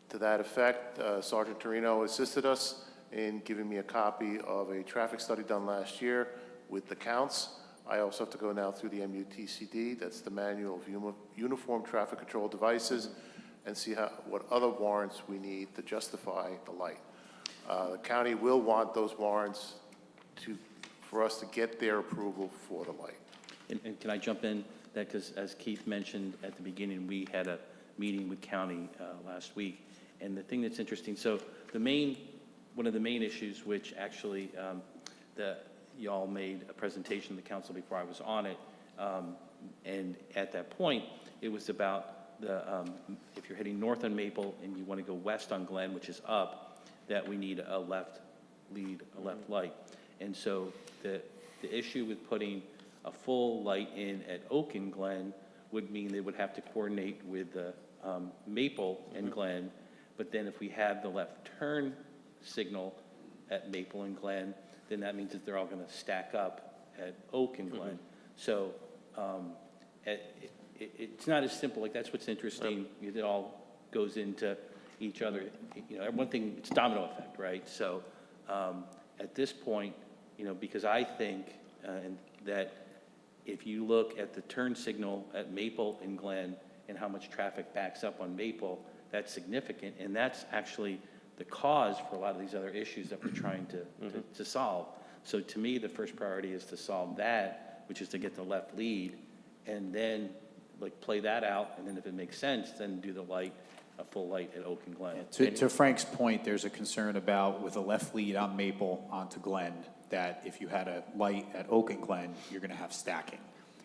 S15: To that effect, Sergeant Torino assisted us in giving me a copy of a traffic study done last year with the counts. I also have to go now through the MUTCD, that's the Manual of Uniform Traffic Control Devices, and see what other warrants we need to justify the light. The county will want those warrants for us to get their approval for the light.
S1: And can I jump in? That because as Keith mentioned at the beginning, we had a meeting with county last week. And the thing that's interesting, so one of the main issues, which actually y'all made a presentation to the council before I was on it, and at that point, it was about if you're heading north on Maple and you want to go west on Glen, which is up, that we need a left light. And so the issue with putting a full light in at Oak and Glen would mean they would have to coordinate with the Maple and Glen. But then if we have the left turn signal at Maple and Glen, then that means that they're all going to stack up at Oak and Glen. So it's not as simple. Like, that's what's interesting. It all goes into each other. One thing, it's domino effect, right? So at this point, because I think that if you look at the turn signal at Maple and Glen and how much traffic backs up on Maple, that's significant, and that's actually the cause for a lot of these other issues that we're trying to solve. So to me, the first priority is to solve that, which is to get the left lead, and then play that out, and then if it makes sense, then do a full light at Oak and Glen.
S12: To Frank's point, there's a concern about with a left lead on Maple onto Glen, that if you had a light at Oak and Glen, you're going to have stacking.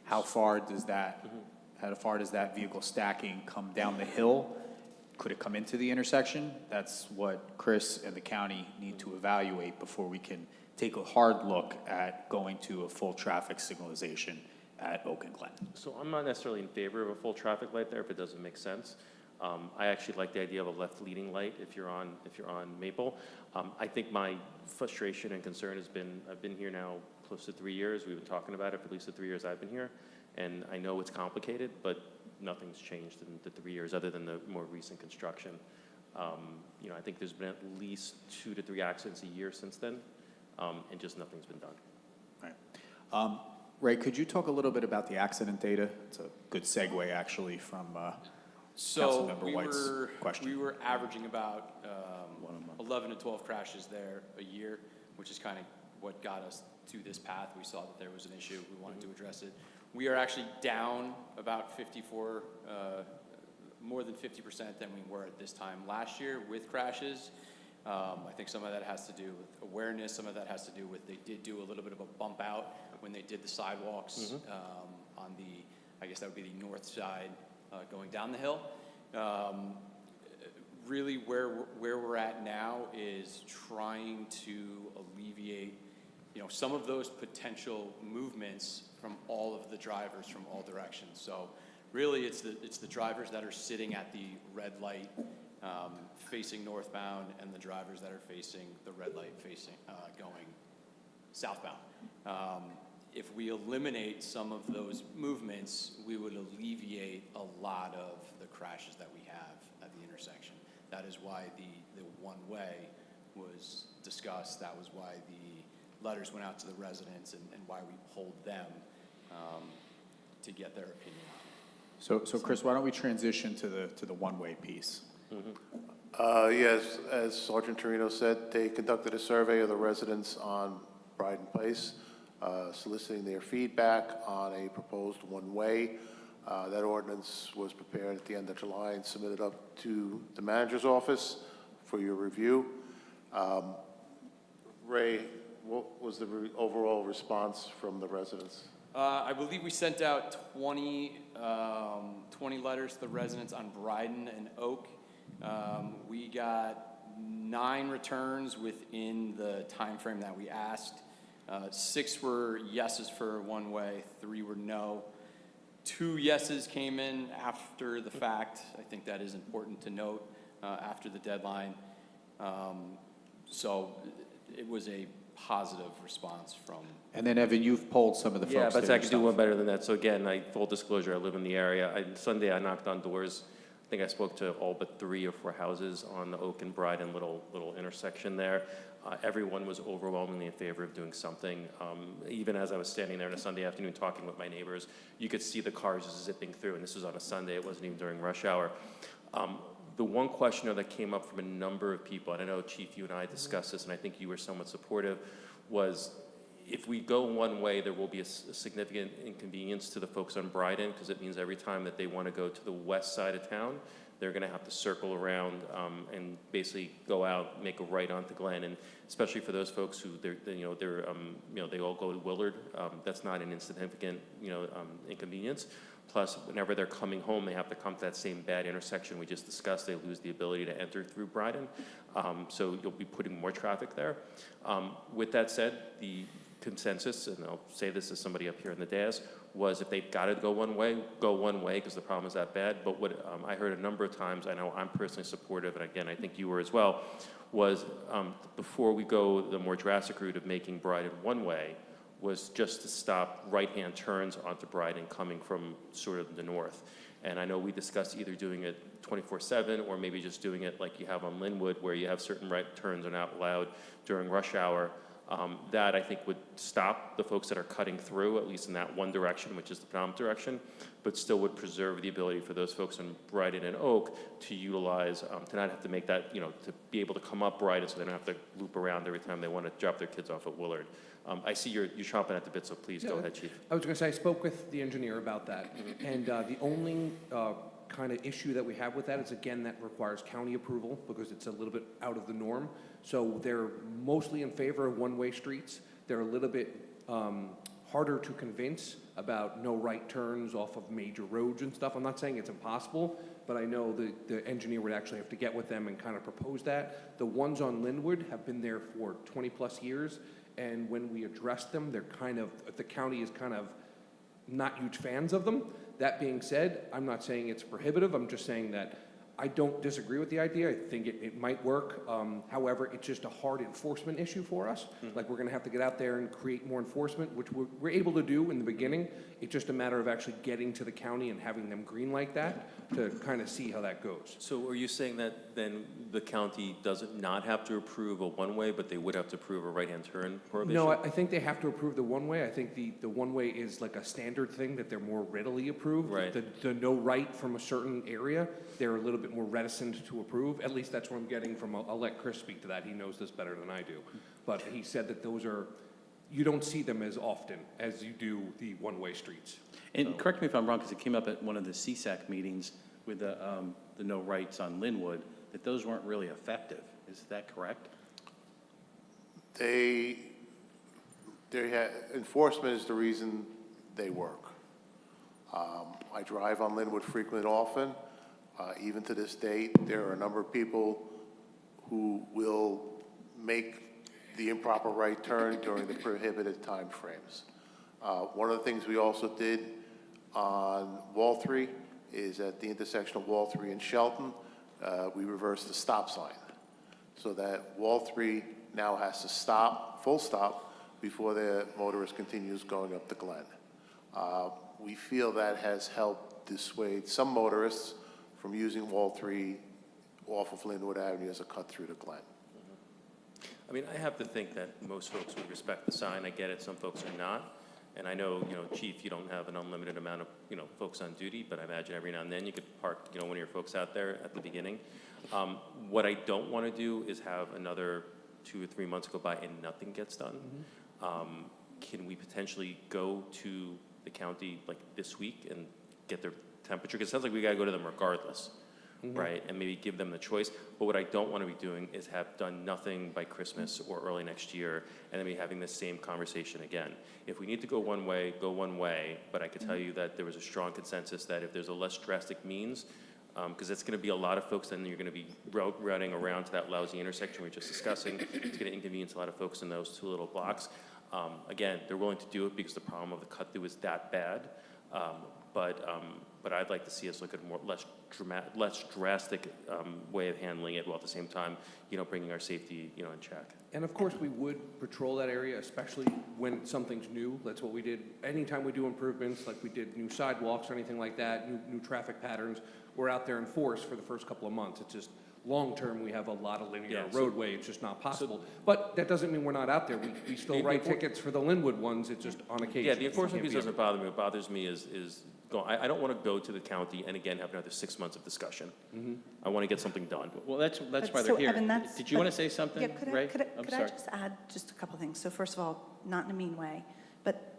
S12: How far does that vehicle stacking come down the hill? Could it come into the intersection? That's what Chris and the county need to evaluate before we can take a hard look at going to a full traffic signalization at Oak and Glen.
S13: So I'm not necessarily in favor of a full traffic light there if it doesn't make sense. I actually like the idea of a left leading light if you're on Maple. I think my frustration and concern has been, I've been here now close to 3 years. We've been talking about it for at least the 3 years I've been here. And I know it's complicated, but nothing's changed in the 3 years other than the more recent construction. I think there's been at least 2 to 3 accidents a year since then, and just nothing's been done.
S12: Right. Ray, could you talk a little bit about the accident data? It's a good segue, actually, from Councilmember White's question.
S16: We were averaging about 11 to 12 crashes there a year, which is kind of what got us to this path. We saw that there was an issue. We wanted to address it. We are actually down about 54, more than 50% than we were at this time last year with crashes. I think some of that has to do with awareness. Some of that has to do with they did do a little bit of a bump out when they did the sidewalks on the, I guess that would be the north side going down the hill. Really where we're at now is trying to alleviate, some of those potential movements from all of the drivers from all directions. So really it's the drivers that are sitting at the red light facing northbound and the drivers that are facing the red light facing going southbound. If we eliminate some of those movements, we would alleviate a lot of the crashes that we have at the intersection. That is why the one-way was discussed. That was why the letters went out to the residents and why we polled them to get their opinion on it.
S12: So Chris, why don't we transition to the one-way piece?
S15: Yes, as Sergeant Torino said, they conducted a survey of the residents on Bryden Place, soliciting their feedback on a proposed one-way. That ordinance was prepared at the end of July and submitted up to the manager's office for your review. Ray, what was the overall response from the residents?
S16: I believe we sent out 20 letters to the residents on Bryden and Oak. We got 9 returns within the time frame that we asked. 6 were yeses for one-way, 3 were no. 2 yeses came in after the fact. I think that is important to note, after the deadline. So it was a positive response from.
S12: And then Evan, you've polled some of the folks
S13: Yeah, but
S12: there
S13: I could do
S12: yourself.
S13: one better than that. So again, full disclosure, I live in the area. Sunday, I knocked on doors. I think I spoke to all but 3 or 4 houses on the Oak and Bryden little intersection there. Everyone was overwhelmingly in favor of doing something. Even as I was standing there on a Sunday afternoon talking with my neighbors, you could see the cars just zipping through, and this was on a Sunday. It wasn't even during rush hour. The one question that came up from a number of people, and I know, Chief, you and I discussed this, and I think you were somewhat supportive, was if we go one way, there will be a significant inconvenience to the folks on Bryden, because it means every time that they want to go to the west side of town, they're going to have to circle around and basically go out, make a right onto Glen, and especially for those folks who they all go to Willard. That's not an insignificant inconvenience. Plus, whenever they're coming home, they have to come to that same bad intersection we just discussed. They lose the ability to enter through Bryden, so you'll be putting more traffic there. With that said, the consensus, and I'll say this as somebody up here in the dais, was if they've got to go one way, because the problem is that bad. But what I heard a number of times, I know I'm personally supportive, and again, I think you were as well, was before we go the more drastic route of making Bryden one way, was just to stop right-hand turns onto Bryden coming from sort of the north. And I know we discussed either doing it 24/7 or maybe just doing it like you have on Linwood, where you have certain right turns are not allowed during rush hour. That, I think, would stop the folks that are cutting through, at least in that one direction, which is the predominant direction, but still would preserve the ability for those folks in Bryden and Oak to utilize, to not have to make that, to be able to come up Bryden so they don't have to loop around every time they want to drop their kids off at Willard. I see you're chomping at the bit, so please go ahead, Chief.
S17: I was going to say, I spoke with the engineer about that, and the only kind of issue that we have with that is, again, that requires county approval because it's a little bit out of the norm. So they're mostly in favor of one-way streets. They're a little bit harder to convince about no right turns off of major roads and stuff. I'm not saying it's impossible, but I know the engineer would actually have to get with them and kind of propose that. The ones on Linwood have been there for 20 plus years, and when we address them, they're kind of, the county is kind of not huge fans of them. That being said, I'm not saying it's prohibitive. I'm just saying that I don't disagree with the idea. I think it might work. However, it's just a hard enforcement issue for us. Like, we're going to have to get out there and create more enforcement, which we're able to do in the beginning. It's just a matter of actually getting to the county and having them green like that to kind of see how that goes.
S13: So are you saying that then the county doesn't not have to approve a one-way, but they would have to approve a right-hand turn prohibition?
S17: No, I think they have to approve the one-way. I think the one-way is like a standard thing that they're more readily approved.
S13: Right.
S17: The no right from a certain area, they're a little bit more reticent to approve. At least that's what I'm getting from, I'll let Chris speak to that. He knows this better than I do. But he said that those are, you don't see them as often as you do the one-way streets.
S1: And correct me if I'm wrong, because it came up at one of the CSAC meetings with the no rights on Linwood, that those weren't really effective. Is that correct?
S15: Enforcement is the reason they work. I drive on Linwood frequently and often. Even to this date, there are a number of people who will make the improper right turn during the prohibited time frames. One of the things we also did on Walthree is at the intersection of Walthree and Shelton, we reversed the stop sign so that Walthree now has to stop, full stop, before the motorist continues going up the Glen. We feel that has helped dissuade some motorists from using Walthree off of Linwood Avenue as a cut through the Glen.
S13: I mean, I have to think that most folks would respect the sign. I get it, some folks are not. And I know, Chief, you don't have an unlimited amount of, folks on duty, but I imagine every now and then you could park, one of your folks out there at the beginning. What I don't want to do is have another 2 or 3 months go by and nothing gets done. Can we potentially go to the county like this week and get their temperature? Because it sounds like we got to go to them regardless. Right, and maybe give them the choice. But what I don't want to be doing is have done nothing by Christmas or early next year, and then be having the same conversation again. If we need to go one way, go one way. But I could tell you that there was a strong consensus that if there's a less drastic means, because it's going to be a lot of folks, then you're going to be routing around to that lousy intersection we were just discussing. It's going to inconvenience a lot of folks in those two little blocks. Again, they're willing to do it because the problem of the cut-through is that bad. But I'd like to see us look at a less drastic way of handling it, while at the same time, bringing our safety, in check.
S17: And of course, we would patrol that area, especially when something's new. That's what we did. Anytime we do improvements, like we did new sidewalks or anything like that, new traffic patterns, we're out there in force for the first couple of months. It's just, long-term, we have a lot of linear roadway. It's just not possible. But that doesn't mean we're not out there. We still write tickets for the Linwood ones. It's just on occasion.
S13: Yeah, the enforcement piece doesn't bother me. What bothers me is I don't want to go to the county and again have another 6 months of discussion. I want to get something done.
S1: Well, that's why they're
S10: So,
S1: here.
S10: Evan,
S1: Did you want to say something,
S10: Yeah, could
S1: Ray?
S10: I just add just a couple things? So first of all, not in a mean way, but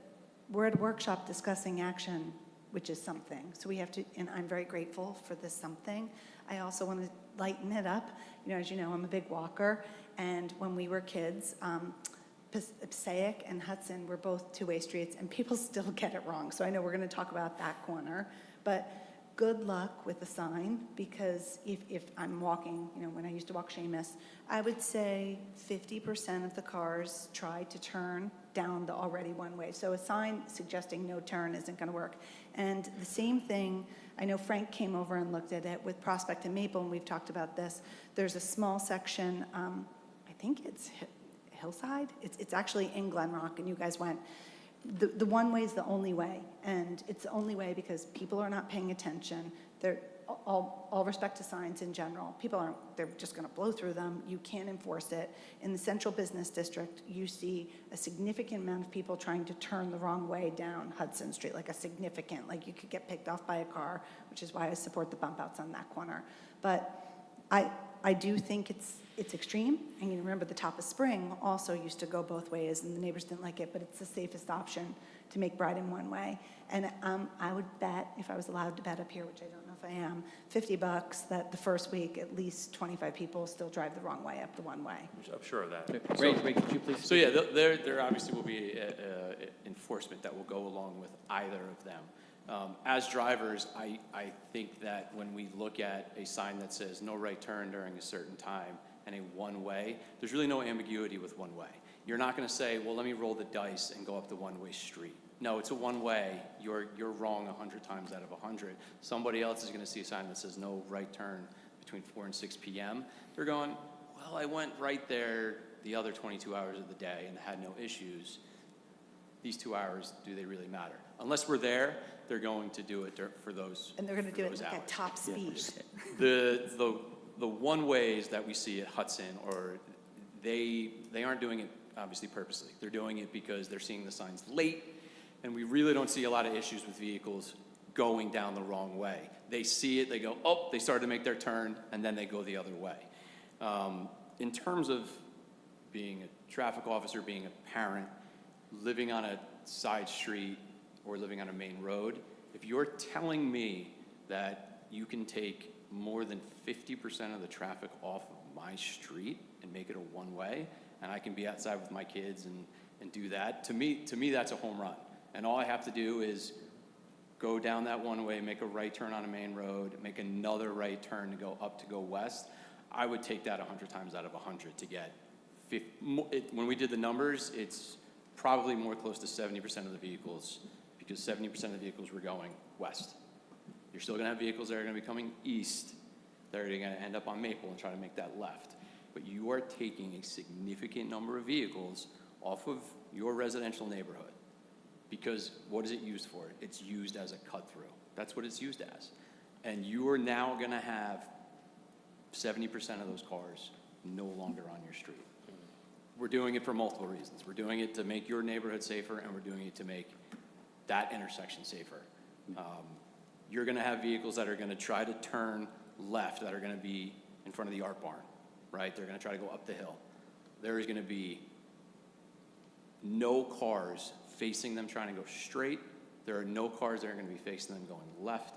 S10: we're at a workshop discussing action, which is something. So we have to, and I'm very grateful for this something. I also want to lighten it up. As you know, I'm a big walker, and when we were kids, Passaic and Hudson were both two-way streets, and people still get it wrong. So I know we're going to talk about that corner, but good luck with the sign, because if I'm walking, when I used to walk Seamus, I would say 50% of the cars try to turn down the already one-way. So a sign suggesting no turn isn't going to work. And the same thing, I know Frank came over and looked at it with Prospect and Maple, and we've talked about this. There's a small section, I think it's Hillside. It's actually in Glen Rock, and you guys went. The one way is the only way, and it's the only way because people are not paying attention. They're all respect to signs in general. People aren't, they're just going to blow through them. You can't enforce it. In the central business district, you see a significant amount of people trying to turn the wrong way down Hudson Street, like you could get picked off by a car, which is why I support the bump outs on that corner. But I do think it's extreme. And you remember the top of Spring also used to go both ways, and the neighbors didn't like it, but it's the safest option to make Brighton one way. And I would bet, if I was allowed to bet up here, which I don't know if I am, $50 that the first week at least 25 people still drive the wrong way up the one way.
S13: I'm sure of that.
S1: Ray, could you please?
S16: So yeah, there obviously will be enforcement that will go along with either of them. As drivers, I think that when we look at a sign that says no right turn during a certain time and a one-way, there's really no ambiguity with one-way. You're not going to say, well, let me roll the dice and go up the one-way street. No, it's a one-way. You're wrong 100 times out of 100. Somebody else is going to see a sign that says no right turn between 4 and 6 p.m. They're going, well, I went right there the other 22 hours of the day and had no issues. These 2 hours, do they really matter? Unless we're there, they're going to do it for those.
S10: And they're going to do it
S16: those
S10: like
S16: hours.
S10: at top speed.
S16: The one-ways that we see at Hudson, or they aren't doing it obviously purposely. They're doing it because they're seeing the signs late, and we really don't see a lot of issues with vehicles going down the wrong way. They see it, they go, oh, they started to make their turn, and then they go the other way. In terms of being a traffic officer, being a parent, living on a side street or living on a main road, if you're telling me that you can take more than 50% of the traffic off of my street and make it a one-way, and I can be outside with my kids and do that, to me that's a home run. And all I have to do is go down that one-way, make a right turn on a main road, make another right turn to go up to go west. I would take that 100 times out of 100 to get 50. When we did the numbers, it's probably more close to 70% of the vehicles, because 70% of the vehicles were going west. You're still going to have vehicles that are going to be coming east that are going to end up on Maple and try to make that left. But you are taking a significant number of vehicles off of your residential neighborhood, because what is it used for? It's used as a cut-through. That's what it's used as. And you are now going to have 70% of those cars no longer on your street. We're doing it for multiple reasons. We're doing it to make your neighborhood safer, and we're doing it to make that intersection safer. You're going to have vehicles that are going to try to turn left that are going to be in front of the art barn, right? They're going to try to go up the hill. There is going to be no cars facing them trying to go straight. There are no cars that are going to be facing them going left.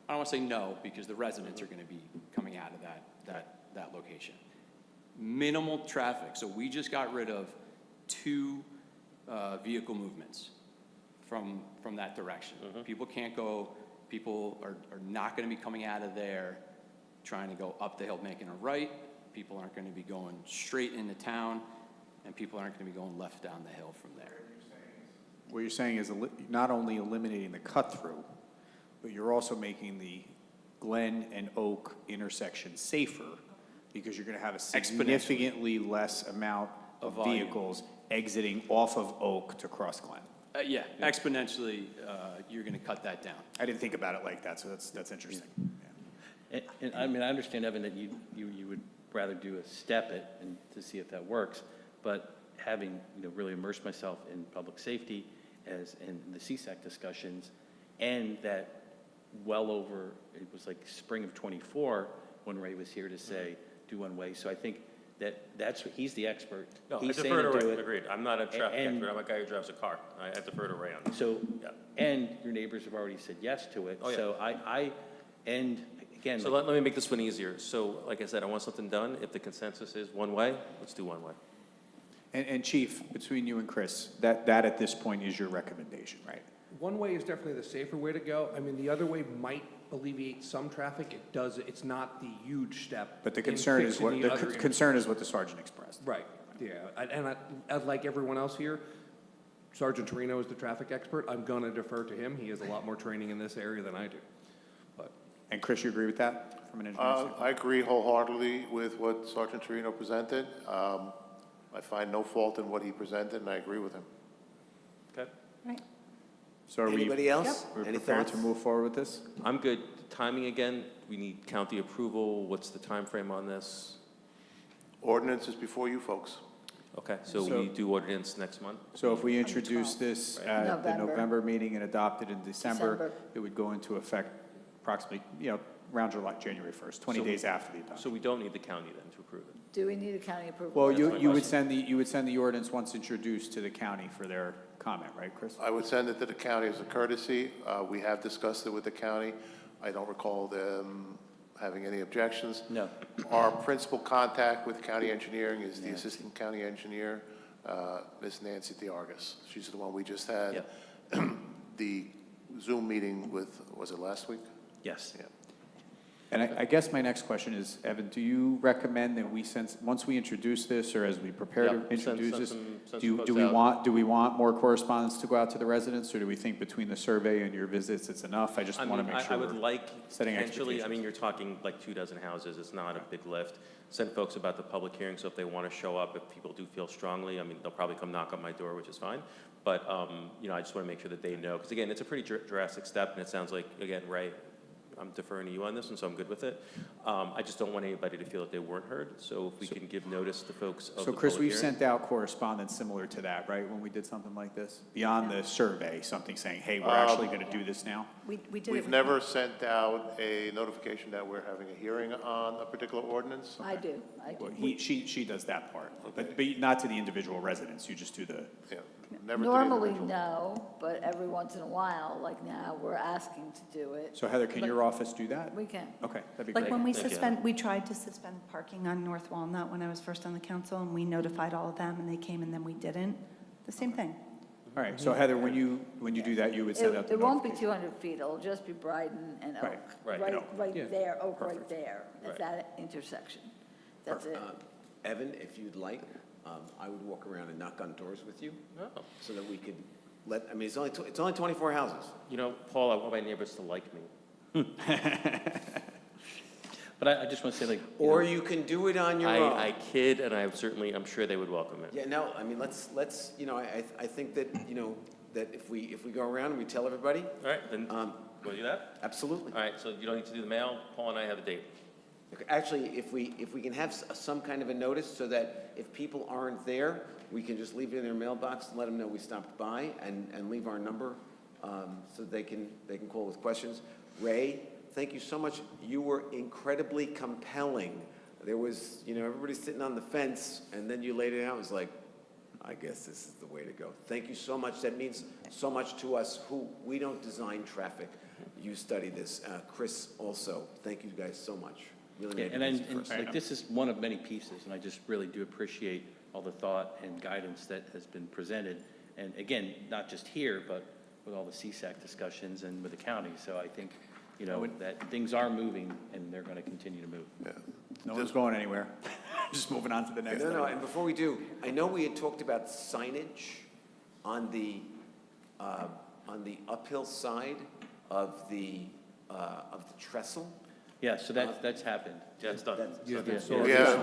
S16: I don't want to say no, because the residents are going to be coming out of that location. Minimal traffic. So we just got rid of 2 vehicle movements from that direction. People can't go People are not going to be coming out of there trying to go up the hill making a right. People aren't going to be going straight into town, and people aren't going to be going left down the hill from there.
S12: What you're saying is not only eliminating the cut-through, but you're also making the Glen and Oak intersection safer, because you're going to have a significantly less amount of
S16: volume.
S12: vehicles exiting off of Oak to cross Glen.
S16: Yeah, exponentially, you're going to cut that down.
S12: I didn't think about it like that, so that's interesting.
S1: And I mean, I understand, Evan, that you would rather do a step it and to see if that works, but having, really immersed myself in public safety as in the CSAC discussions, and that well over, it was like spring of '24 when Ray was here to say, do one way. So I think that's what, he's the expert.
S13: No, I
S1: He's
S13: defer to
S1: saying
S13: Ray,
S1: do it.
S13: agreed. I'm not a traffic
S1: And-
S13: expert, I'm a guy who drives a car. I defer to Ray on this.
S1: So,
S13: Yeah.
S1: and your neighbors have already said yes to it.
S13: Oh, yeah.
S1: So and again.
S13: So let me make this one easier. So, like I said, I want something done. If the consensus is one way, let's do one way.
S12: And Chief, between you and Chris, that at this point is your recommendation, right?
S17: One way is definitely the safer way to go. I mean, the other way might alleviate some traffic. It's not the huge step.
S12: But the
S17: in
S12: concern is
S17: fixing
S12: what, the
S17: other
S12: concern is what the sergeant expressed.
S17: Right, yeah. And like everyone else here, Sergeant Torino is the traffic expert. I'm going to defer to him. He has a lot more training in this area than I do. But
S12: And Chris, you agree with that from an engineer standpoint?
S15: I agree wholeheartedly with what Sergeant Torino presented. I find no fault in what he presented, and I agree with him.
S13: Okay?
S3: Right.
S12: So are we?
S2: Anybody else?
S12: We're
S2: Any
S12: prepared to
S2: thoughts?
S12: move forward with this?
S13: I'm good. Timing again, we need county approval. What's the time frame on this?
S15: Ordinance is before you folks.
S13: Okay, so
S12: So-
S13: we do ordinance next month?
S12: So if we introduce this at the
S3: November.
S12: November meeting and adopt it in December,
S3: December.
S12: it would go into effect approximately, around January 1st, 20
S13: So-
S12: days after the adoption.
S13: So we don't need the county then to approve it?
S3: Do we need a county approval?
S12: Well,
S13: That's my
S12: you would
S13: question.
S12: send the ordinance once introduced to the county for their comment, right, Chris?
S15: I would send it to the county as a courtesy. We have discussed it with the county. I don't recall them having any objections.
S1: No.
S15: Our principal contact with county engineering is the assistant county engineer, Ms. Nancy DeArgus. She's the one we just had the Zoom meeting with, was it last week?
S1: Yes.
S15: Yeah.
S12: And I guess my next question is, Evan, do you recommend that once we introduce this, or as we prepare to
S13: Yeah,
S12: introduce
S13: send
S12: this,
S13: some
S12: do
S13: folks
S12: we
S13: out.
S12: want more correspondence to go out to the residents, or do we think between the survey and your visits, it's enough? I just
S13: I
S12: want to
S13: mean,
S12: make sure
S13: I would
S12: we're
S13: like
S12: setting
S13: potentially, I
S12: expectations.
S13: mean, you're talking like 24 houses, it's not a big lift. Send folks about the public hearing, so if they want to show up, if people do feel strongly, I mean, they'll probably come knock on my door, which is fine. But, I just want to make sure that they know, because again, it's a pretty drastic step, and it sounds like, again, Ray, I'm deferring to you on this, and so I'm good with it. I just don't want anybody to feel that they weren't heard, so if we can give notice to folks of the
S12: So
S13: public
S12: Chris, we've
S13: hearing.
S12: sent out correspondence similar to that, right, when we did something like this? Beyond the survey, something saying, hey, we're actually going to do this now?
S10: We did it.
S15: We've never sent out a notification that we're having a hearing on a particular ordinance.
S3: I do.
S12: Well, she does that part, but not to the individual residents, you just do the,
S15: Yeah, never to the
S3: Normally,
S15: individual.
S3: no, but every once in a while, like now, we're asking to do it.
S12: so Heather, can your office do that?
S3: We can.
S12: Okay, that'd be
S10: Like
S12: great.
S10: when we
S13: Thank you.
S10: we tried to suspend parking on North Walnut when I was first on the council, and we notified all of them, and they came, and then we didn't. The same thing.
S12: All right, so Heather, when you do that, you would send out the
S3: It won't be
S12: notification.
S3: 200 feet, it'll just be Bryden and
S12: Right,
S3: Oak.
S13: right,
S12: Oak.
S3: Right
S12: Yeah.
S3: there, Oak right
S12: Perfect.
S3: there, at
S13: Right.
S3: that intersection. That's it.
S2: Evan, if you'd like, I would walk around and knock on doors with you
S13: Oh.
S2: so that we could I mean, it's only 24 houses.
S13: Paul, I want my neighbors to like me.
S1: But I just want to say, like,
S2: Or you can do it on your own.
S13: I kid, and I'm sure they would welcome it.
S2: Yeah, no, I mean, let's, I think that, that if we go around and we tell everybody,
S13: All right, then, want to do that?
S2: absolutely.
S13: All right, so you don't need to do the mail, Paul and I have a date.
S2: Okay, actually, if we can have some kind of a notice so that if people aren't there, we can just leave it in their mailbox and let them know we stopped by and leave our number, so they can call with questions. Ray, thank you so much. You were incredibly compelling. There was, everybody sitting on the fence, and then you laid it out. It was like, I guess this is the way to go. Thank you so much. That means so much to us who, we don't design traffic. You study this. Chris also, thank you guys so much. Really
S1: yeah,
S2: made it easy for
S1: and
S2: us.
S1: like, this is one of many pieces, and I just really do appreciate all the thought and guidance that has been presented. And again, not just here, but with all the CSAC discussions and with the county. So I think, you know, that things are moving and they're going to continue to move.
S12: No one's going anywhere. Just moving on to the next.
S2: No,
S12: item.
S2: and before we do, I know we had talked about signage on the uphill side of the trestle.
S1: Yeah, so that's happened.
S13: Yeah, it's done.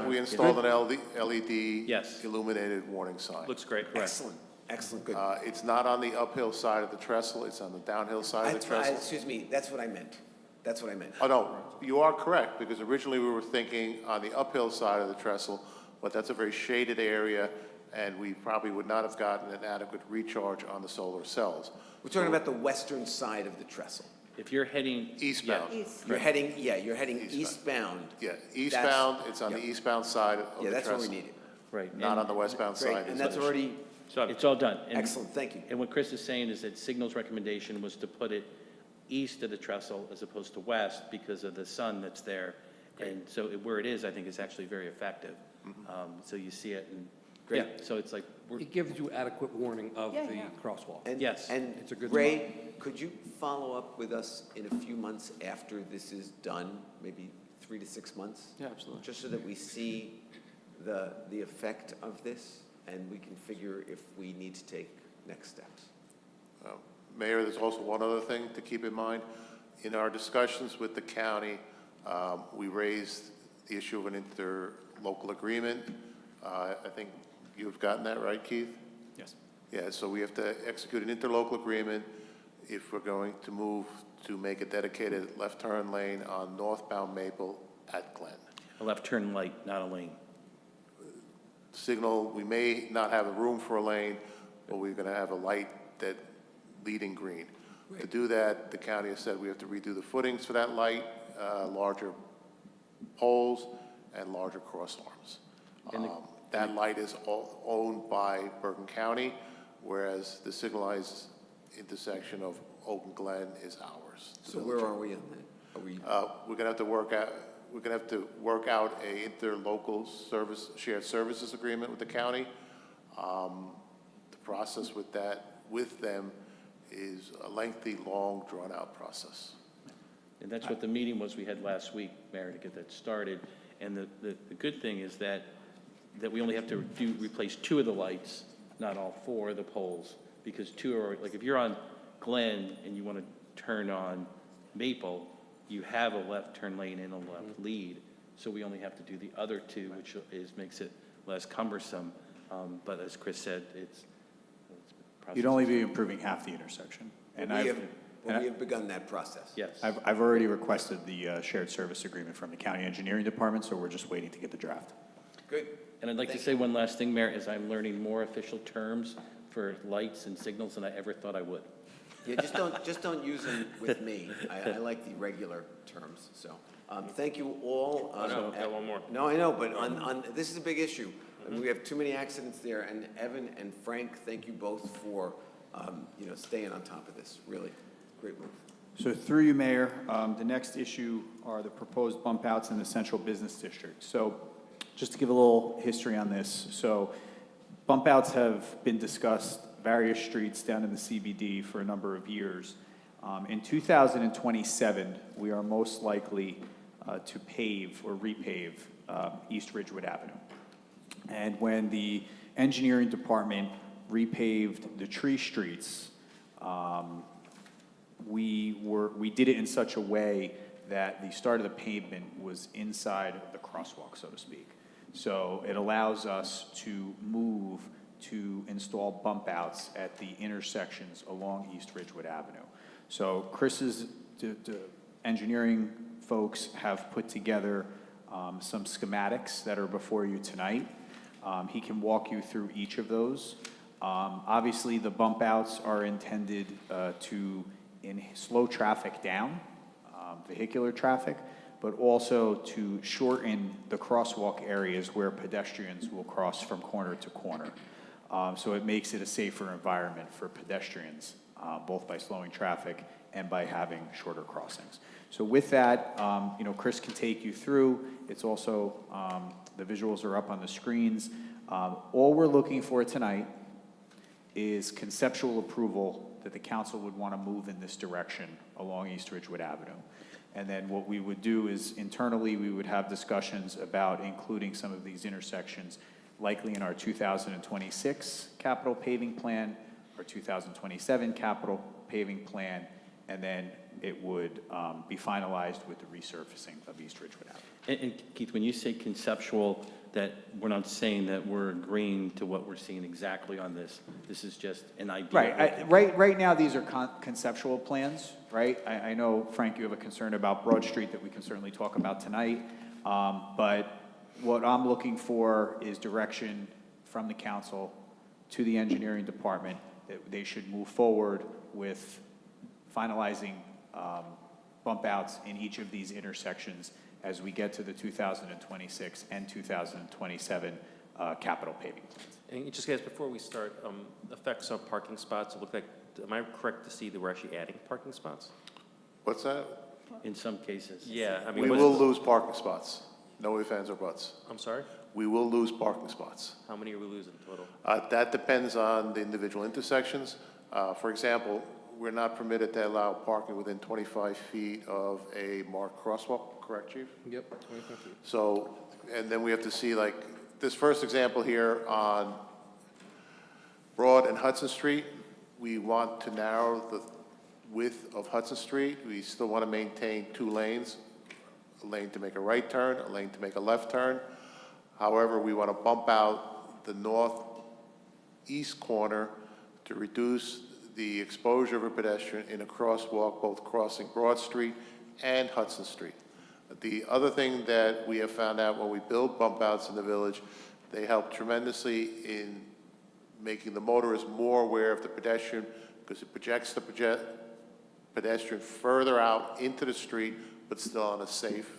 S15: We installed an LED
S1: Yes.
S15: illuminated warning sign.
S13: Looks great.
S2: Excellent, excellent, good.
S15: It's not on the uphill side of the trestle, it's on the downhill side of the trestle.
S2: Excuse me, that's what I meant. That's what I meant.
S15: Oh, no, you are correct, because originally we were thinking on the uphill side of the trestle, but that's a very shaded area, and we probably would not have gotten an adequate recharge on the solar cells.
S2: We're talking about the western side of the trestle.
S1: If you're heading
S15: Eastbound.
S2: You're heading eastbound.
S15: Yeah, eastbound, it's on the
S2: yeah.
S15: eastbound side of the trestle.
S2: Yeah, that's what we needed.
S1: Right.
S15: Not
S1: and-
S15: on the westbound
S2: Great,
S15: side.
S2: and that's already,
S1: It's all done. And-
S2: excellent, thank you.
S1: And what Chris is saying is that Signal's recommendation was to put it east of the trestle as opposed to west because of the sun that's there. And so where it is, I think is actually very effective. So you see it and, yeah, so it's like,
S17: It gives you adequate warning of
S11: Yeah,
S17: the
S11: yeah.
S17: crosswalk.
S2: And-
S1: Yes.
S2: And
S17: It's a good
S2: Ray, could you follow up with us in a few months after this is done, maybe 3 to 6 months?
S16: Yeah, absolutely.
S2: Just so that we see the effect of this and we can figure if we need to take next steps.
S15: Mayor, there's also one other thing to keep in mind. In our discussions with the county, we raised the issue of an interlocal agreement. I think you've gotten that right, Keith?
S12: Yes.
S15: Yeah, so we have to execute an interlocal agreement if we're going to move to make a dedicated left turn lane on northbound Maple at Glen.
S1: a left turn light, not a lane.
S15: Signal, we may not have a room for a lane, but we're going to have a light that leading green. To do that, the county has said we have to redo the footings for that light, larger poles, and larger cross arms.
S1: And
S15: That light is owned by Bergen County, whereas the signalized intersection of Oak and Glen is ours.
S2: So where are we on that? Are we?
S15: We're gonna have to work out a interlocal service, shared services agreement with the county. The process with them is a lengthy, long, drawn-out process.
S1: And that's what the meeting was we had last week, Mayor, to get that started. And the good thing is that we only have to replace 2 of the lights, not all 4 of the poles, because 2 are, like, if you're on Glen and you want to turn on Maple, you have a left turn lane and a left lead, so we only have to do the other 2, which makes it less cumbersome. But as Chris said, it's
S12: You'd only be improving half the intersection. And
S2: We have begun that process.
S1: Yes.
S12: I've already requested the shared service agreement from the county engineering department, so we're just waiting to get the draft.
S2: Good.
S1: And I'd like to say one last thing, Mayor, is I'm learning more official terms for lights and signals than I ever thought I would.
S2: Yeah, just don't use them with me. I like the regular terms, so. Thank you all.
S13: No, I've got one more.
S2: No, I know, but this is a big issue. And we have too many accidents there, and Evan and Frank, thank you both for, staying on top of this. Really, great move.
S12: So through you, Mayor, the next issue are the proposed bump outs in the central business district. So just to give a little history on this. So bump outs have been discussed various streets down in the CBD for a number of years. In 2027, we are most likely to pave or repave East Ridgewood Avenue. And when the engineering department repaved the tree streets, we did it in such a way that the start of the pavement was inside of the crosswalk, so to speak. So it allows us to move to install bump outs at the intersections along East Ridgewood Avenue. So Chris's engineering folks have put together some schematics that are before you tonight. He can walk you through each of those. Obviously, the bump outs are intended to slow traffic down, vehicular traffic, but also to shorten the crosswalk areas where pedestrians will cross from corner to corner. So it makes it a safer environment for pedestrians, both by slowing traffic and by having shorter crossings. So with that, Chris can take you through. It's also, the visuals are up on the screens. All we're looking for tonight is conceptual approval that the council would want to move in this direction along East Ridgewood Avenue. And then what we would do is internally, we would have discussions about including some of these intersections, likely in our 2026 capital paving plan, our 2027 capital paving plan, and then it would be finalized with the resurfacing of East Ridgewood Avenue.
S1: And Keith, when you say conceptual, that we're not saying that we're agreeing to what we're seeing exactly on this. This is just an idea.
S12: Right. Right now, these are conceptual plans, right? I know, Frank, you have a concern about Broad Street that we can certainly talk about tonight. But what I'm looking for is direction from the council to the engineering department that they should move forward with finalizing bump outs in each of these intersections as we get to the 2026 and 2027 capital paving plans.
S13: And just guys, before we start, effects on parking spots, it looked like, am I correct to see that we're actually adding parking spots?
S15: What's that?
S1: In some cases.
S13: Yeah, I mean.
S15: We will lose parking spots. No ifs, ands, or buts.
S13: I'm sorry?
S15: We will lose parking spots.
S13: How many are we losing total?
S15: That depends on the individual intersections. For example, we're not permitted to allow parking within 25 feet of a marked crosswalk, correct, Chief?
S17: Yep, 25 feet.
S15: So, and then we have to see, like, this first example here on Broad and Hudson Street, we want to narrow the width of Hudson Street. We still want to maintain 2 lanes, a lane to make a right turn, a lane to make a left turn. However, we want to bump out the northeast corner to reduce the exposure of a pedestrian in a crosswalk, both crossing Broad Street and Hudson Street. The other thing that we have found out when we build bump outs in the village, they help tremendously in making the motorist more aware of the pedestrian because it projects the pedestrian further out into the street, but still on a safe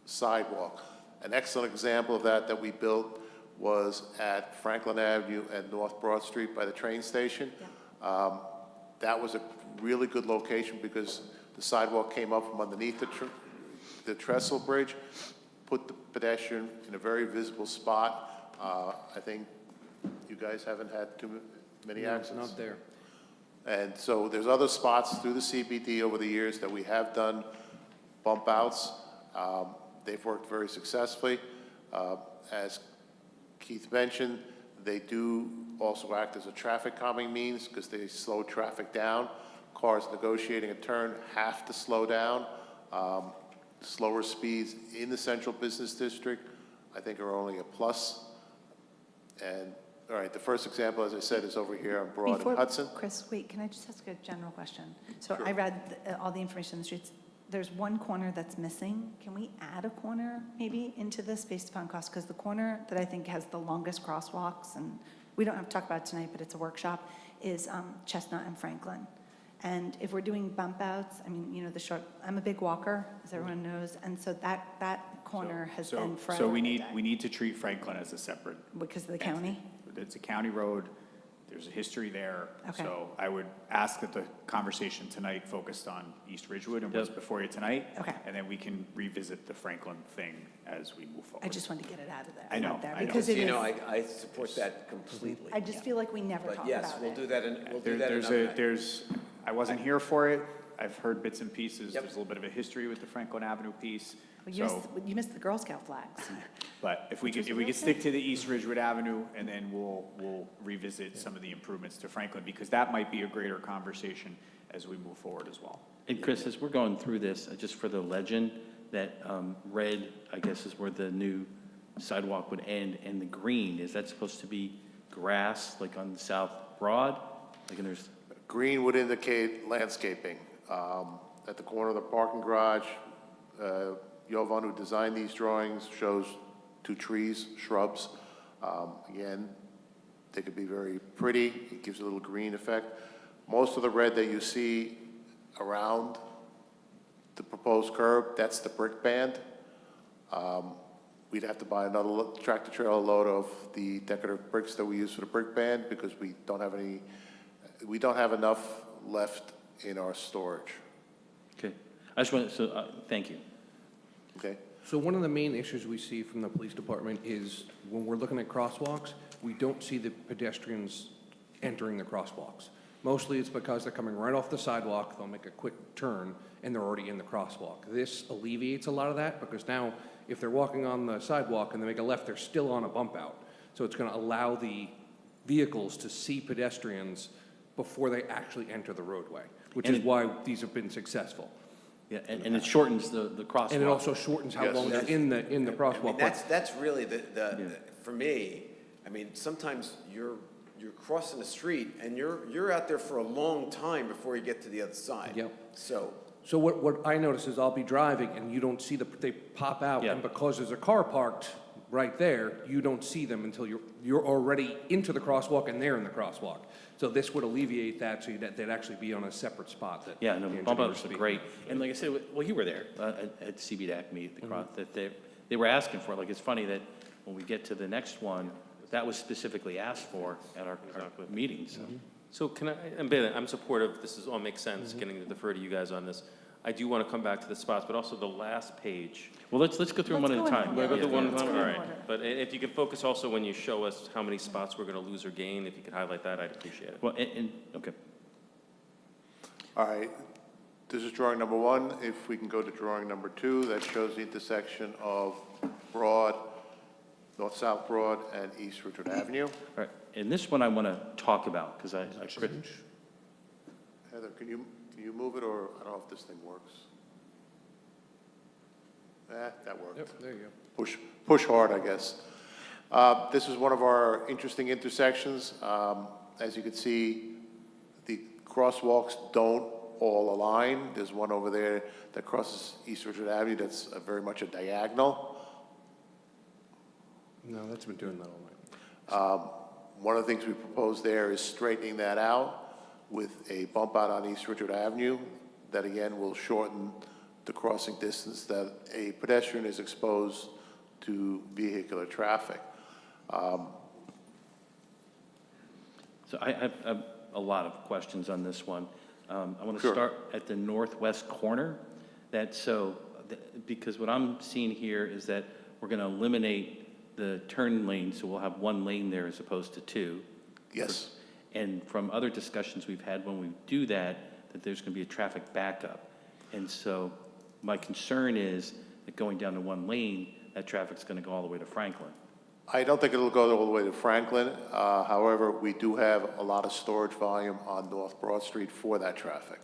S15: sidewalk. An excellent example of that we built was at Franklin Avenue and North Broad Street by the train station. Yeah. That was a really good location because the sidewalk came up from underneath the trestle bridge, put the pedestrian in a very visible spot. I think you guys haven't had too many accidents.
S17: Not there.
S15: And so there's other spots through the CBD over the years that we have done bump outs. They've worked very successfully. As Keith mentioned, they do also act as a traffic calming means because they slow traffic down. Cars negotiating a turn have to slow down. Slower speeds in the central business district, I think, are only a plus. And, all right, the first example, as I said, is over here on Broad and Hudson.
S10: Chris, wait, can I just ask a general question? So I read all the information in the streets. There's one corner that's missing. Can we add a corner maybe into this based upon cost? Because the corner that I think has the longest crosswalks, and we don't have to talk about it tonight, but it's a workshop, is Chestnut and Franklin. And if we're doing bump outs, I mean, you know, I'm a big walker, as everyone knows, and so that corner has been forever.
S12: So we need to treat Franklin as a separate.
S10: Because of the county?
S12: It's a county road. There's a history there.
S10: Okay.
S12: So I would ask that the conversation tonight focused on East Ridgewood and what's before you tonight.
S10: Okay.
S12: And then we can revisit the Franklin thing as we move forward.
S10: I just wanted to get it out of there.
S12: I know.
S10: Because it
S2: You
S10: is,
S2: know, I support that completely.
S10: I just feel like we never talk
S2: But
S10: about
S2: yes,
S10: it.
S2: we'll do that, we'll do that another night.
S12: I wasn't here for it. I've heard bits and pieces.
S2: Yep.
S12: There's a little bit of a history with the Franklin Avenue piece.
S10: Well,
S12: So,
S10: you missed the Girl Scout flags.
S12: but if we could stick to the East Ridgewood Avenue, and then we'll revisit some of the improvements to Franklin, because that might be a greater conversation as we move forward as well.
S1: And Chris, as we're going through this, just for the legend, that red, I guess, is where the new sidewalk would end, and the green, is that supposed to be grass, like on South Broad? Like, and there's...
S15: Green would indicate landscaping. At the corner of the parking garage, Jovan, who designed these drawings, shows 2 trees, shrubs. Again, they could be very pretty. It gives a little green effect. Most of the red that you see around the proposed curb, that's the brick band. We'd have to buy another tractor trailer load of the decorative bricks that we use for the brick band because we don't have enough left in our storage.
S1: Okay. I just want to, thank you.
S15: Okay.
S17: So one of the main issues we see from the police department is when we're looking at crosswalks, we don't see the pedestrians entering the crosswalks. Mostly it's because they're coming right off the sidewalk, they'll make a quick turn, and they're already in the crosswalk. This alleviates a lot of that, because now, if they're walking on the sidewalk and they make a left, they're still on a bump out. So it's gonna allow the vehicles to see pedestrians before they actually enter the roadway, which is why these have been successful.
S1: Yeah, and it shortens the crosswalk.
S17: And it also shortens how long they're in the
S2: I mean,
S17: crosswalk.
S2: that's really for me, I mean, sometimes you're crossing the street and you're out there for a long time before you get to the other side.
S17: Yep.
S2: So,
S17: So what I notice is I'll be driving and you don't see they pop out,
S1: Yeah.
S17: and because there's a car parked right there, you don't see them until you're already into the crosswalk and they're in the crosswalk. So this would alleviate that, so they'd actually be on a separate spot. That
S1: Yeah, no,
S17: the
S1: bump
S17: engineers
S1: outs are
S17: speak.
S1: great. And like I said, well, you were there at CBDAC meet, the cross, that they were asking for. Like, it's funny that when we get to the next one, that was specifically asked for at our meetings.
S13: So can I, and Ben, I'm supportive, this is all makes sense, getting to defer to you guys on this. I do want to come back to the spots, but also the last page.
S1: Well, let's go through them one at a time.
S13: We'll go through one at a
S3: Let's
S13: time,
S3: go
S13: all
S3: in
S13: right.
S3: order.
S13: But if you could focus also when you show us how many spots we're going to lose or gain, if you could highlight that, I'd appreciate it.
S1: Well, okay.
S15: All right, this is drawing number 1. If we can go to drawing number 2, that shows the intersection of Broad, North-South Broad, and East Richard Avenue.
S1: All right, and this one I want to talk about, because I
S15: Heather, can you move it, or I don't know if this thing works? That worked.
S17: Yep, there you go.
S15: Push hard, I guess. This is one of our interesting intersections. As you can see, the crosswalks don't all align. There's one over there that crosses East Richard Avenue that's very much a diagonal.
S17: No, that's been doing that all night.
S15: One of the things we propose there is straightening that out with a bump out on East Richard Avenue that again will shorten the crossing distance that a pedestrian is exposed to vehicular traffic.
S1: So I have a lot of questions on this one. I want to
S15: Sure.
S1: start at the northwest corner. Because what I'm seeing here is that we're going to eliminate the turn lane, so we'll have one lane there as opposed to two.
S15: Yes.
S1: And from other discussions we've had when we do that there's going to be a traffic backup. And so my concern is that going down to one lane, that traffic's going to go all the way to Franklin.
S15: I don't think it'll go all the way to Franklin. However, we do have a lot of storage volume on North Broad Street for that traffic.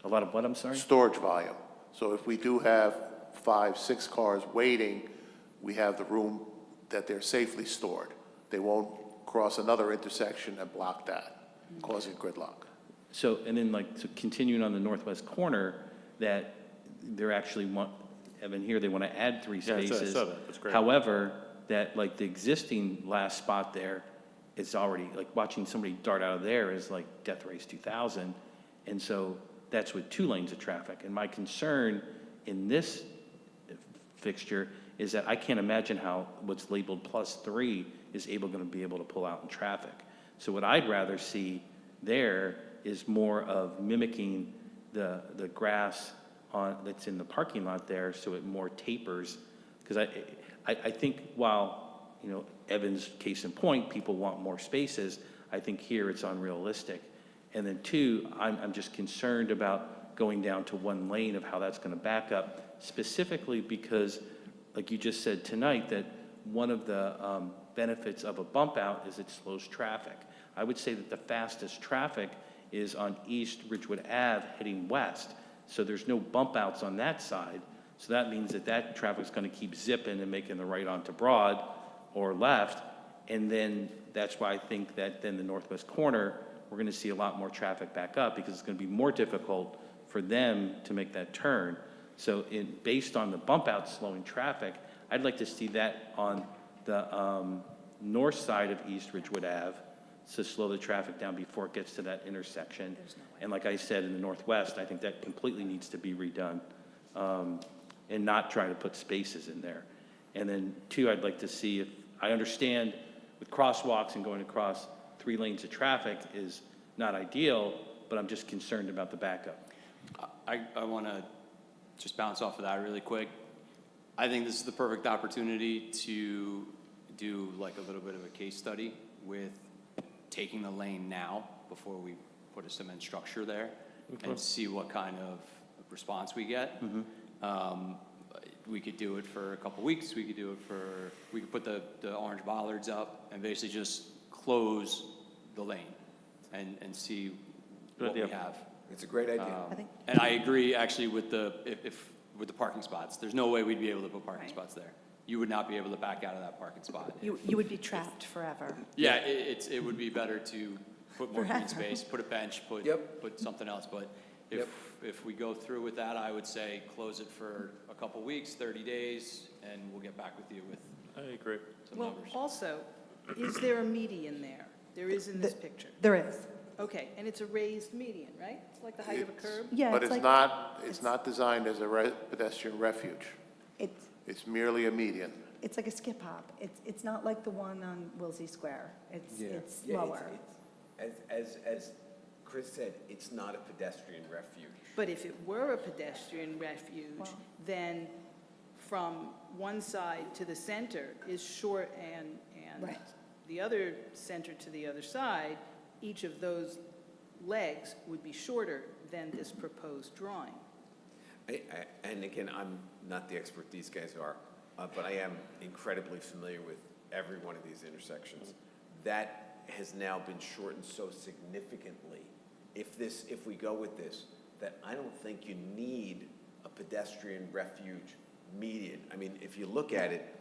S1: A lot of what, I'm sorry?
S15: Storage volume. So if we do have 5, 6 cars waiting, we have the room that they're safely stored. They won't cross another intersection and block that, causing gridlock.
S1: So, and then so continuing on the northwest corner, that they're actually Evan, here, they want to add 3
S13: Yeah, I
S1: spaces.
S13: saw that. That's great.
S1: However, that the existing last spot there is already, watching somebody dart out of there is like Death Race 2000. And so that's with 2 lanes of traffic. And my concern in this fixture is that I can't imagine how what's labeled +3 is going to be able to pull out in traffic. So what I'd rather see there is more of mimicking the grass that's in the parking lot there, so it more tapers. Because I think while, Evan's case in point, people want more spaces, I think here it's unrealistic. And then 2, I'm just concerned about going down to 1 lane of how that's going to back up, specifically because, like you just said tonight, that one of the benefits of a bump out is it slows traffic. I would say that the fastest traffic is on East Ridgewood Ave heading west. So there's no bump outs on that side. So that means that traffic's going to keep zipping and making the right onto Broad or left. And then that's why I think that then the northwest corner, we're going to see a lot more traffic back up because it's going to be more difficult for them to make that turn. So based on the bump out slowing traffic, I'd like to see that on the north side of East Ridgewood Ave to slow the traffic down before it gets to that intersection. And like I said, in the northwest, I think that completely needs to be redone and not try to put spaces in there. And then 2, I'd like to see if, I understand with crosswalks and going across 3 lanes of traffic is not ideal, but I'm just concerned about the backup.
S16: I want to just bounce off of that really quick. I think this is the perfect opportunity to do a little bit of a case study with taking the lane now before we put a cement structure there and see what kind of response we get. We could do it for a couple weeks, we could put the orange bollards up and basically just close the lane and see what we have.
S2: It's a great idea.
S16: And I agree actually with with the parking spots. There's no way we'd be able to put parking spots there. You would not be able to back out of that parking spot.
S10: You would be trapped forever.
S16: Yeah, it would be better to put more green space, put a bench, put something else. But if we go through with that, I would say close it for a couple weeks, 30 days, and we'll get back with you with some
S11: Well,
S16: numbers.
S11: also, is there a median there? There is in this picture.
S10: There is.
S11: Okay, and it's a raised median, right? It's like the height of a curb?
S10: Yeah,
S15: But
S10: it's
S15: it's
S10: like,
S15: not designed as a pedestrian refuge. It's merely a median.
S10: it's like a skip hop. It's not like the one on Wilsey Square. It's
S2: Yeah,
S10: lower.
S2: As Chris said, it's not a pedestrian refuge.
S11: But if it were a pedestrian refuge, then from one side to the center is short and
S10: Right.
S11: the other center to the other side, each of those legs would be shorter than this proposed drawing.
S2: And again, I'm not the expert these guys are, but I am incredibly familiar with every one of these intersections. That has now been shortened so significantly. If we go with this, that I don't think you need a pedestrian refuge median. I mean, if you look at it,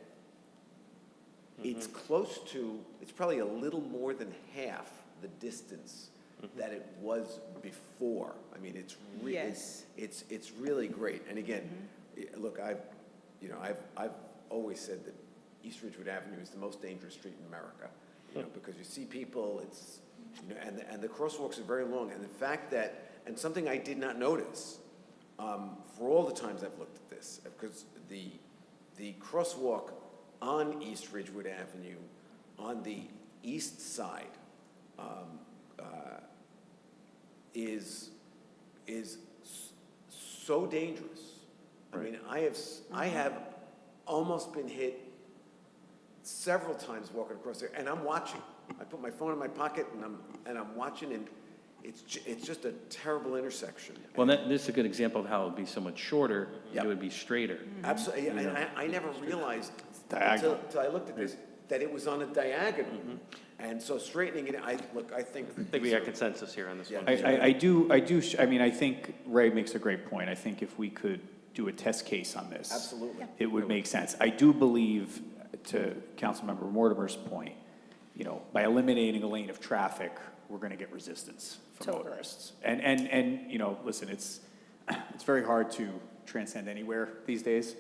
S2: it's close to, it's probably a little more than half the distance that it was before. I mean, it's
S11: Yes.
S2: it's really great. And again, look, I've always said that East Ridgewood Avenue is the most dangerous street in America. Because you see people, it's and the crosswalks are very long. And the fact that, and something I did not notice for all the times I've looked at this, because the crosswalk on East Ridgewood Avenue on the east side is so dangerous. I mean, I have almost been hit several times walking across there, and I'm watching. I put my phone in my pocket, and I'm watching, and it's just a terrible intersection.
S1: Well, this is a good example of how it would be so much shorter, it would be straighter.
S2: Absolutely, and I never realized
S12: diagonal.
S2: until I looked at this that it was on a diagonal, and so straightening it. I think
S13: we got consensus here on this one.
S12: I mean, I think Ray makes a great point. I think if we could do a test case on this.
S2: Absolutely.
S12: It would make sense. I do believe, to Councilmember Mortimer's point, by eliminating a lane of traffic, we're going to get resistance from motorists. And listen, it's very hard to transcend anywhere these days,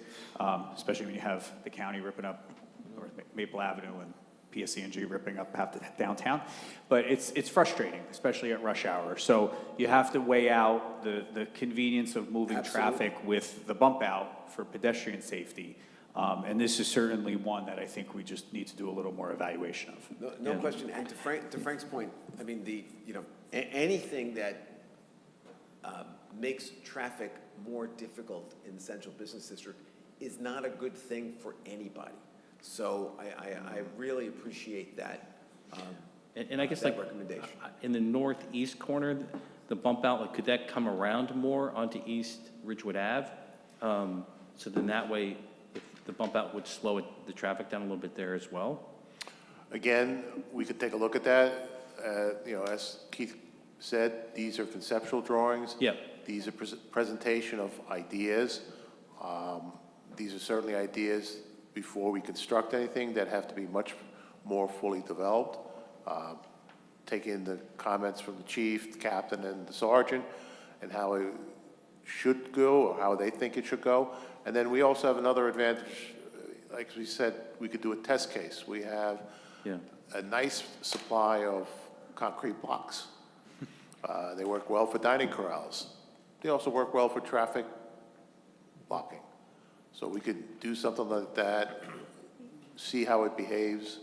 S12: especially when you have the county ripping up North Maple Avenue and PSC&G ripping up half the downtown. But it's frustrating, especially at rush hour. So you have to weigh out the convenience of moving traffic with the bump out for pedestrian safety. And this is certainly one that I think we just need to do a little more evaluation of.
S2: No question. And to Frank's point, I mean, anything that makes traffic more difficult in the central business district is not a good thing for anybody. So I really appreciate that.
S1: And I guess
S2: that
S1: like
S2: recommendation.
S1: in the northeast corner, the bump out, like, could that come around more onto East Ridgewood Ave? So then that way, if the bump out would slow the traffic down a little bit there as well?
S15: Again, we could take a look at that. As Keith said, these are conceptual drawings.
S1: Yeah.
S15: These are presentation of ideas. These are certainly ideas before we construct anything that have to be much more fully developed. Taking the comments from the chief, the captain, and the sergeant, and how it should go, or how they think it should go. And then we also have another advantage. Like we said, we could do a test case. We have a nice supply of concrete blocks. They work well for dining corrals. They also work well for traffic blocking. So we could do something like that, see how it behaves,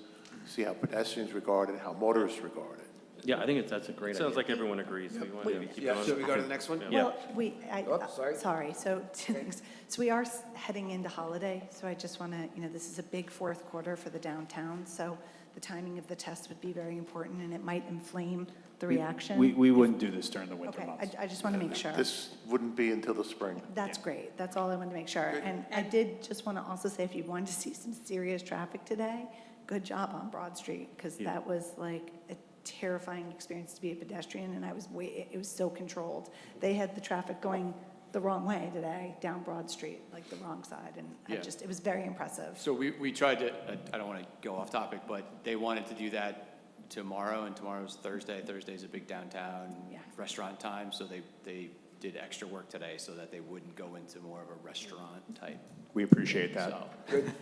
S15: see how pedestrians regard it, how motorists regard it.
S1: Yeah, I think that's a great idea.
S13: Sounds like everyone agrees. We want to keep going.
S2: Should we go to the next one?
S1: Yeah.
S10: Well, sorry, so two things. So we are heading into holiday, so I just want to, this is a big fourth quarter for the downtown, so the timing of the test would be very important, and it might inflame the reaction.
S12: We wouldn't do this during the winter
S10: Okay,
S12: months.
S10: I just want to make sure.
S15: This wouldn't be until the spring.
S10: That's great. That's all I wanted to make sure. And I did just want to also say, if you wanted to see some serious traffic today, good job on Broad Street, because that was like a terrifying experience to be a pedestrian, and it was so controlled. They had the traffic going the wrong way today, down Broad Street, like the wrong side, and it was very impressive.
S16: So we tried to, I don't want to go off topic, but they wanted to do that tomorrow, and tomorrow's Thursday. Thursday's a big downtown restaurant time, so they did extra work today so that they wouldn't go into more of a restaurant type.
S12: We appreciate that.
S16: So,
S2: Good.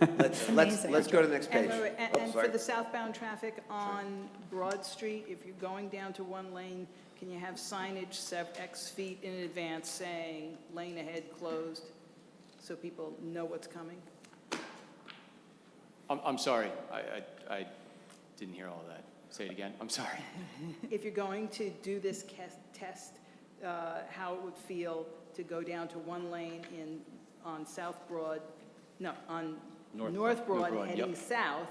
S2: Let's go to the next page.
S11: And for the southbound traffic on Broad Street, if you're going down to one lane, can you have signage X feet in advance saying lane ahead closed, so people know what's coming?
S16: I'm sorry, I didn't hear all of that. Say it again, I'm sorry.
S11: If you're going to do this test, how it would feel to go down to one lane on North Broad heading south,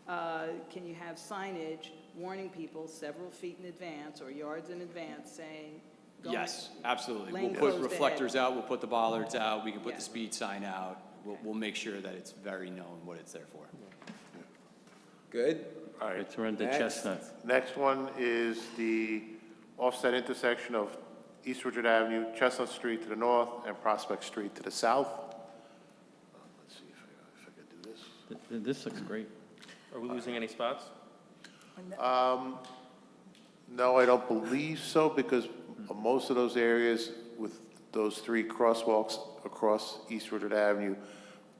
S11: can you have signage warning people several feet in advance or yards in advance saying,
S16: Yes, absolutely.
S11: lane
S16: We'll
S11: closed
S16: put
S11: ahead.
S16: reflectors out, we'll put the bollards out, we can put
S11: Yeah.
S16: the speed sign out. We'll make sure that it's very known what it's there for.
S2: Good.
S15: All right.
S1: It's around the
S2: Next.
S1: Chestnut.
S15: Next one is the offset intersection of East Ridgewood Avenue, Chestnut Street to the north, and Prospect Street to the south. Let's see if I can do this.
S1: This looks great.
S13: Are we losing any spots?
S15: No, I don't believe so, because most of those areas with those 3 crosswalks across East Ridgewood Avenue,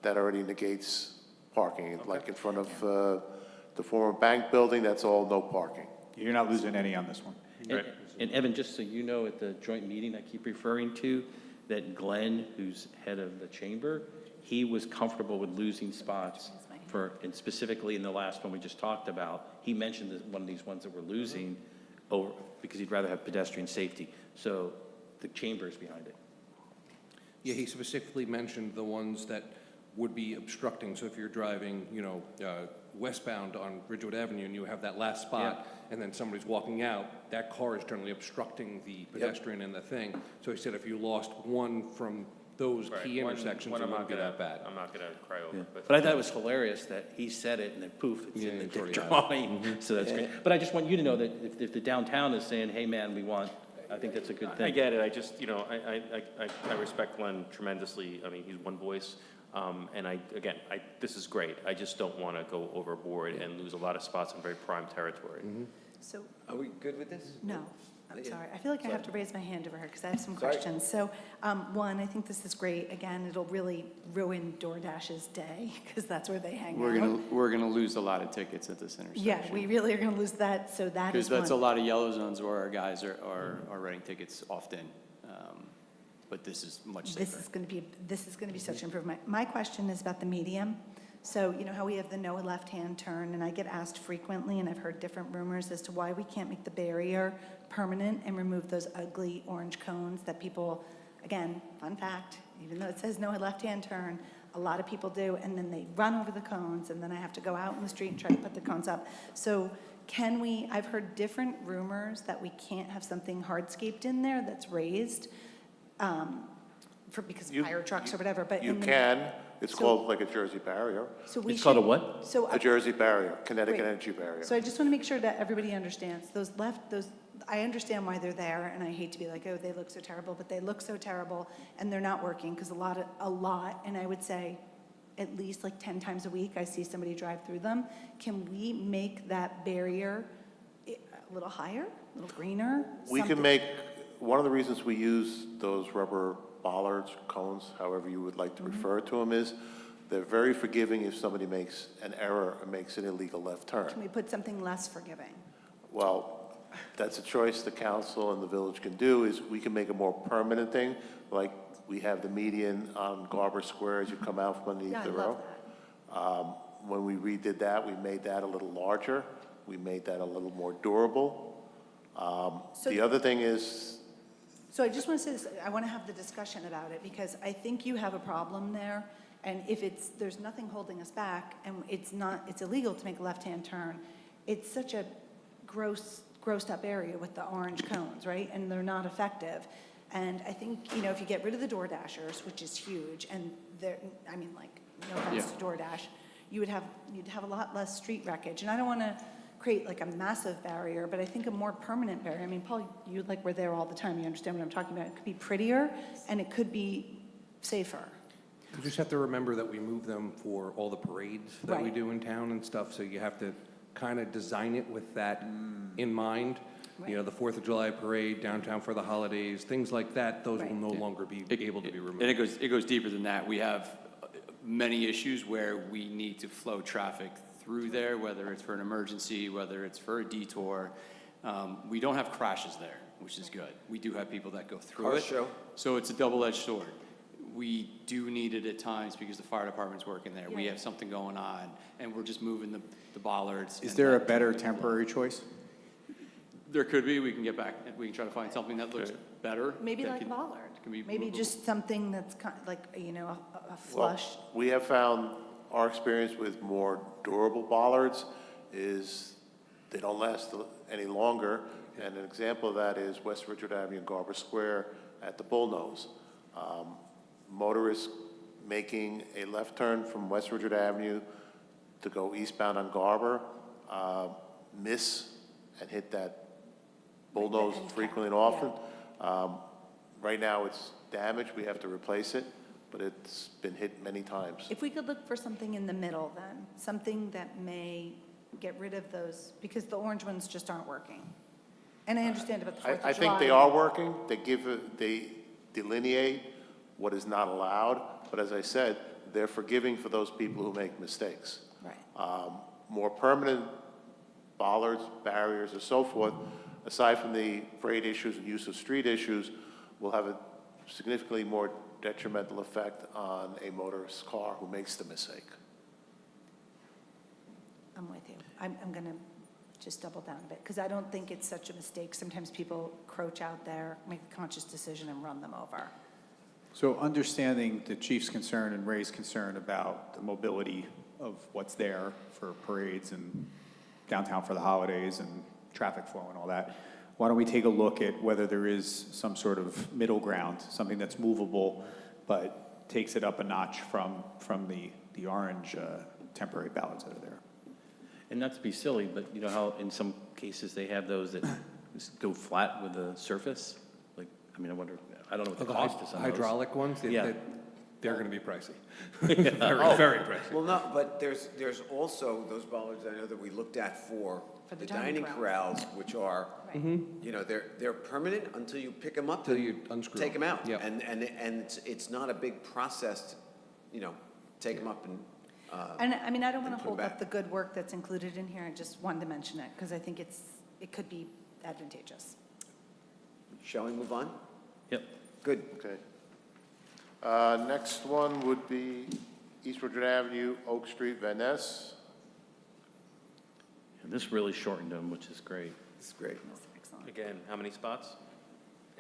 S15: that already negates parking. Like in front of the former bank building, that's all no parking.
S12: You're not losing any on this one.
S1: And Evan, just so you know, at the joint meeting I keep referring to, that Glenn, who's head of the chamber, he was comfortable with losing spots and specifically in the last one we just talked about, he mentioned that one of these ones that we're losing because he'd rather have pedestrian safety. So the chamber is behind it.
S17: Yeah, he specifically mentioned the ones that would be obstructing. So if you're driving, westbound on Ridgewood Avenue and you have that last spot, and then somebody's walking out, that car is generally obstructing the pedestrian and the thing. So he said if you lost one from those key intersections,
S13: One
S17: it
S13: I'm
S17: wouldn't
S13: not
S17: be that bad.
S13: I'm not gonna cry over,
S1: But I thought it was hilarious that he said it and then poof, it's in the
S17: it's already
S1: drawing. So that's great. But I just want you to know that if the downtown is saying, hey, man, I think that's a good
S13: I
S1: thing.
S13: get it, I just, I respect Glenn tremendously, I mean, he's one voice, and this is great, I just don't want to go overboard and lose a lot of spots in very prime territory.
S10: So,
S2: Are we good with this?
S10: no, I'm
S2: Yeah.
S10: sorry. I feel like I have to raise my hand over here because I have some questions. So, one, I think this is great. Again, it'll really ruin DoorDash's day because that's where they hang out.
S16: We're gonna lose a lot of tickets at this intersection.
S10: Yeah, we really are going to lose that, so that
S16: Because
S10: is one.
S16: that's a lot of yellow zones where our guys are writing tickets often, but this is much safer.
S10: This is going to be such an improvement. My question is about the medium. So, you know how we have the no left-hand turn, and I get asked frequently, and I've heard different rumors as to why we can't make the barrier permanent and remove those ugly orange cones that people, again, fun fact, even though it says no left-hand turn, a lot of people do, and then they run over the cones, and then I have to go out in the street and try to put the cones up. So I've heard different rumors that we can't have something hardscaped in there that's raised, because of fire trucks or whatever, but.
S15: You can, it's
S10: So-
S15: called like a Jersey barrier,
S10: So we
S1: It's called a
S10: should-
S1: what?
S10: So,
S15: a Jersey barrier, Connecticut
S10: Great.
S15: Energy barrier.
S10: so I just want to make sure that everybody understands, I understand why they're there, and I hate to be like, oh, they look so terrible, but they look so terrible, and they're not working, because a lot, and I would say at least like 10 times a week, I see somebody drive through them. Can we make that barrier a little higher, a little greener?
S15: We can
S10: something-
S15: make, one of the reasons we use those rubber bollards, cones, however you would like to refer to them, is they're very forgiving if somebody makes an error or makes an illegal left turn.
S10: Can we put something less forgiving?
S15: Well, that's a choice the council and the village can do, is we can make a more permanent thing, like we have the median on Garber Square as you come out from underneath
S10: Yeah, I
S15: the
S10: love
S15: row. When we redid that, we made that a little larger, we made that a little more durable.
S10: So-
S15: The other thing is,
S10: So I just want to say this, I want to have the discussion about it, because I think you have a problem there, And if there's nothing holding us back, and it's illegal to make a left-hand turn, it's such a grossed up area with the orange cones, right? And they're not effective. And I think, if you get rid of the Door Dashers, which is huge, and no offense to DoorDash, you'd have a lot less street wreckage. And I don't want to create like a massive barrier, but I think a more permanent barrier. I mean, Paul, we're there all the time. You understand what I'm talking about. It could be prettier and it could be safer.
S17: You just have to remember that we move them for all the parades that we
S10: Right.
S17: do in town and stuff, so you have to kind of design it with that in mind. You know, the 4th of July parade, downtown for the holidays, things like that, those will no longer be able to be removed.
S16: And it goes deeper than that. We have many issues where we need to flow traffic through there, whether it's for an emergency, whether it's for a detour. We don't have crashes there, which is good. We do have people that go through
S2: Car
S16: it.
S2: show.
S16: So it's a double-edged sword. We do need it at times because the fire department's working there. We have something going on, and we're just moving the bollards.
S12: Is
S16: and
S12: there a
S16: that
S12: better
S16: type of thing.
S12: temporary choice?
S16: There could be. We can get back, we can try to find something that looks better.
S10: Maybe
S16: that
S10: like
S16: can-
S10: bollard.
S16: can be
S10: Maybe
S16: movable.
S10: just something that's like, a flush.
S15: Well, we have found our experience with more durable bollards is they don't last any longer. And an example of that is West Richard Avenue and Garber Square at the Bullnose. Motorists making a left turn from West Richard Avenue to go eastbound on Garber miss and hit that Bullnose frequently and often. Right now, it's damaged. We have to replace it, but it's been hit many times.
S10: If we could look for something in the middle then, something that may get rid of those, because the orange ones just aren't working. And I understand about the 4th of July.
S15: I think they are working. They delineate what is not allowed, but as I said, they're forgiving for those people who make mistakes.
S10: Right.
S15: More permanent bollards, barriers, and so forth, aside from the freight issues and use of street issues, will have a significantly more detrimental effect on a motorist's car who makes the mistake.
S10: I'm with you. I'm going to just double down a bit, because I don't think it's such a mistake. Sometimes people crouch out there, make a conscious decision, and run them over.
S12: So understanding the chief's concern and Ray's concern about the mobility of what's there for parades and downtown for the holidays and traffic flow and all that, why don't we take a look at whether there is some sort of middle ground, something that's movable, but takes it up a notch from the orange temporary ballards that are there.
S1: And not to be silly, but you know how in some cases they have those that just go flat with the surface? Like, I mean, I don't know what the cost is on those.
S17: Hydraulic ones,
S1: Yeah.
S17: they're going to be pricey.
S1: Yeah.
S17: Very pricey.
S2: Well, no, but there's also those bollards I know that we looked at for
S10: For
S2: the
S10: the dining
S2: dining corrals, which are, they're permanent until you pick them up.
S17: Till you unscrew
S2: Take them out.
S17: Yep.
S2: And it's not a big process to, take them up and.
S10: And I mean, I don't want
S2: and
S10: to
S2: put 'em
S10: hold up
S2: back.
S10: the good work that's included in here. I just wanted to mention it, because I think it could be advantageous.
S2: Shall we move on?
S1: Yep.
S2: Good.
S15: Okay. Next one would be East Richard Avenue, Oak Street, Van Ness.
S1: And this really shortened them, which is great.
S2: It's great.
S10: Excellent.
S13: Again, how many spots?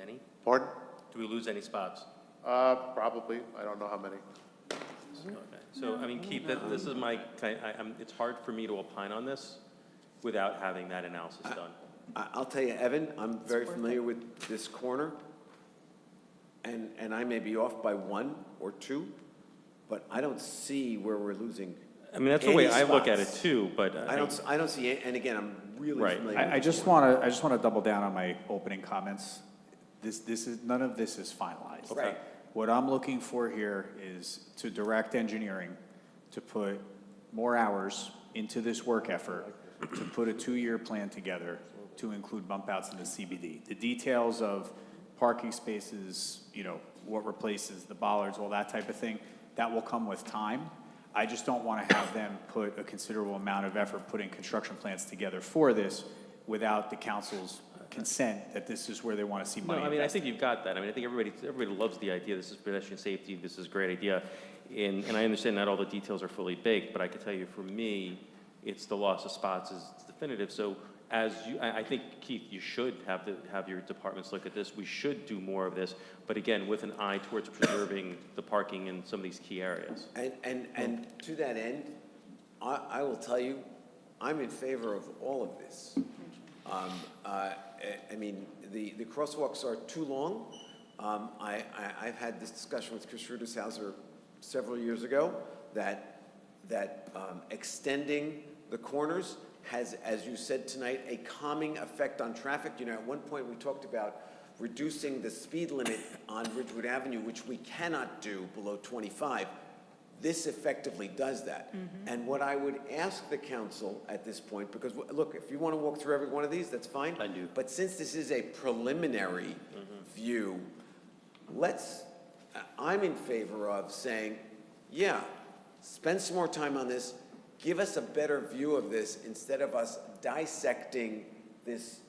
S13: Any?
S15: Pardon?
S13: Do we lose any spots?
S15: Probably. I don't know how many.
S13: Okay. So, I mean, Keith, this is my, it's hard for me to opine on this without having that analysis done.
S2: I'll tell you, Evan, I'm very familiar with this corner, and I may be off by 1 or 2, but I don't see where we're losing.
S13: I mean, that's the way
S2: any
S13: I look at it
S2: spots.
S13: too, but.
S2: I don't see, and again, I'm really
S13: Right.
S2: familiar.
S12: I
S2: with
S12: just
S2: this corner.
S12: want to double down on my opening comments. None of this is finalized.
S2: Right.
S12: What I'm looking for here is to direct engineering to put more hours into this work effort, to put a 2-year plan together to include bump outs in the CBD. The details of parking spaces, what replaces the bollards, all that type of thing, that will come with time. I just don't want to have them put a considerable amount of effort putting construction plans together for this without the council's consent that this is where they want to see
S13: No,
S12: money
S13: I mean, I
S12: invested.
S13: think you've got that. I mean, I think everybody loves the idea. This is pedestrian safety. This is a great idea. And I understand not all the details are fully baked, but I can tell you for me, it's the loss of spots is definitive. So I think, Keith, you should have your departments look at this. We should do more of this, but again, with an eye towards preserving the parking in some of these key areas.
S2: And to that end, I will tell you, I'm in favor of all of this. I mean, the crosswalks are too long. I've had this discussion with Chris Rudishauser several years ago, that extending the corners has, as you said tonight, a calming effect on traffic. You know, at one point we talked about reducing the speed limit on Ridgewood Avenue, which we cannot do below 25. This effectively does that. And what I would ask the council at this point, because look, if you want to walk through every one of these, that's fine.
S1: I do.
S2: But since this is a preliminary view, I'm in favor of saying, yeah, spend some more time on this, give us a better view of this instead of us dissecting this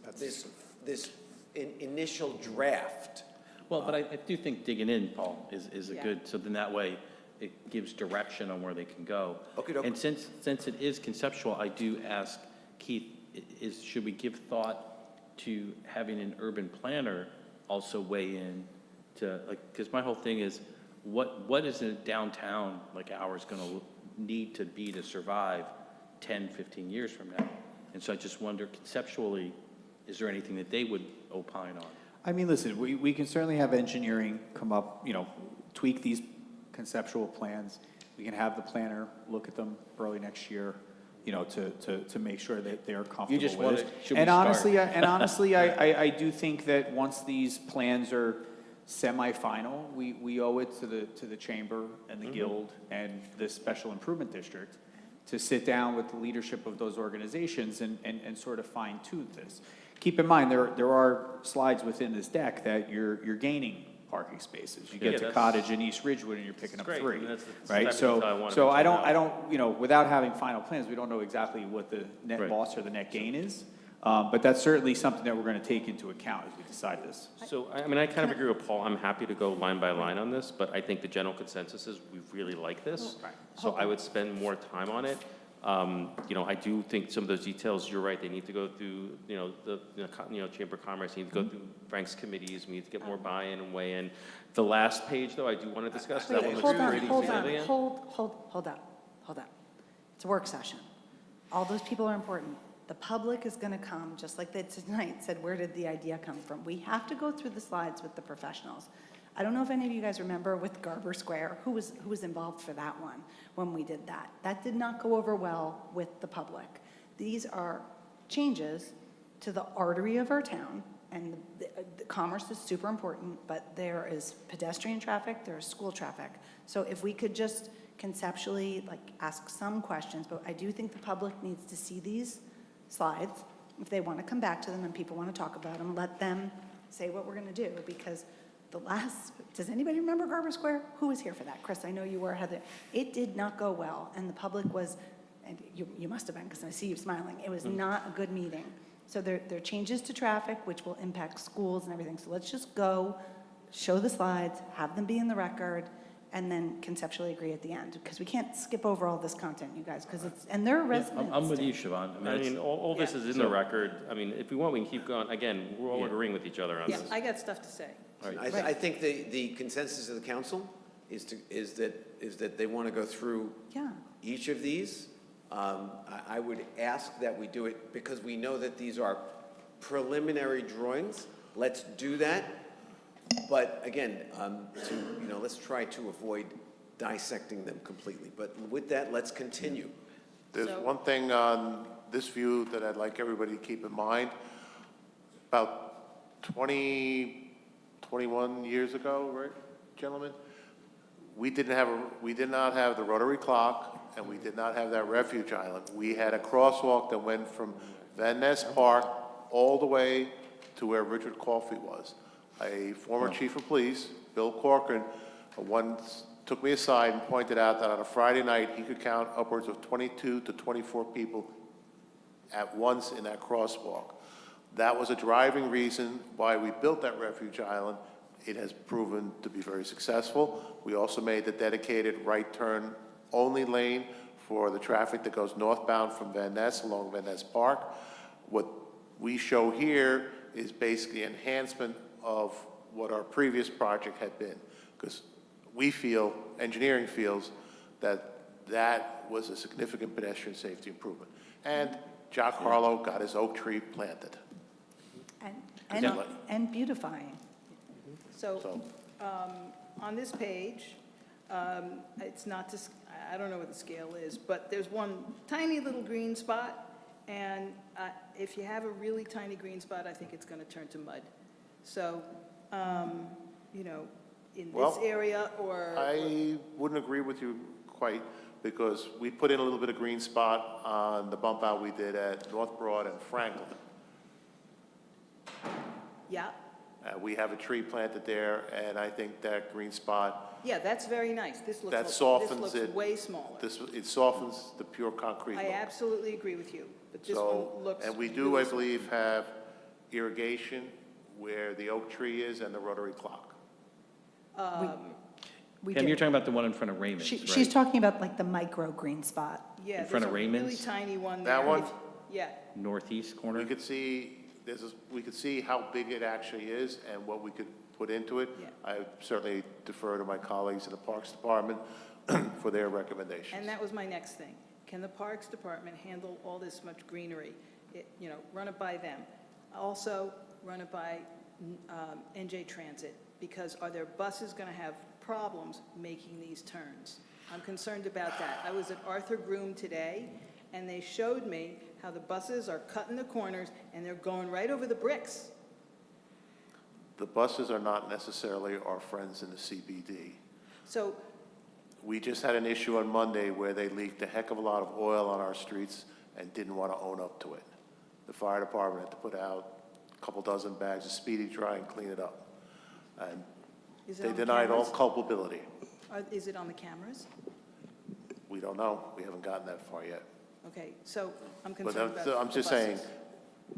S2: initial draft.
S1: Well, but I do think digging in, Paul, is a good, so then that way it gives direction on where they can go.
S2: Okey-doke.
S1: And since it is conceptual, I do ask Keith, should we give thought to having an urban planner also weigh in to, like, because my whole thing is, what is a downtown like ours going to need to be to survive 10, 15 years from now? And so I just wonder conceptually, is there anything that they would opine on?
S12: I mean, listen, we can certainly have engineering come up, tweak these conceptual plans. We can have the planner look at them early next year, to make sure that they are comfortable
S1: You just
S12: with
S1: want
S12: it.
S1: to, should we
S12: And honestly,
S1: start?
S12: I do think that once these plans are semi-final, we owe it to the chamber and the guild and the special improvement district to sit down with the leadership of those organizations and sort of fine tune this. Keep in mind, there are slides within this deck that you're gaining parking spaces. You get to Cottage and East Ridgewood and you're picking up
S13: great.
S12: 3,
S13: I mean, that's
S12: right?
S13: exactly what I wanted
S12: So
S13: to
S12: I
S13: know.
S12: don't, without having final plans, we don't know exactly what the net
S1: Right.
S12: loss or the net gain is. But that's certainly something that we're going to take into account as we decide this.
S13: So, I mean, I kind of agree with Paul. I'm happy to go line by line on this, but I think the general consensus is we really like this. So I would spend more time on it. I do think some of those details, you're right, they need to go through, the Chamber of Commerce, need to go through Frank's committees, we need to get more buy-in and weigh in. The last page, though, I do want to discuss that one.
S10: Wait,
S13: with
S10: hold
S13: pretty
S10: on.
S13: significant.
S10: Hold up. It's a work session. All those people are important. The public is going to come, just like they tonight said, where did the idea come from? We have to go through the slides with the professionals. I don't know if any of you guys remember with Garber Square, who was involved for that one when we did that. That did not go over well with the public. These are changes to the artery of our town, and the commerce is super important, but there is pedestrian traffic, there is school traffic. So if we could just conceptually ask some questions, but I do think the public needs to see these slides. If they want to come back to them and people want to talk about them, let them say what we're going to do, because does anybody remember Garber Square? Who was here for that? Chris, I know you were, Heather. It did not go well, and the public was, and you must have been, because I see you smiling. It was not a good meeting. So there are changes to traffic, which will impact schools and everything. So let's just go, show the slides, have them be in the record, and then conceptually agree at the end, because we can't skip over all this content, you guys, and there are residents.
S1: I'm with you, Siobhan.
S13: I mean, all this is in the record. I mean, if we want, we can keep going. Again, we're all agreeing with each other on
S11: Yeah,
S13: this.
S11: I got stuff to say.
S2: I think the consensus of the council is that they want to go through each of these. I would ask that we do it because we know that these are preliminary drawings. Let's do that. But again, let's try to avoid dissecting them completely. But with that, let's continue.
S15: There's one thing on this view that I'd like everybody to keep in mind. About 21 years ago, right, gentlemen? We did not have the rotary clock, and we did not have that refuge island. We had a crosswalk that went from Van Ness Park all the way to where Richard Coffey was. A former chief of police, Bill Corcoran, once took me aside and pointed out that on a Friday night, he could count upwards of 22 to 24 people at once in that crosswalk. That was a driving reason why we built that refuge island. It has proven to be very successful. We also made the dedicated right turn only lane for the traffic that goes northbound from Van Ness along Van Ness Park. What we show here is basically enhancement of what our previous project had been. Because we feel, engineering feels, that that was a significant pedestrian safety improvement. And Jack Harlow got his oak tree planted.
S10: And beautifying.
S11: So, on this page, it's not to, I don't know what the scale is, but there's one tiny little green spot, and if you have a really tiny green spot, I think it's going to turn to mud. So, you know, in this
S15: Well,
S11: area or...
S15: I wouldn't agree with you quite, because we put in a little bit of green spot on the bump out we did at North Broad and Franklin.
S11: Yeah,
S15: We have a tree planted there, and I think that green spot,
S11: yeah, that's very nice. This looks,
S15: that
S11: this
S15: softens
S11: looks
S15: it.
S11: way smaller.
S15: It softens the pure concrete
S11: I
S15: look.
S11: absolutely agree with you, but this
S15: So,
S11: one looks...
S15: and we do,
S11: really
S15: I believe, have irrigation where the oak tree is and the rotary clock.
S10: We
S1: Pam,
S10: do.
S1: you're talking about the one in front of Raymond's, right?
S10: She's talking about like the micro green spot.
S11: Yeah,
S1: in front of
S11: there's a really
S1: Raymond's?
S11: tiny one there.
S15: That one?
S11: Yeah,
S1: Northeast corner?
S15: We could see, we could see how big it actually is and what we could put into it.
S11: Yeah.
S15: I certainly defer to my colleagues in the Parks Department for their recommendations.
S11: and that was my next thing. Can the Parks Department handle all this much greenery? You know, run it by them. Also, run it by NJ Transit, because are their buses going to have problems making these turns? I'm concerned about that. I was at Arthur Groom today, and they showed me how the buses are cutting the corners, and they're going right over the bricks.
S15: The buses are not necessarily our friends in the CBD.
S11: So,
S15: We just had an issue on Monday where they leaked a heck of a lot of oil on our streets and didn't want to own up to it. The fire department had to put out a couple dozen bags of Speedy Dry and clean it up. And
S11: is it
S15: they
S11: on the
S15: denied all
S11: cameras?
S15: culpability.
S11: Is it on the cameras?
S15: We don't know. We haven't gotten that far yet.
S11: Okay, so I'm
S15: But
S11: concerned about
S15: I'm
S11: the
S15: just saying,
S11: buses.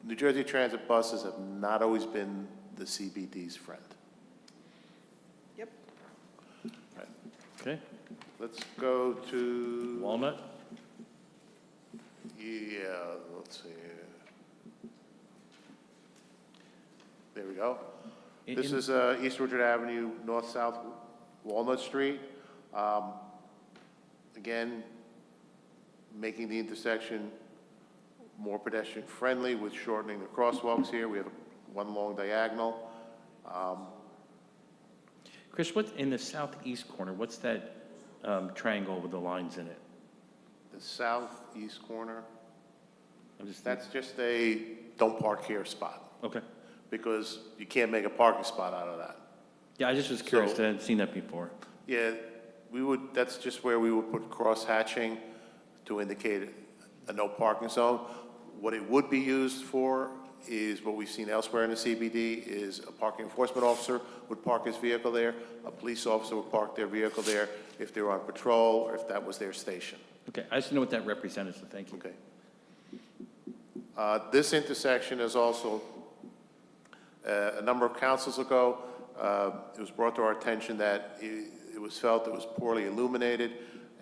S15: New Jersey Transit buses have not always been the CBD's friend.
S11: Yep.
S15: Right.
S1: Okay.
S15: Let's go to,
S1: Walnut?
S15: yeah, let's see. There we go. This is East Orchard Avenue, north-south Walnut Street. Again, making the intersection more pedestrian-friendly with shortening the crosswalks here. We have one long diagonal.
S1: Chris, what's in the southeast corner, what's that triangle with the lines in it?
S15: The southeast corner,
S1: I'm just,
S15: that's just a don't park here spot,
S1: okay.
S15: because you can't make a parking spot out of that.
S1: Yeah, I just was curious,
S15: So-
S1: I hadn't seen that before.
S15: Yeah, that's just where we would put cross-hatching to indicate a no parking zone. What it would be used for is what we've seen elsewhere in the CBD, is a parking enforcement officer would park his vehicle there, a police officer would park their vehicle there if they were on patrol or if that was their station.
S1: Okay, I just know what that represented, so thank you.
S15: Okay. This intersection is also, a number of councils ago, it was brought to our attention that it was felt it was poorly illuminated,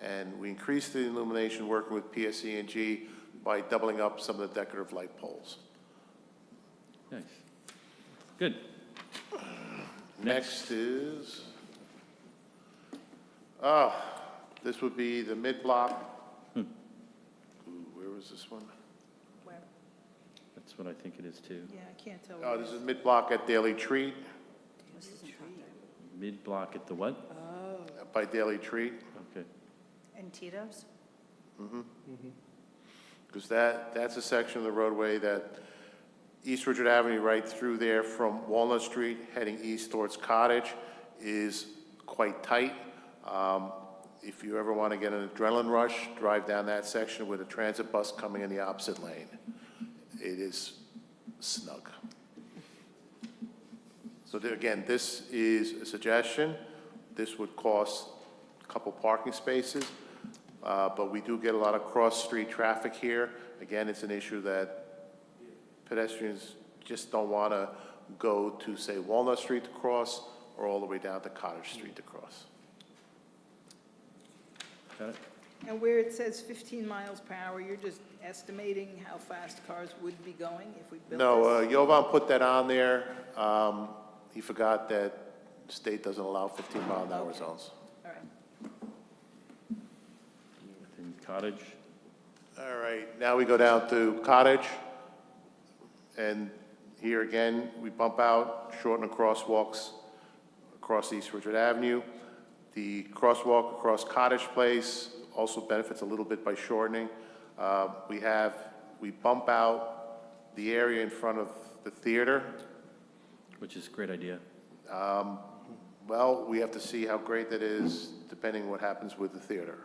S15: and we increased the illumination working with PSE&G by doubling up some of the decorative light poles.
S1: Nice. Good.
S15: Next is, this would be the mid-block. Ooh, where was this one?
S11: Where?
S1: That's what I think it is too.
S11: Yeah, I can't tell.
S15: Oh,
S11: what
S15: this
S11: it
S15: is mid-block at Daily Treat,
S1: Mid-block at the what?
S15: by Daily Treat.
S1: Okay.
S10: And Tito's?
S15: Because that's a section of the roadway that East Richard Avenue right through there from Walnut Street heading east towards Cottage is quite tight. If you ever want to get an adrenaline rush, drive down that section with a transit bus coming in the opposite lane. It is snug. So again, this is a suggestion. This would cost a couple parking spaces. But we do get a lot of cross-street traffic here. Again, it's an issue that pedestrians just don't want to go to, say, Walnut Street to cross, or all the way down to Cottage Street to cross.
S1: Got it?
S11: And where it says 15 miles per hour, you're just estimating how fast cars would be going if we built
S15: No,
S11: this?
S15: Jovan put that on there. He forgot that the state doesn't allow 15-mile-an-hour zones.
S11: All right.
S1: Within Cottage,
S15: All right, now we go down to Cottage. And here again, we bump out, shorten the crosswalks across East Ridgewood Avenue. The crosswalk across Cottage Place also benefits a little bit by shortening. We bump out the area in front of the theater.
S1: which is a great idea.
S15: Well, we have to see how great that is, depending what happens with the theater.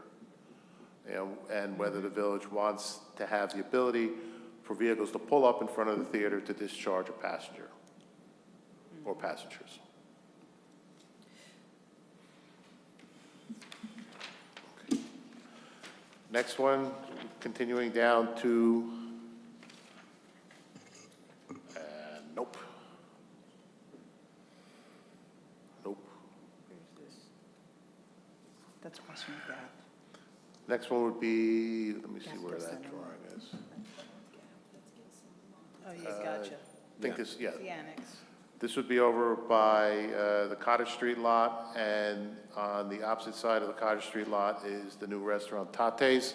S15: You know, and whether the village wants to have the ability for vehicles to pull up in front of the theater to discharge a passenger or passengers. Okay. Next one, continuing down to, nope. Nope.
S10: That's Washington Ave.
S15: Next one would be, let me see where that drawing is.
S11: Oh, yeah, gotcha.
S15: I think this, yeah.
S11: It's the annex.
S15: This would be over by the Cottage Street lot, and on the opposite side of the Cottage Street lot is the new restaurant Tate's,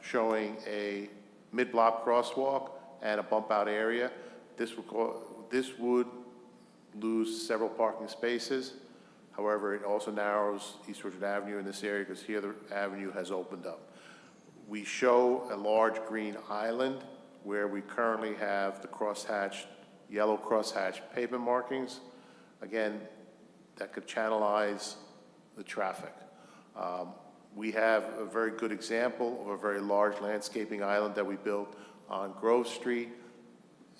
S15: showing a mid-block crosswalk and a bump-out area. This would lose several parking spaces. However, it also narrows East Ridgewood Avenue in this area because here the avenue has opened up. We show a large green island where we currently have the crosshatched, yellow crosshatched pavement markings. Again, that could channelize the traffic. We have a very good example of a very large landscaping island that we built on Grove Street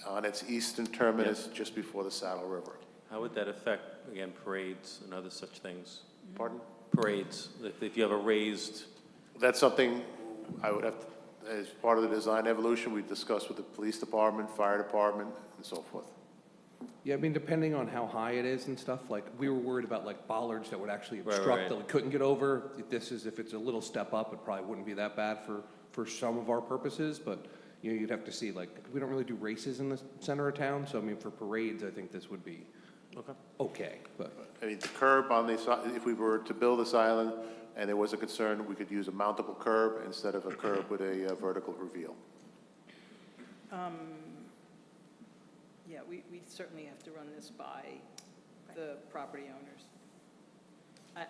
S15: on its eastern terminus just before the Saddle River.
S13: How would that affect, again, parades and other such things?
S15: Pardon?
S13: Parades, if you have a raised,
S15: That's something I would have, as part of the design evolution, we discussed with the police department, fire department, and so forth.
S17: Yeah, I mean, depending on how high it is and stuff, like, we were worried about like bollards that would actually
S13: Right,
S17: obstruct
S13: right.
S17: that we couldn't get over. If it's a little step up, it probably wouldn't be that bad for some of our purposes, but, you know, you'd have to see, like, we don't really do races in the center of town, so I mean, for parades, I think this would be okay, but.
S15: I mean, the curb on this, if we were to build this island and there was a concern, we could use a mountable curb instead of a curb with a vertical reveal.
S11: Yeah, we certainly have to run this by the property owners.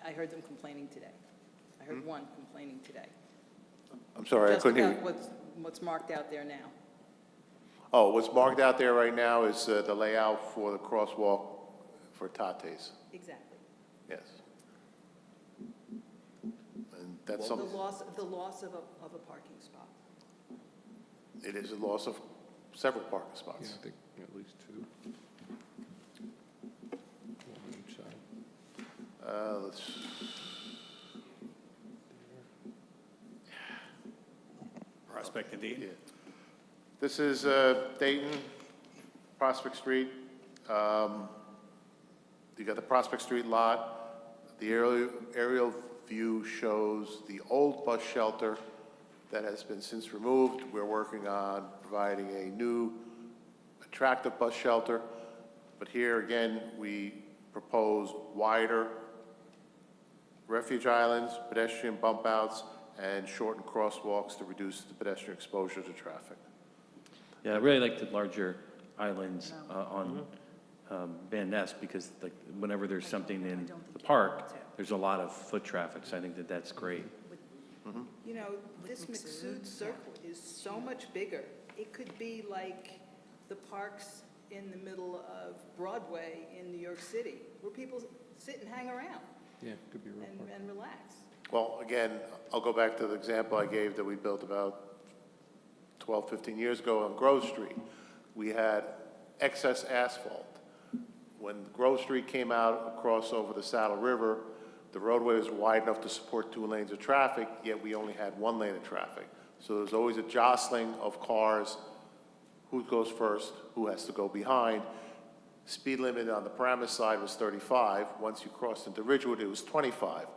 S11: I heard them complaining today. I heard one complaining today.
S15: I'm sorry, I couldn't hear you.
S11: Just about what's marked out there now.
S15: Oh, what's marked out there right now is the layout for the crosswalk for Tate's.
S11: Exactly.
S15: Yes. And that's
S11: The
S15: something,
S11: loss of a parking spot.
S15: it is a loss of several parking spots.
S17: Yeah, I think at least two. One on each side.
S15: Let's,
S12: Prospect and Dayton.
S15: this is Dayton, Prospect Street. You got the Prospect Street lot. The aerial view shows the old bus shelter that has been since removed. We're working on providing a new attractive bus shelter. But here again, we propose wider refuge islands, pedestrian bump outs, and shortened crosswalks to reduce the pedestrian exposure to traffic.
S1: Yeah, I really like the larger islands on Van Ness because like whenever there's something in the park, there's a lot of foot traffic, so I think that that's great.
S11: You know, this McSud Circle is so much bigger. It could be like the parks in the middle of Broadway in New York City, where people sit and hang around
S17: Yeah, could be real far.
S11: and relax.
S15: Well, again, I'll go back to the example I gave that we built about 12, 15 years ago on Grove Street. We had excess asphalt. When Grove Street came out across over the Saddle River, the roadway was wide enough to support 2 lanes of traffic, yet we only had 1 lane of traffic. So there's always a jostling of cars, who goes first, who has to go behind. Speed limit on the Paramus side was 35. Once you crossed into Ridgewood, it was 25.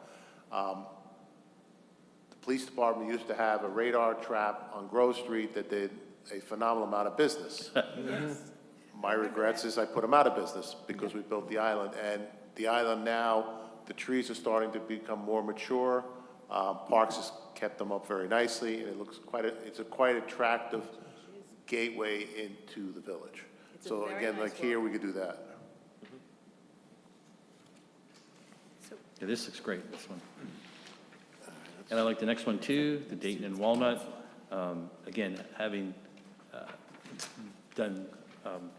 S15: police department used to have a radar trap on Grove Street that did a phenomenal amount of business. My regrets is I put them out of business because we built the island. And the island now, the trees are starting to become more mature. Parks has kept them up very nicely, and it looks it's a quite attractive gateway into the village.
S11: It's a
S15: So
S11: very
S15: again,
S11: nice
S15: like here, we could do that.
S1: Yeah, this looks great, this one. And I like the next one too, the Dayton and Walnut. Again, having done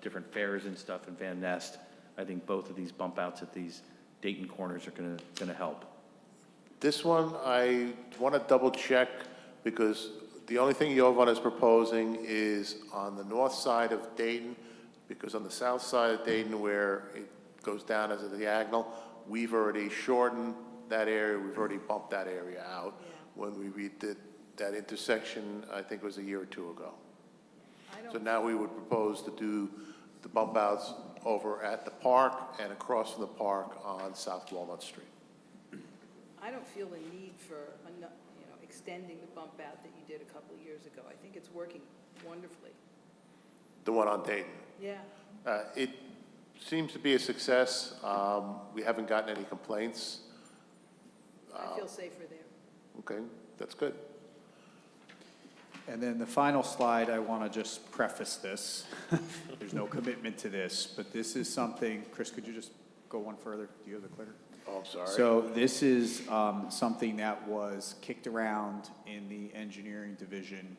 S1: different fairs and stuff in Van Nest, I think both of these bump outs at these Dayton corners are gonna help.
S15: This one, I want to double check because the only thing Jovan is proposing is on the north side of Dayton, because on the south side of Dayton where it goes down as a diagonal, we've already shortened that area, we've already bumped that area out when we redid that intersection, I think it was a year or two ago. So now we would propose to do the bump outs over at the park and across from the park on South Walnut Street.
S11: I don't feel the need for, extending the bump out that you did a couple of years ago. I think it's working wonderfully.
S15: The one on Dayton.
S11: Yeah.
S15: It seems to be a success. We haven't gotten any complaints.
S11: I feel safer there.
S15: Okay, that's good.
S12: And then the final slide, I want to just preface this. There's no commitment to this, but this is something, Chris, could you just go one further? Do you have the clicker?
S15: Oh, I'm sorry.
S12: So this is something that was kicked around in the engineering division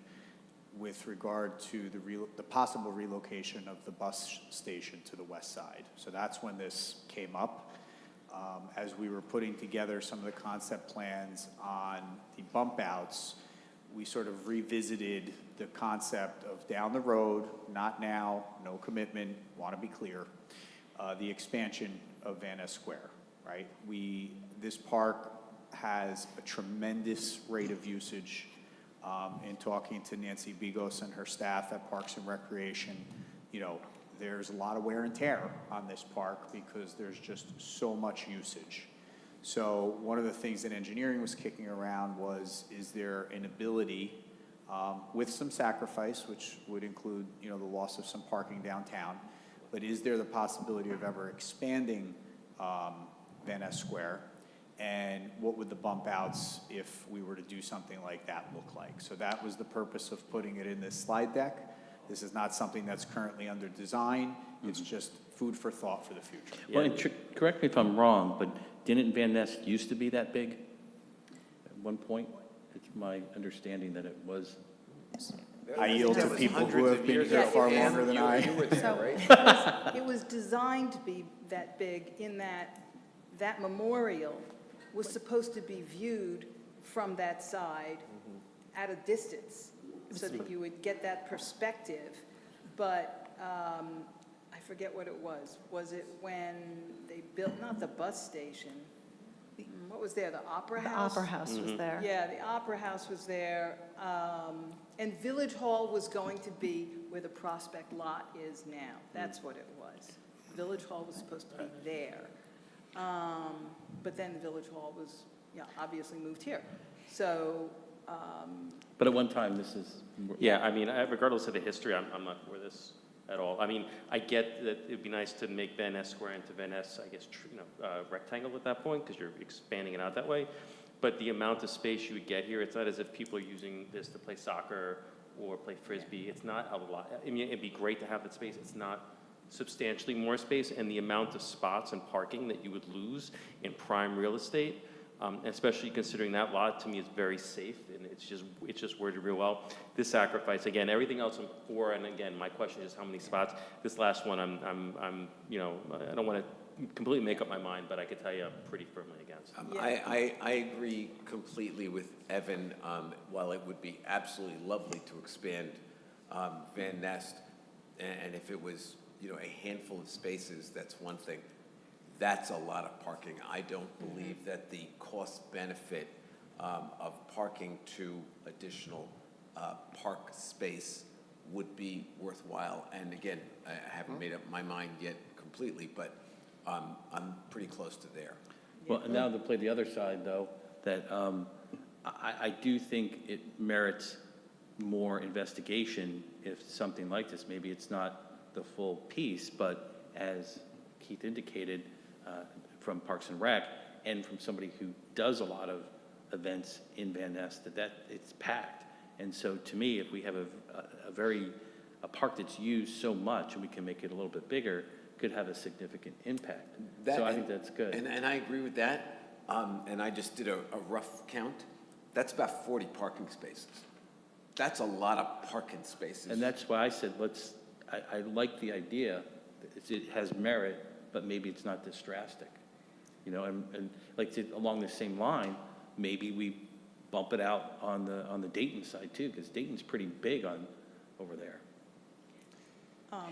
S12: with regard to the possible relocation of the bus station to the west side. So that's when this came up. As we were putting together some of the concept plans on the bump outs, we sort of revisited the concept of down the road, not now, no commitment, want to be clear, the expansion of Van Ness Square, right? This park has a tremendous rate of usage. In talking to Nancy Bigos and her staff at Parks and Recreation, there's a lot of wear and tear on this park because there's just so much usage. So one of the things that engineering was kicking around was, is there an ability, with some sacrifice, which would include, the loss of some parking downtown, but is there the possibility of ever expanding Van Ness Square? And what would the bump outs, if we were to do something like that, look like? So that was the purpose of putting it in this slide deck. This is not something that's currently under design. It's just food for thought for the future.
S1: Well, and correct me if I'm wrong, but didn't Van Ness used to be that big at one point? It's my understanding that it was.
S12: I yield to people who have been here far longer than I.
S11: It was designed to be that big in that memorial was supposed to be viewed from that side at a distance so that you would get that perspective. But I forget what it was. Was it when they built, not the bus station, what was there, the Opera House?
S4: The Opera House was there.
S11: Yeah, the Opera House was there. And Village Hall was going to be where the Prospect lot is now. That's what it was. Village Hall was supposed to be there. But then Village Hall was, obviously moved here. So,
S1: But at one time, this is.
S13: Yeah, I mean, regardless of the history, I'm not for this at all. I mean, I get that it'd be nice to make Van Ness Square into Van Ness, I guess, rectangle at that point, because you're expanding it out that way. But the amount of space you would get here, it's not as if people are using this to play soccer or play Frisbee. It's not a lot. I mean, it'd be great to have that space. It's not substantially more space, and the amount of spots and parking that you would lose in prime real estate, especially considering that lot to me is very safe, and it's just worded real well. This sacrifice, again, everything else I'm for, and again, my question is how many spots. This last one, I'm I don't want to completely make up my mind, but I could tell you I'm pretty firmly against.
S2: I agree completely with Evan. While it would be absolutely lovely to expand Van Nest, and if it was a handful of spaces, that's one thing. That's a lot of parking. I don't believe that the cost benefit of parking to additional park space would be worthwhile. And again, I haven't made up my mind yet completely, but I'm pretty close to there.
S1: Well, and now to play the other side, though, that I do think it merits more investigation if something like this, maybe it's not the full piece, but as Keith indicated, from Parks and Rec, and from somebody who does a lot of events in Van Ness, that it's packed. And so to me, if we have a park that's used so much and we can make it a little bit bigger, could have a significant impact. So I think that's good.
S2: And I agree with that. And I just did a rough count. That's about 40 parking spaces. That's a lot of parking spaces.
S1: And that's why I said, I like the idea. It has merit, but maybe it's not this drastic. You know, and along the same line, maybe we bump it out on the Dayton side too, because Dayton's pretty big over there.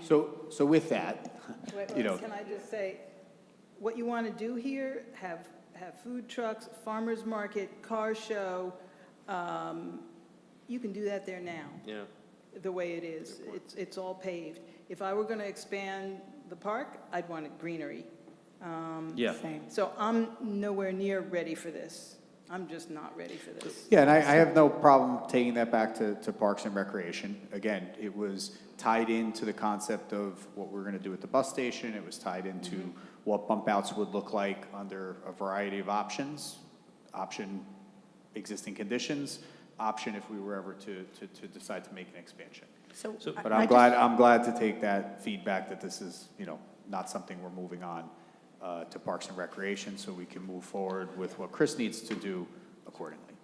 S12: So with that,
S11: Wait,
S12: you know,
S11: can I just say, what you want to do here, have food trucks, farmer's market, car show, you can do that there now.
S13: Yeah.
S11: The way it is. It's all paved. If I were going to expand the park, I'd want it greenery.
S1: Yeah.
S11: So I'm nowhere near ready for this. I'm just not ready for this.
S12: yeah, and I have no problem taking that back to Parks and Recreation. Again, it was tied into the concept of what we're going to do at the bus station. It was tied into what bump outs would look like under a variety of options. Option existing conditions, option if we were ever to decide to make an expansion. But I'm glad to take that feedback that this is, you know, not something we're moving on to Parks and Recreation, so we can move forward with what Chris needs to do accordingly.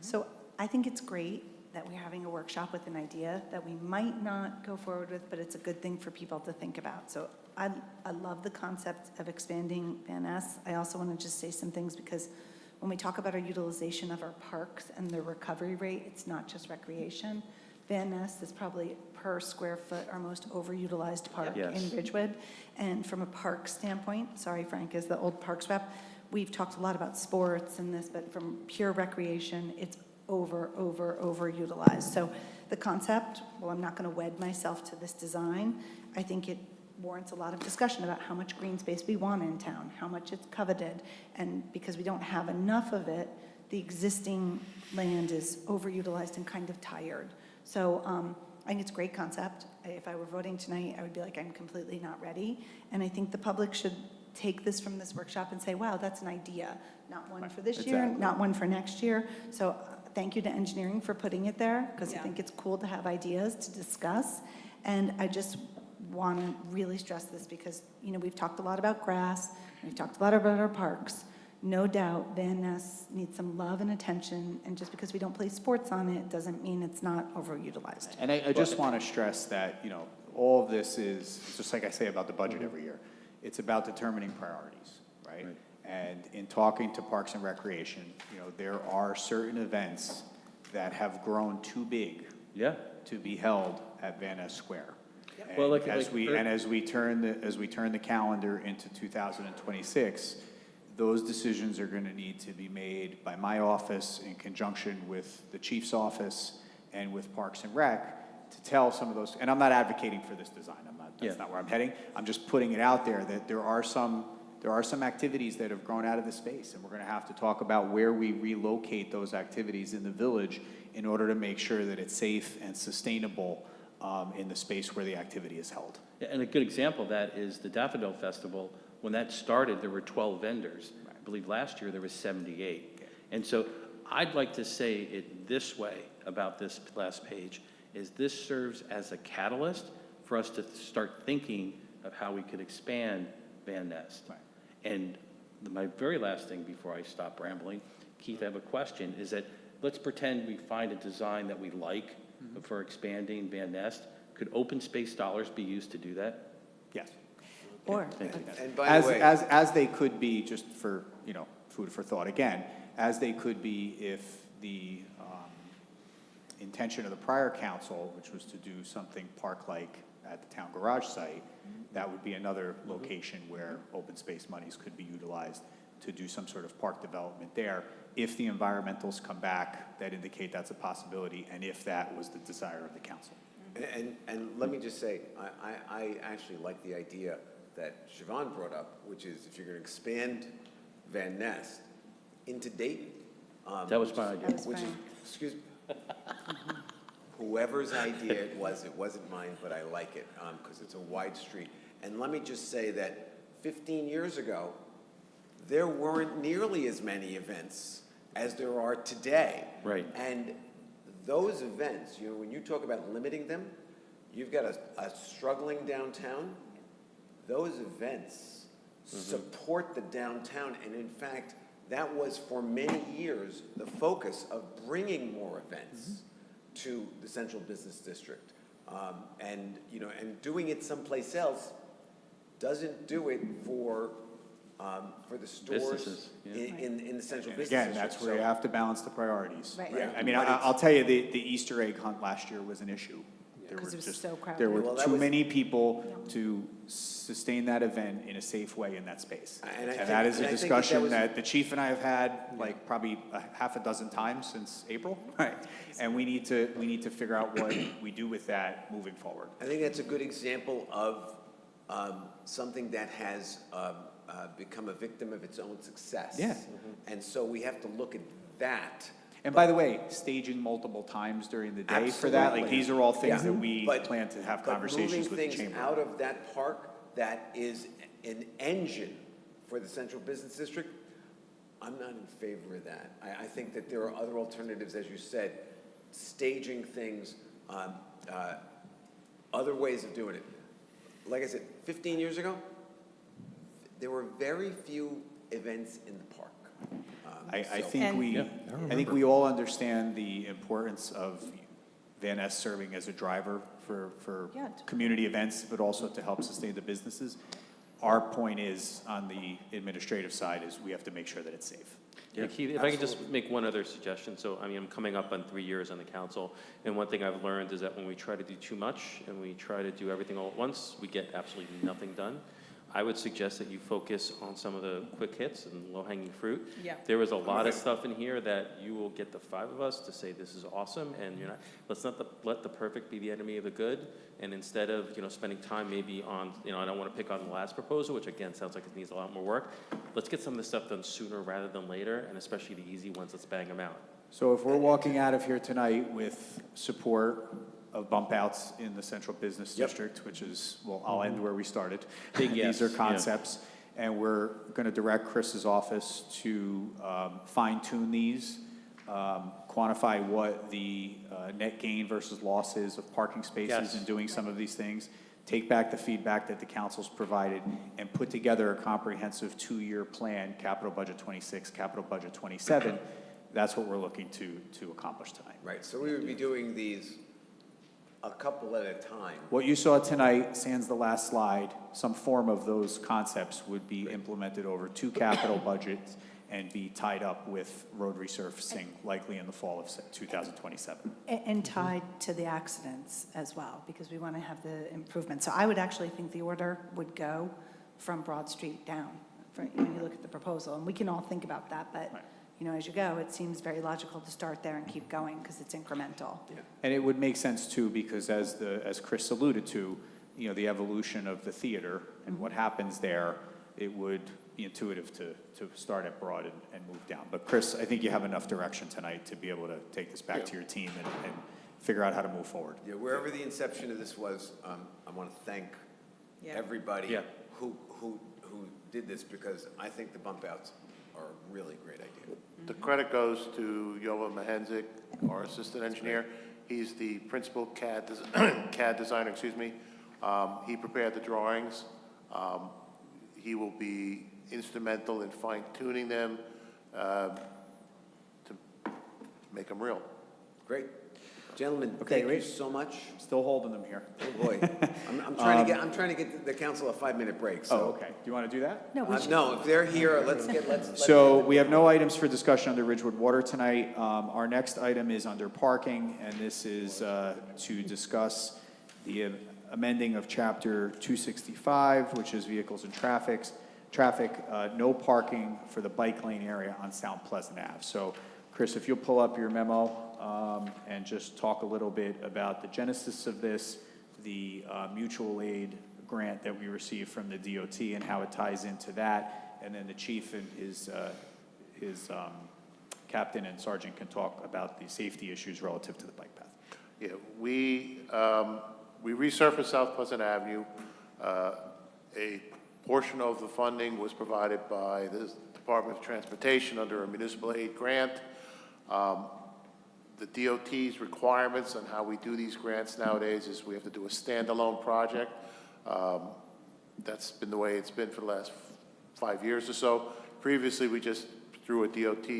S10: So I think it's great that we're having a workshop with an idea that we might not go forward with, but it's a good thing for people to think about. So I love the concept of expanding Van Ness. I also want to just say some things, because when we talk about our utilization of our parks and the recovery rate, it's not just recreation. Van Ness is probably per square foot our most overutilized park in Ridgewood. And from a park standpoint, sorry, Frank, as the old parks rep, we've talked a lot about sports and this, but from pure recreation, it's overutilized. So the concept, well, I'm not going to wed myself to this design. I think it warrants a lot of discussion about how much green space we want in town, how much it's coveted. And because we don't have enough of it, the existing land is overutilized and kind of tired. So I think it's a great concept. If I were voting tonight, I would be like, I'm completely not ready. And I think the public should take this from this workshop and say, wow, that's an idea. Not one for this year, not one for next year. So thank you to engineering for putting it there, because I think it's cool to have ideas to discuss. And I just want to really stress this because, you know, we've talked a lot about grass, we've talked a lot about our parks. No doubt Van Ness needs some love and attention, and just because we don't play sports on it doesn't mean it's not overutilized.
S12: And I just want to stress that, you know, all of this is, just like I say about the budget every year, it's about determining priorities, right? And in talking to Parks and Recreation, you know, there are certain events that have grown too big to be held at Van Ness Square. And
S1: Well,
S12: as we turn the calendar into 2026, those decisions are going to need to be made by my office in conjunction with the chief's office and with Parks and Rec to tell some of those, and I'm not advocating for this design, that's not where I'm heading. I'm just putting it out there that there are some activities that have grown out of the space, and we're going to have to talk about where we relocate those activities in the village in order to make sure that it's safe and sustainable in the space where the activity is held.
S1: Yeah, and a good example of that is the Daffodil Festival. When that started, there were 12 vendors. I believe last year there was 78. And so I'd like to say it this way about this last page, is this serves as a catalyst for us to start thinking of how we could expand Van Ness. And my very last thing before I stop rambling, Keith, I have a question, is that let's pretend we find a design that we like for expanding Van Ness. Could open space dollars be used to do that?
S12: Yes.
S10: Or,
S2: And by the way,
S12: as they could be, just for, you know, food for thought again, as they could be if the intention of the prior council, which was to do something park-like at the town garage site, that would be another location where open space monies could be utilized to do some sort of park development there, if the environmentals come back that indicate that's a possibility, and if that was the desire of the council.
S2: and let me just say, I actually like the idea that Siobhan brought up, which is if you're going to expand Van Ness into Dayton,
S1: That was my idea.
S2: Which is, excuse me. Whoever's idea it wasn't mine, but I like it, because it's a wide street. And let me just say that 15 years ago, there weren't nearly as many events as there are today.
S1: Right.
S2: And those events, when you talk about limiting them, you've got a struggling downtown. Those events support the downtown, and in fact, that was for many years the focus of bringing more events to the Central Business District. And doing it someplace else doesn't do it for the stores
S1: Businesses, yeah.
S2: in the Central
S12: And
S2: Business
S12: again,
S2: District.
S12: that's where you have to balance the priorities.
S9: Right.
S2: Yeah,
S12: I mean,
S2: but it's-
S12: I'll tell you, the Easter egg hunt last year was an issue. There
S9: 'Cause
S12: were
S9: it was
S12: just-
S9: so crowded.
S12: There
S2: Well,
S12: were
S2: that
S12: too
S2: was-
S12: many people to sustain that event in a safe way in that space.
S2: And I
S12: And
S2: think-
S12: that is
S2: and
S12: a
S2: I think that
S12: discussion
S2: was-
S12: that the chief and I have had like probably a half a dozen times since April. Right. And we need to figure out what we do with that moving forward.
S2: I think that's a good example of something that has become a victim of its own success.
S12: Yeah.
S2: And so we have to look at that.
S12: And by the way, staging multiple times during the day for that, like
S2: Absolutely.
S12: these are all things
S2: Yeah.
S12: that we
S2: But-
S12: plan to have
S2: but
S12: conversations with the
S2: moving things
S12: chamber.
S2: out of that park that is an engine for the Central Business District, I'm not in favor of that. I think that there are other alternatives, as you said, staging things, other ways of doing it. Like I said, 15 years ago, there were very few events in the park.
S12: I
S2: So-
S12: think I think we all understand the importance of Van Ness serving as a driver for
S9: Yeah.
S12: community events, but also to help sustain the businesses. Our point is, on the administrative side, is we have to make sure that it's safe.
S13: Yeah, Keith, if I could just make one other suggestion. So, I mean, I'm coming up on 3 years on the council, and one thing I've learned is that when we try to do too much and we try to do everything all at once, we get absolutely nothing done. I would suggest that you focus on some of the quick hits and low-hanging fruit.
S11: Yeah.
S13: There was a lot of stuff in here that you will get the 5 of us to say this is awesome, and let's not let the perfect be the enemy of the good. And instead of spending time maybe on I don't want to pick on the last proposal, which again sounds like it needs a lot more work. Let's get some of this stuff done sooner rather than later, and especially the easy ones. Let's bang them out.
S12: So if we're walking out of here tonight with support of bump outs in the Central Business District, which is, well, I'll end where we started.
S1: Big yes,
S12: These are
S1: yeah.
S12: concepts, and we're going to direct Chris's office to fine tune these, quantify what the net gain versus loss is of parking spaces
S1: Yes.
S12: and doing some of these things, take back the feedback that the council's provided, and put together a comprehensive 2-year plan, capital budget 26, capital budget 27. That's what we're looking to accomplish tonight.
S2: Right, so we would be doing these a couple at a time.
S12: What you saw tonight, sans the last slide, some form of those concepts would be implemented over 2 capital budgets and be tied up with road resurfacing likely in the fall of 2027.
S10: And tied to the accidents as well, because we want to have the improvement. So I would actually think the order would go from Broad Street down, when you look at the proposal. And we can all think about that, but, as you go, it seems very logical to start there and keep going, because it's incremental.
S12: And it would make sense too, because as Chris alluded to, the evolution of the theater and what happens there, it would be intuitive to start at Broad and move down. But Chris, I think you have enough direction tonight to be able to take this back to your team and figure out how to move forward.
S2: Yeah, wherever the inception of this was, I want to thank everybody
S1: Yeah.
S2: who did this, because I think the bump outs are a really great idea.
S15: The credit goes to Yova Mahenzik, our assistant engineer. He's the principal CAD designer, He prepared the drawings. He will be instrumental in fine-tuning them to make them real.
S2: Great. Gentlemen,
S12: Okay,
S2: thank you
S12: great.
S2: so much.
S12: Still holding them here.
S2: Oh, boy. I'm trying to get the council a 5-minute break, so.
S12: Oh, okay. Do you want to do that?
S2: No, if they're here, let's.
S12: So we have no items for discussion under Ridgewood Water tonight. Our next item is under parking, and this is to discuss the amending of Chapter 265, which is vehicles and traffic, no parking for the bike lane area on South Pleasant Ave. So, Chris, if you'll pull up your memo and just talk a little bit about the genesis of this, the mutual aid grant that we received from the DOT and how it ties into that, and then the chief and his Captain and Sergeant can talk about the safety issues relative to the bike path.
S15: Yeah, we resurfaced South Pleasant Avenue. A portion of the funding was provided by the Department of Transportation under a municipal aid grant. The DOT's requirements on how we do these grants nowadays is we have to do a standalone project. That's been the way it's been for the last 5 years or so. Previously, we just threw a DOT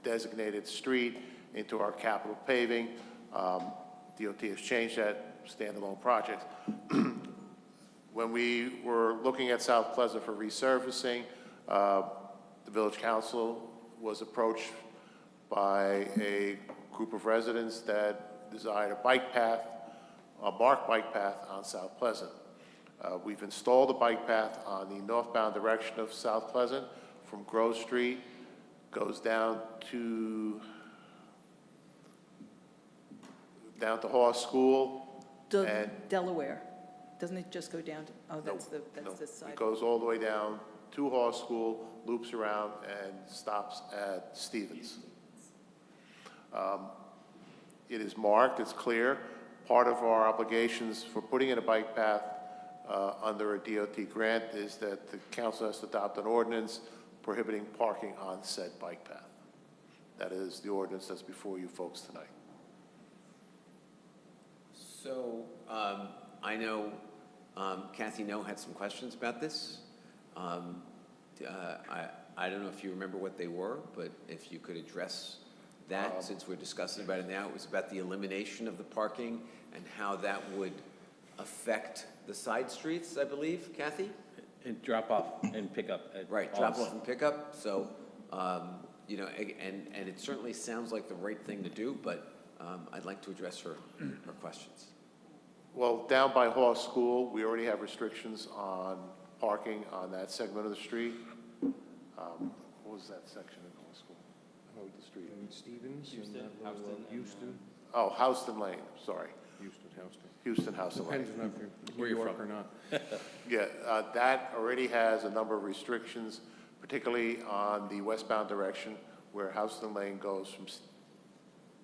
S15: designated street into our capital paving. DOT has changed that standalone project. When we were looking at South Pleasant for resurfacing, the Village Council was approached by a group of residents that desired a bike path, a marked bike path on South Pleasant. We've installed a bike path on the northbound direction of South Pleasant from Grove Street, goes down to Hawes School. And
S11: Delaware, doesn't it just go down to, oh, that's the
S15: it
S11: side.
S15: goes all the way down to Hawes School, loops around, and stops at Stevens. It is marked, it's clear. Part of our obligations for putting in a bike path under a DOT grant is that the council has to adopt an ordinance prohibiting parking on said bike path. That is the ordinance that's before you folks tonight.
S2: So I know Kathy No had some questions about this. I don't know if you remember what they were, but if you could address that, since we're discussing about it now. It was about the elimination of the parking and how that would affect the side streets, I believe, Kathy?
S1: And drop off and pick up.
S2: Right, drop off and pick up. So, you know, and it certainly sounds like the right thing to do, but I'd like to address her questions.
S15: Well, down by Hawes School, we already have restrictions on parking on that segment of the street. What was that section in Hawes School?
S17: Oh, the street. Stevens?
S1: Houston, Houston,
S17: Houston.
S15: Oh, Houston Lane, sorry. Houston, Houston Lane.
S17: Depends on where you work or not.
S15: Yeah, that already has a number of restrictions, particularly on the westbound direction where Houston Lane goes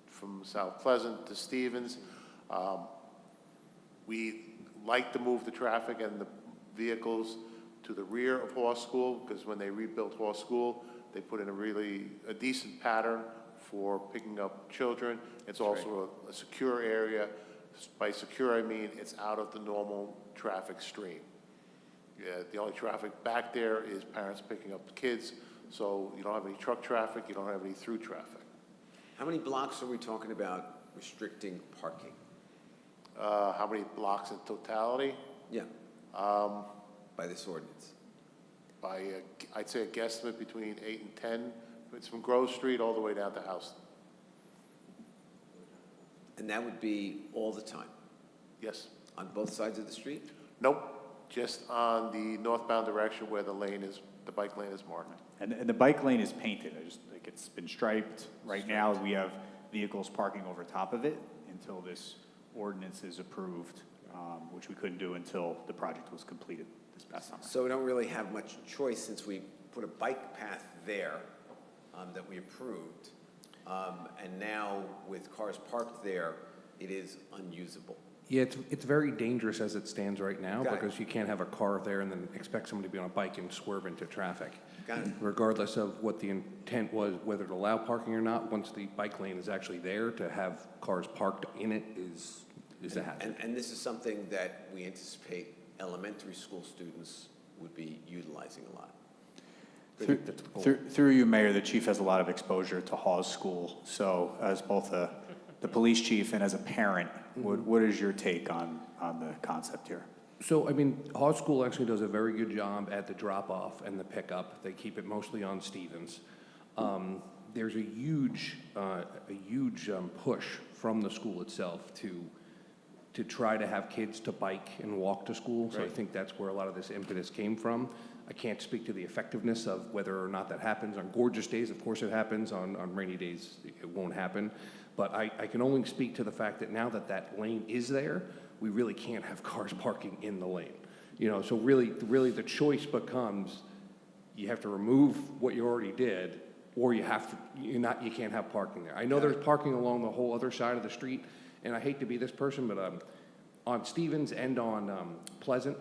S15: from South Pleasant to Stevens. We like to move the traffic and the vehicles to the rear of Hawes School, because when they rebuilt Hawes School, they put in a decent pattern for picking up children. It's also a secure area. By secure, I mean it's out of the normal traffic stream. Yeah, the only traffic back there is parents picking up the kids, so you don't have any truck traffic, you don't have any through traffic.
S2: How many blocks are we talking about restricting parking?
S15: How many blocks in totality?
S2: Yeah. By this ordinance?
S15: I'd say a guesstimate between 8 and 10. It's from Grove Street all the way down to Houston.
S2: And that would be all the time?
S15: Yes.
S2: On both sides of the street?
S15: Nope, just on the northbound direction where the bike lane is marked.
S12: And the bike lane is painted, like it's been striped. Right now, we have vehicles parking over top of it until this ordinance is approved, which we couldn't do until the project was completed this past summer.
S2: So we don't really have much choice since we put a bike path there that we approved. And now with cars parked there, it is unusable.
S17: Yeah, it's very dangerous as it stands right now,
S2: Got it.
S17: because you can't have a car there and then expect somebody to be on a bike and swerve into traffic.
S2: Got it.
S17: Regardless of what the intent was, whether to allow parking or not, once the bike lane is actually there, to have cars parked in it is a hazard.
S2: And this is something that we anticipate elementary school students would be utilizing a lot.
S12: Through you, Mayor, the chief has a lot of exposure to Hawes School. So as both the police chief and as a parent, what is your take on the concept here?
S17: So, I mean, Hawes School actually does a very good job at the drop-off and the pickup. They keep it mostly on Stevens. There's a huge push from the school itself to try to have kids to bike and walk to school. So I think that's where a lot of this impetus came from. I can't speak to the effectiveness of whether or not that happens. On gorgeous days, of course it happens. On rainy days, it won't happen. But I can only speak to the fact that now that that lane is there, we really can't have cars parking in the lane. You know, so really the choice becomes, you have to remove what you already did or you can't have parking there. I know there's parking along the whole other side of the street, and I hate to be this person, but on Stevens and on Pleasant,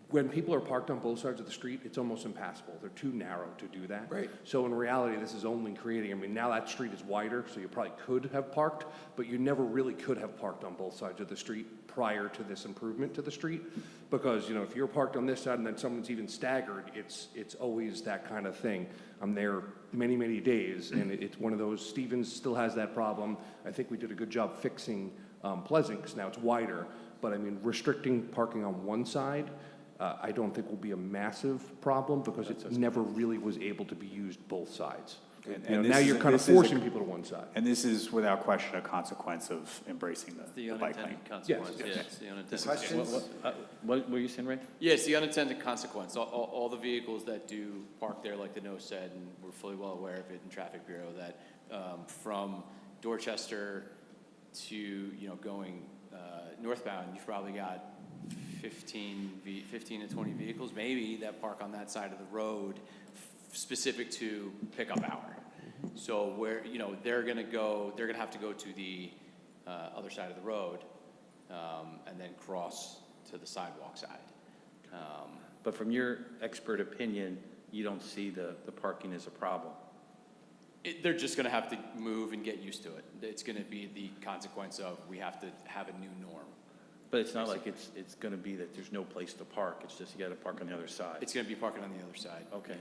S17: when people are parked on both sides of the street, it's almost impassable. They're too narrow to do that.
S6: Right.
S17: So in reality, this is only creating, I mean, now that street is wider, so you probably could have parked, but you never really could have parked on both sides of the street prior to this improvement to the street. Because, if you're parked on this side and then someone's even staggered, it's always that kind of thing. I'm there many, many days, and it's one of those, Stevens still has that problem. I think we did a good job fixing Pleasant, because now it's wider. But I mean, restricting parking on one side, I don't think will be a massive problem, because it never really was able to be used both sides. Now you're kind of forcing people to one side.
S12: And this is without question a consequence of embracing the bike lane.
S17: Yes.
S16: The unintended
S2: Questions?
S1: What were you saying, Ray?
S16: Yes, the unintended consequence. All the vehicles that do park there, like the nose said, and we're fully well aware of it in Traffic Bureau, that from Dorchester to, going northbound, you've probably got 15 to 20 vehicles maybe that park on that side of the road specific to pickup hour. So where, they're gonna have to go to the other side of the road and then cross to the sidewalk side.
S1: But from your expert opinion, you don't see the parking as a problem?
S16: They're just gonna have to move and get used to it. It's gonna be the consequence of we have to have a new norm.
S1: But it's not like it's going to be that there's no place to park, it's just you got to park on the other side.
S16: It's gonna be parking on the other side.
S1: Okay.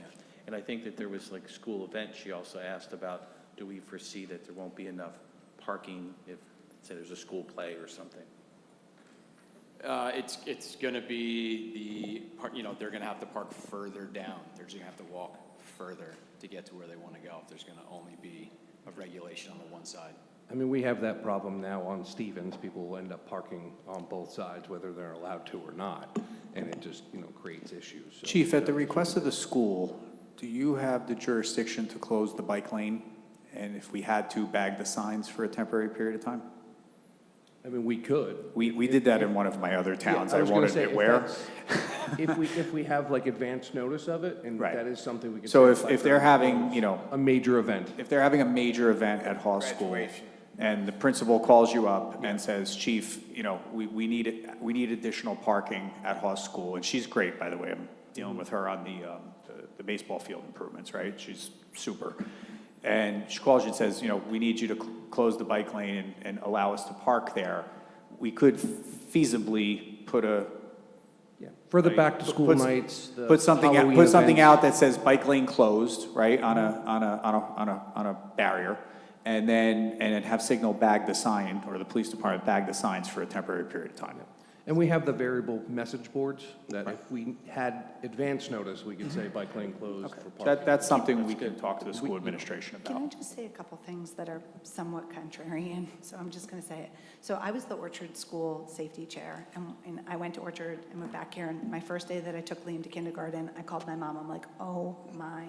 S1: And I think that there was like school events, she also asked about, do we foresee that there won't be enough parking if, say, there's a school play or something?
S16: It's gonna be they're gonna have to park further down. They're just gonna have to walk further to get to where they wanna go if there's gonna only be a regulation on the one side.
S17: I mean, we have that problem now on Stevens. People will end up parking on both sides, whether they're allowed to or not, and it just, creates issues. So,
S12: Chief, at the request of the school, do you have the jurisdiction to close the bike lane? And if we had to, bag the signs for a temporary period of time?
S17: I mean, we could.
S12: We did that in one of my other towns.
S17: Yeah,
S12: I
S17: was gonna
S12: won't
S17: say,
S12: admit
S17: if
S12: where.
S17: that's- If we have like advance notice of it, and
S12: Right.
S17: that is something we can.
S12: So
S17: say,
S12: if they're having,
S17: a major event.
S12: if they're having a major event at Hawes School, and the principal calls you up and says, Chief, we need additional parking at Hawes School, and she's great, by the way, I'm dealing with her on the baseball field improvements, right? She's super. And she calls you and says, we need you to close the bike lane and allow us to park there. We could feasibly put
S17: For the back-to-school
S12: put-
S17: nights, the
S12: put something
S17: Halloween
S12: out
S17: events.
S12: that says bike lane closed, right, on a barrier, and then have signal bag the sign, or the police department bag the signs for a temporary period of time.
S17: And we have the variable message boards, that if we had advance notice, we could say bike lane closed for parking.
S12: That's something we can talk to the school administration
S10: Can I
S12: about.
S10: just say a couple things that are somewhat contrarian? So I'm just going to say it. So I was the Orchard School safety chair, and I went to Orchard and went back here, and my first day that I took Liam to kindergarten, I called my mom. I'm like, oh my,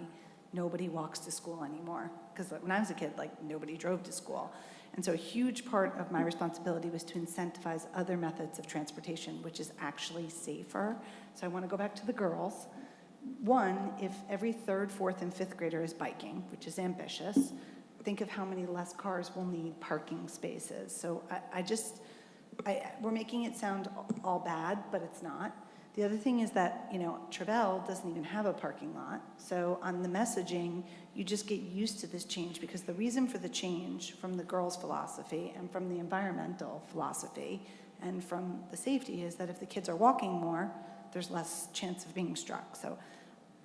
S10: nobody walks to school anymore. Because when I was a kid, nobody drove to school. And so a huge part of my responsibility was to incentivize other methods of transportation, which is actually safer. So I want to go back to the girls. One, if every third, fourth, and fifth grader is biking, which is ambitious, think of how many less cars will need parking spaces. So we're making it sound all bad, but it's not. The other thing is that, Travell doesn't even have a parking lot. So on the messaging, you just get used to this change, because the reason for the change from the girls' philosophy and from the environmental philosophy and from the safety is that if the kids are walking more, there's less chance of being struck. So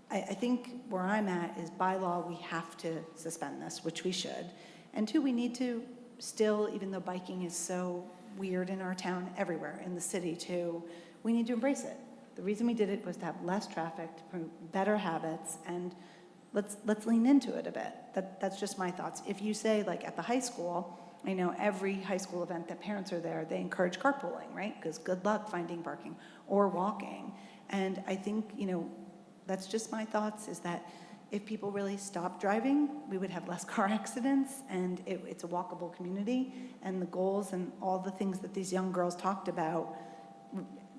S10: I think where I'm at is by law, we have to suspend this, which we should. And two, we need to still, even though biking is so weird in our town, everywhere in the city too, we need to embrace it. The reason we did it was to have less traffic, to promote better habits, and let's lean into it a bit. That's just my thoughts. If you say, at the high school, I know every high school event that parents are there, they encourage carpooling, right? Because good luck finding parking or walking. And I think, that's just my thoughts, is that if people really stopped driving, we would have less car accidents, and it's a walkable community, and the goals and all the things that these young girls talked about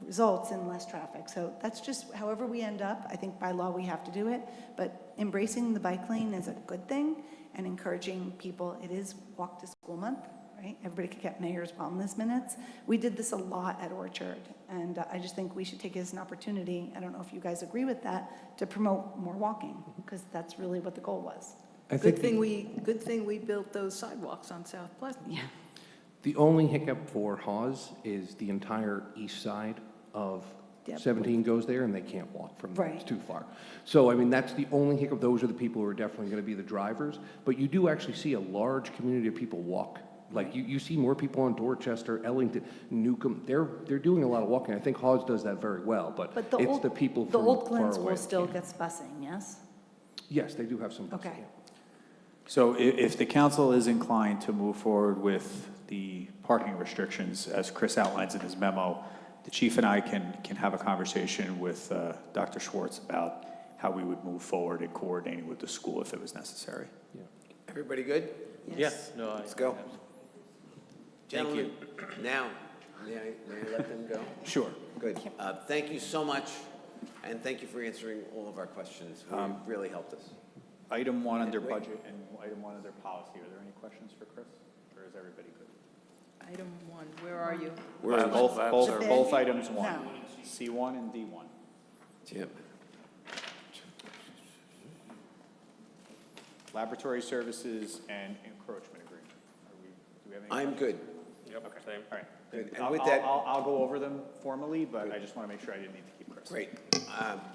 S10: results in less traffic. So that's just, however we end up, I think by law we have to do it, but embracing the bike lane is a good thing, and encouraging people, it is Walk to School Month, right? Everybody could get Mayor's Wellness Minutes. We did this a lot at Orchard, and I just think we should take it as an opportunity, I don't know if you guys agree with that, to promote more walking, because that's really what the goal was.
S17: I
S11: Good
S17: think
S11: thing we built those sidewalks on South Pleasant.
S10: Yeah.
S17: the only hiccup for Hawes is the entire east side of
S10: Yep.
S17: 17 goes there, and they can't walk from there. It's
S10: Right.
S17: too far. So, I mean, that's the only hiccup. Those are the people who are definitely going to be the drivers. But you do actually see a large community of people walk. Like, you see more people on Dorchester, Ellington, Newcomb. They're doing a lot of walking. I think Hawes does that very well, but
S10: But the
S17: it's
S10: old,
S17: the people
S10: the
S17: from
S10: old
S17: far
S10: Glen
S17: away.
S10: School
S17: that
S10: still
S17: can't.
S10: gets busing, yes?
S17: Yes, they do have some busing,
S10: Okay.
S17: yeah.
S12: So if the council is inclined to move forward with the parking restrictions, as Chris outlines in his memo, the chief and I can have a conversation with Dr. Schwartz about how we would move forward in coordinating with the school if it was necessary.
S2: Everybody good?
S1: Yes. No,
S2: Let's go.
S1: Thank
S2: Gentlemen, now, may I let them go?
S12: Sure.
S2: Good. Thank you so much, and thank you for answering all of our questions. You really helped us.
S12: Item one under
S2: Wait.
S12: budget and item one under policy, are there any questions for Chris? Or is everybody good?
S11: Item 1, where are you?
S12: Both
S10: bid?
S12: items one,
S10: No.
S12: C1 and D1.
S2: Jim?
S12: Laboratory services and encroachment agreement. Do we have any?
S2: I'm
S12: questions?
S2: good.
S13: Yep, same.
S12: All right.
S2: Good. And
S12: I'll-
S2: with
S12: I'll-
S2: that-
S12: I'll go over them formally, but I just want to make sure I didn't need to keep Chris.
S2: Great.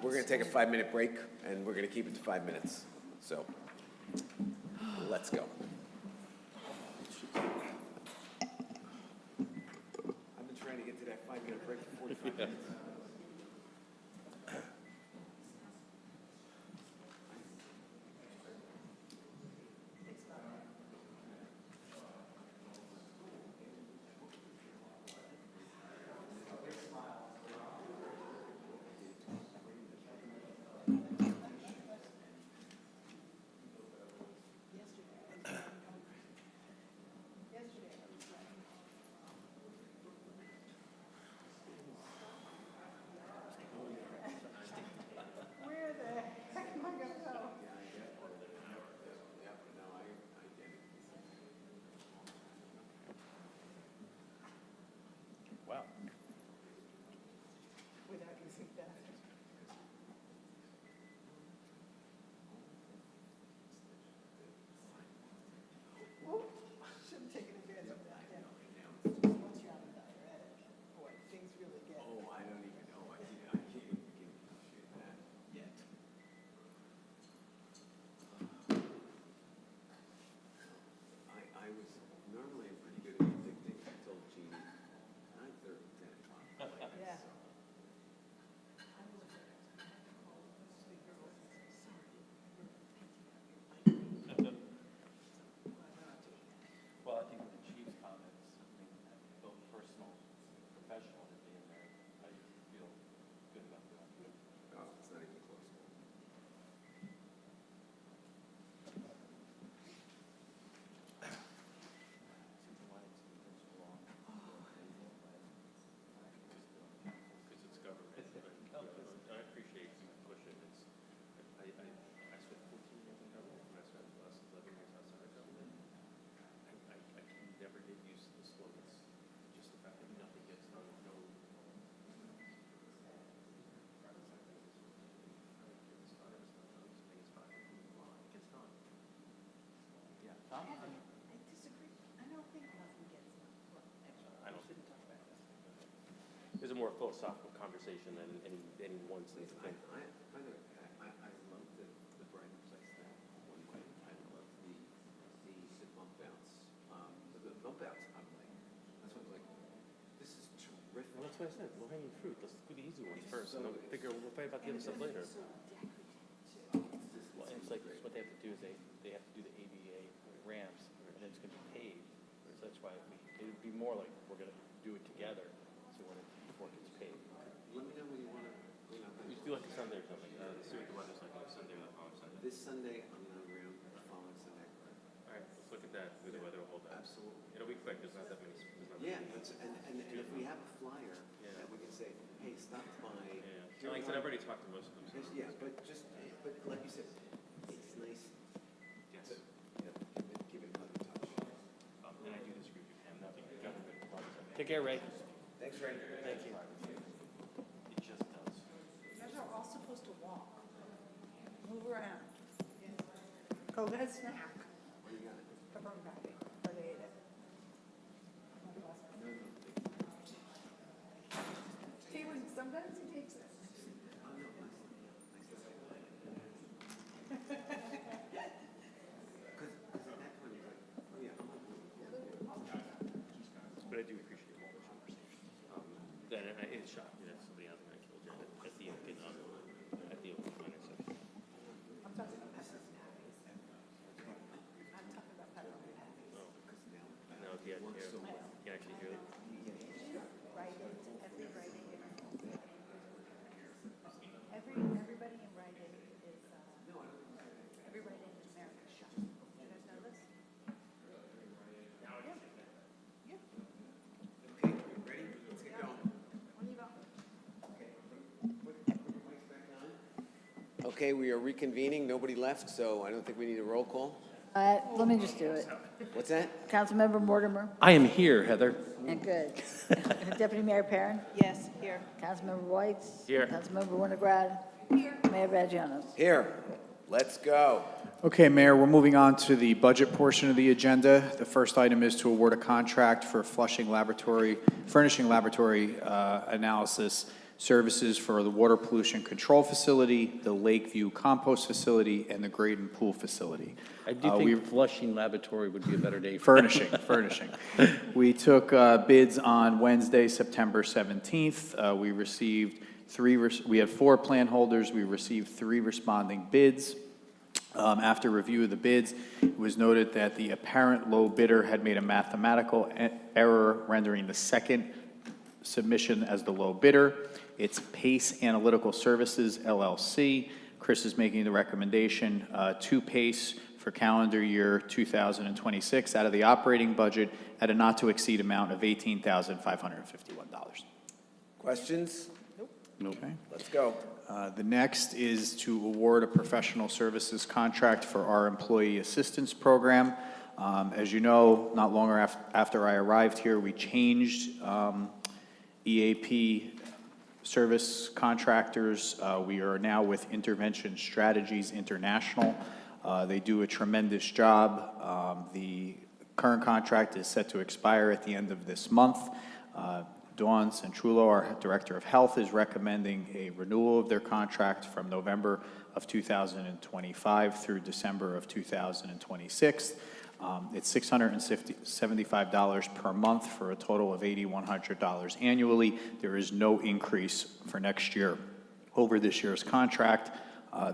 S2: We're going to take a 5-minute break, and we're going to keep it to 5 minutes. So, let's go. I've been trying to get to that 5-minute break for 45 minutes.
S1: Wow.
S11: Should have taken advantage of that, yeah. Once you're on the diuretic, boy, things really get.
S2: Oh, I don't even know. I can't begin to appreciate that yet. I was normally pretty good at predicting. I told Jeannie 9:30, 10 o'clock.
S11: Yeah.
S1: Well, I think with the chief's comments, I mean, both personal, professional, and being there, I feel good about that.
S2: Oh, it's not even close.
S13: Because it's government, but I appreciate you pushing it. I spent 14 years in government, and I spent the last 11 years outside of government. I can never get used to the slogans, just the fact that nothing gets done, no. It gets done.
S1: Yeah, Tom?
S11: I disagree. I don't think nothing gets done.
S13: I don't think It's a more philosophical conversation than any one single thing.
S2: I love the brand new place that one way. I love the bump bounce. The bump bounce, I'm like, that's what I'm like, this is terrific.
S13: Well, that's what I said, low hanging fruit, let's do the easy ones first, and then we'll figure, we'll fight about the other stuff later.
S1: Well, it's like, what they have to do is they have to do the ADA ramps, and it's gonna be paved. So that's why it would be more like, we're gonna do it together, so before it gets paved.
S2: Let me know when you want to bring up.
S13: We do like a Sunday or something, see what the weather's like on Sunday or the following Sunday.
S2: This Sunday, I'm not around, the following Sunday.
S13: All right, let's look at that, with the weather will hold that.
S2: Absolutely.
S13: It'll be quick, there's not that many.
S2: Yeah, and if we have a flyer that we can say, hey,
S13: Like I said, I've already talked to most of them.
S2: Yeah, but like you said, it's nice
S13: Yes.
S2: to, give it another touch.
S13: And I do disagree with you, Pam, nothing, government.
S1: Take care, Ray.
S2: Thanks, Ray. Thank you.
S13: It just does.
S11: You guys are all supposed to walk. Move around. Go get a snack. Pepperoni patty. Or they ate it. Sometimes he takes it.
S13: But I do appreciate all those conversations. Then it's shocking that somebody on the actual agenda at the open finance section.
S11: I'm talking about pepperoni patties. I'm talking about pepperoni patties.
S13: No, you can actually hear it.
S11: Right into every writing. Everybody in writing is, everybody in America is shot. You guys know this? Yeah.
S2: Okay, ready? Let's get going.
S11: When you go.
S2: Okay, we are reconvening. Nobody left, so I don't think we need a roll call.
S3: Let me just do it.
S2: What's that?
S3: Councilmember Mortimer,
S1: I am here, Heather.
S3: and good. Deputy Mayor Perrin,
S11: Yes, here.
S3: Councilmember Whites.
S13: Here.
S3: Councilmember Winograd. Here. Mayor Vagianos.
S2: Here. Let's go.
S12: Okay, Mayor, we're moving on to the budget portion of the agenda. The first item is to award a contract for furnishing laboratory analysis services for the water pollution control facility, the Lakeview compost facility, and the Graydon pool facility.
S1: I do think Flushing Laboratory would be a better day.
S12: Furnishing. We took bids on Wednesday, September 17th. We received we had 4 plan holders. We received 3 responding bids. After review of the bids, it was noted that the apparent low bidder had made a mathematical error, rendering the second submission as the low bidder. It's Pace Analytical Services, LLC. Chris is making the recommendation to Pace for calendar year 2026 out of the operating budget at a not-to-exceed amount of $18,551.
S2: Questions?
S12: Nope. Okay.
S2: Let's go.
S12: The next is to award a professional services contract for our employee assistance program. As you know, not long after I arrived here, we changed EAP service contractors. We are now with Intervention Strategies International. They do a tremendous job. The current contract is set to expire at the end of this month. Dawn Centrullo, our Director of Health, is recommending a renewal of their contract from November of 2025 through December of 2026. It's $675 per month for a total of $8,100 annually. There is no increase for next year over this year's contract.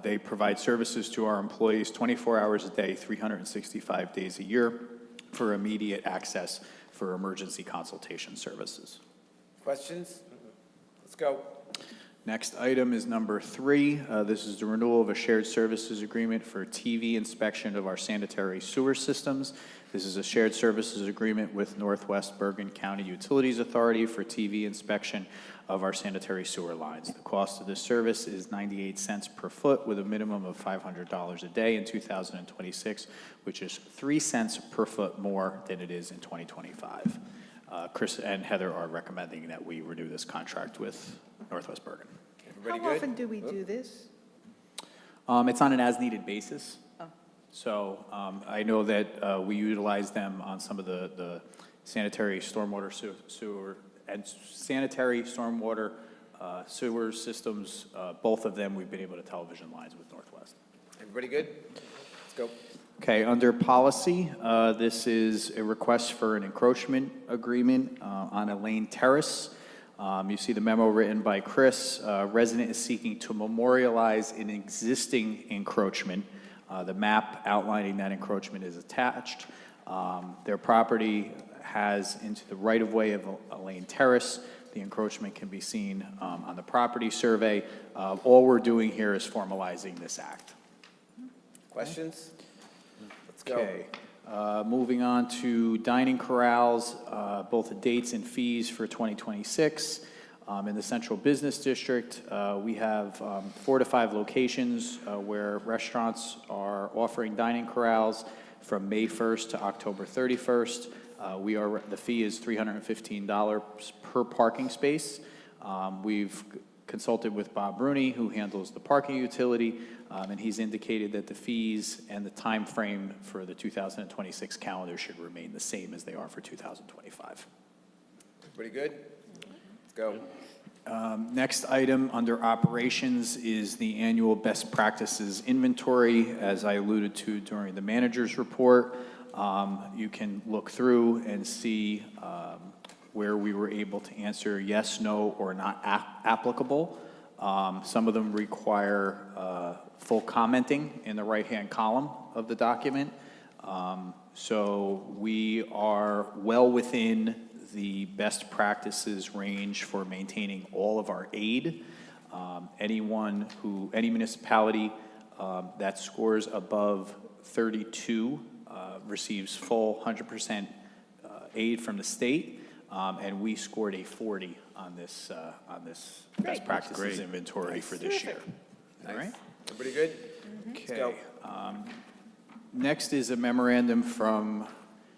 S12: They provide services to our employees 24 hours a day, 365 days a year for immediate access for emergency consultation services.
S2: Questions? Let's go.
S12: Next item is number 3. This is the renewal of a shared services agreement for TV inspection of our sanitary sewer systems. This is a shared services agreement with Northwest Bergen County Utilities Authority for TV inspection of our sanitary sewer lines. The cost of this service is 98 cents per foot with a minimum of $500 a day in 2026, which is 3 cents per foot more than it is in 2025. Chris and Heather are recommending that we renew this contract with Northwest Bergen.
S2: Everybody
S11: How
S2: good?
S11: often do we do this?
S12: It's on an as-needed basis.
S11: Oh.
S12: So I know that we utilize them on some of the sanitary stormwater sewer and sanitary stormwater sewer systems. Both of them, we've been able to television lines with Northwest.
S2: Everybody good? Let's go.
S12: Okay, under policy, this is a request for an encroachment agreement on Elaine Terrace. You see the memo written by Chris. Resident is seeking to memorialize an existing encroachment. The map outlining that encroachment is attached. Their property has into the right-of-way of Elaine Terrace. The encroachment can be seen on the property survey. All we're doing here is formalizing this act.
S2: Questions? Let's go.
S12: Okay. Moving on to dining corrals, both the dates and fees for 2026. In the Central Business District, we have 4 to 5 locations where restaurants are offering dining corrals from May 1st to October 31st. The fee is $315 per parking space. We've consulted with Bob Rooney, who handles the parking utility, and he's indicated that the fees and the time frame for the 2026 calendar should remain the same as they are for 2025.
S2: Everybody good? Let's go.
S12: Next item under operations is the annual best practices inventory. As I alluded to during the manager's report, you can look through and see where we were able to answer yes, no, or not applicable. Some of them require full commenting in the right-hand column of the document. So we are well within the best practices range for maintaining all of our aid. Any municipality that scores above 32 receives full 100% aid from the state, and we scored a 40 on this best practices inventory for this year. All right?
S2: Everybody good?
S12: Okay. Next is a memorandum from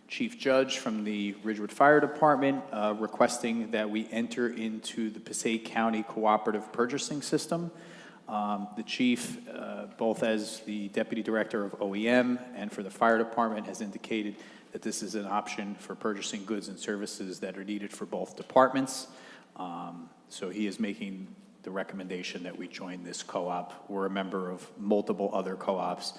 S12: Chief Judge from the Ridgewood Fire Department requesting that we enter into the Passaic County Cooperative Purchasing System. The chief, both as the Deputy Director of OEM and for the Fire Department, has indicated that this is an option for purchasing goods and services that are needed for both departments. So he is making the recommendation that we join this co-op. We're a member of multiple other co-ops.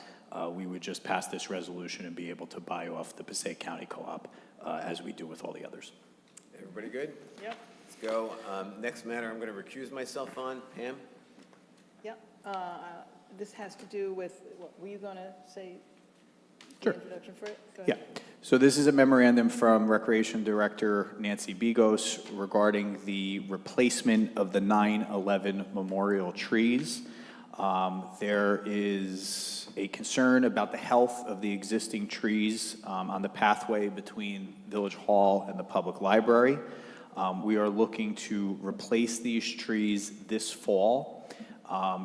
S12: We would just pass this resolution and be able to buy off the Passaic County Co-op as we do with all the others.
S2: Everybody good?
S11: Yep.
S2: Let's go. Next matter I'm going to recuse myself on. Pam?
S11: Yep. This has to do with, what, were you going to say?
S12: Sure.
S11: The introduction for it? Go
S12: Yeah.
S11: ahead.
S12: So this is a memorandum from Recreation Director Nancy Bigos regarding the replacement of the 9/11 memorial trees. There is a concern about the health of the existing trees on the pathway between Village Hall and the public library. We are looking to replace these trees this fall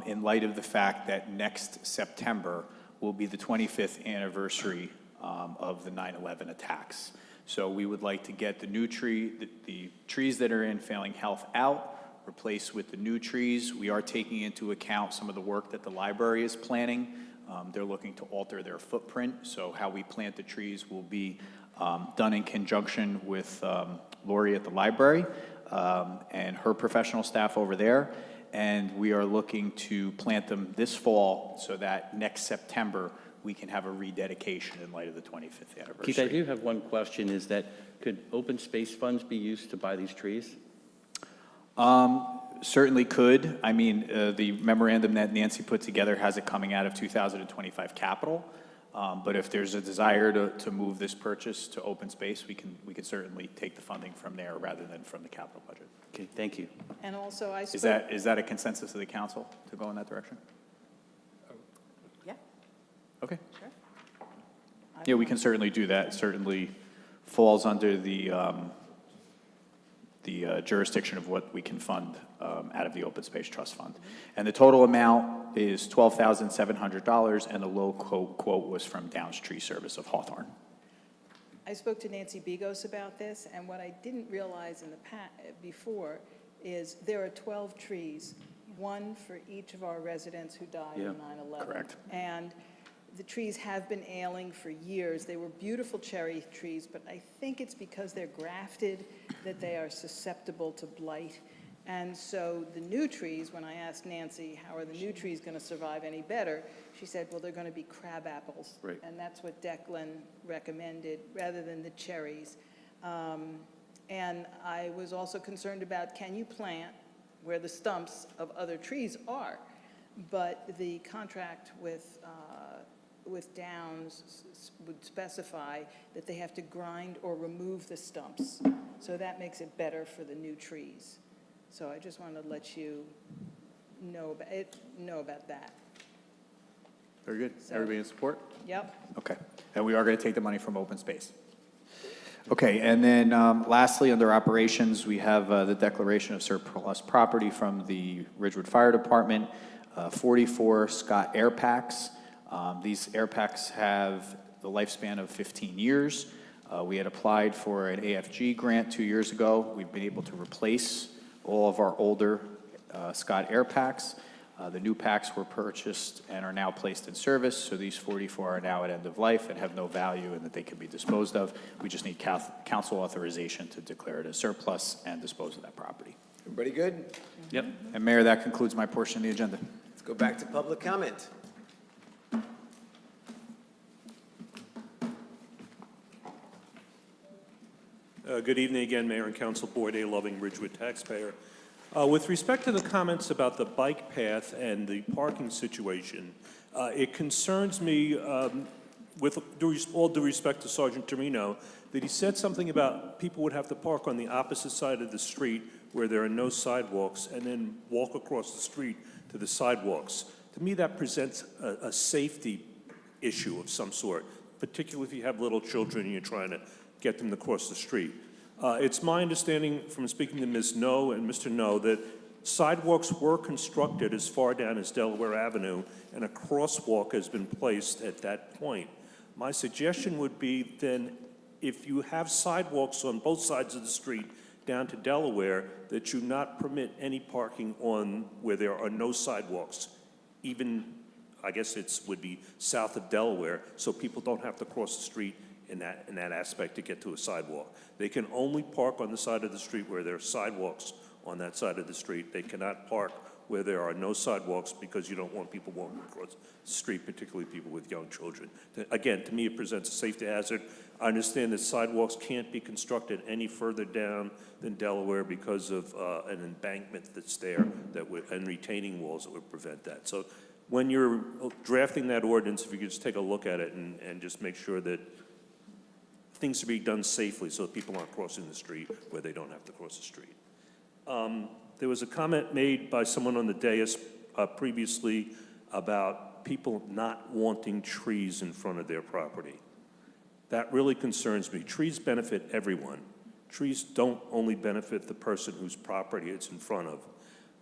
S12: in light of the fact that next September will be the 25th anniversary of the 9/11 attacks. So we would like to get the new the trees that are in failing health out, replaced with the new trees. We are taking into account some of the work that the library is planning. They're looking to alter their footprint, so how we plant the trees will be done in conjunction with Lori at the library and her professional staff over there. And we are looking to plant them this fall so that next September we can have a rededication in light of the 25th anniversary.
S1: Keith, I do have one question, is that could open space funds be used to buy these trees?
S12: Certainly could. I mean, the memorandum that Nancy put together has it coming out of 2025 capital. But if there's a desire to move this purchase to open space, we can certainly take the funding from there rather than from the capital budget.
S1: Okay, thank you.
S11: And also, I spoke...
S12: Is that a consensus of the council to go in that direction?
S10: Yeah.
S12: Okay.
S11: Sure.
S12: Yeah, we can certainly do that. It certainly falls under the jurisdiction of what we can fund out of the Open Space Trust Fund. And the total amount is $12,700, and the low quote was from Downs Tree Service of Hawthorne.
S11: I spoke to Nancy Bigos about this, and what I didn't realize in the before is there are 12 trees, one for each of our residents who died in 9/11.
S12: Correct.
S11: And the trees have been ailing for years. They were beautiful cherry trees, but I think it's because they're grafted that they are susceptible to blight. And so the new trees, when I asked Nancy, how are the new trees going to survive any better? She said, well, they're going to be crab apples.
S1: Right.
S11: And that's what Declan recommended, rather than the cherries. And I was also concerned about, can you plant where the stumps of other trees are? But the contract with Downs would specify that they have to grind or remove the stumps. So that makes it better for the new trees. So I just wanted to let you know about that.
S12: Very good.
S11: So-
S12: Everybody in support?
S11: Yep.
S12: Okay. And we are going to take the money from open space. Okay, and then lastly, under operations, we have the declaration of surplus property from the Ridgewood Fire Department, 44 Scott Air Packs. These air packs have the lifespan of 15 years. We had applied for an AFG grant 2 years ago. We've been able to replace all of our older Scott Air Packs. The new packs were purchased and are now placed in service, so these 44 are now at end of life and have no value and that they can be disposed of. We just need council authorization to declare it as surplus and dispose of that property.
S2: Everybody good?
S1: Yep.
S12: And Mayor, that concludes my portion of the agenda.
S2: Let's go back to public comment.
S7: Good evening again, Mayor and Council. Boyd A. Loving, Ridgewood taxpayer. With respect to the comments about the bike path and the parking situation, it concerns me, with all due respect to Sergeant Torino, that he said something about people would have to park on the opposite side of the street where there are no sidewalks and then walk across the street to the sidewalks. To me, that presents a safety issue of some sort, particularly if you have little children and you're trying to get them to cross the street. It's my understanding from speaking to Ms. No and Mr. No that sidewalks were constructed as far down as Delaware Avenue and a crosswalk has been placed at that point. My suggestion would be then if you have sidewalks on both sides of the street down to Delaware, that you not permit any parking on where there are no sidewalks, even, I guess would be south of Delaware, so people don't have to cross the street in that aspect to get to a sidewalk. They can only park on the side of the street where there are sidewalks on that side of the street. They cannot park where there are no sidewalks because you don't want people walking across the street, particularly people with young children. Again, to me, it presents a safety hazard. I understand that sidewalks can't be constructed any further down than Delaware because of an embankment that's there and retaining walls that would prevent that. So when you're drafting that ordinance, if you could just take a look at it and just make sure that things are being done safely so that people aren't crossing the street where they don't have to cross the street. There was a comment made by someone on the dais previously about people not wanting trees in front of their property. That really concerns me. Trees benefit everyone. Trees don't only benefit the person whose property it's in front of.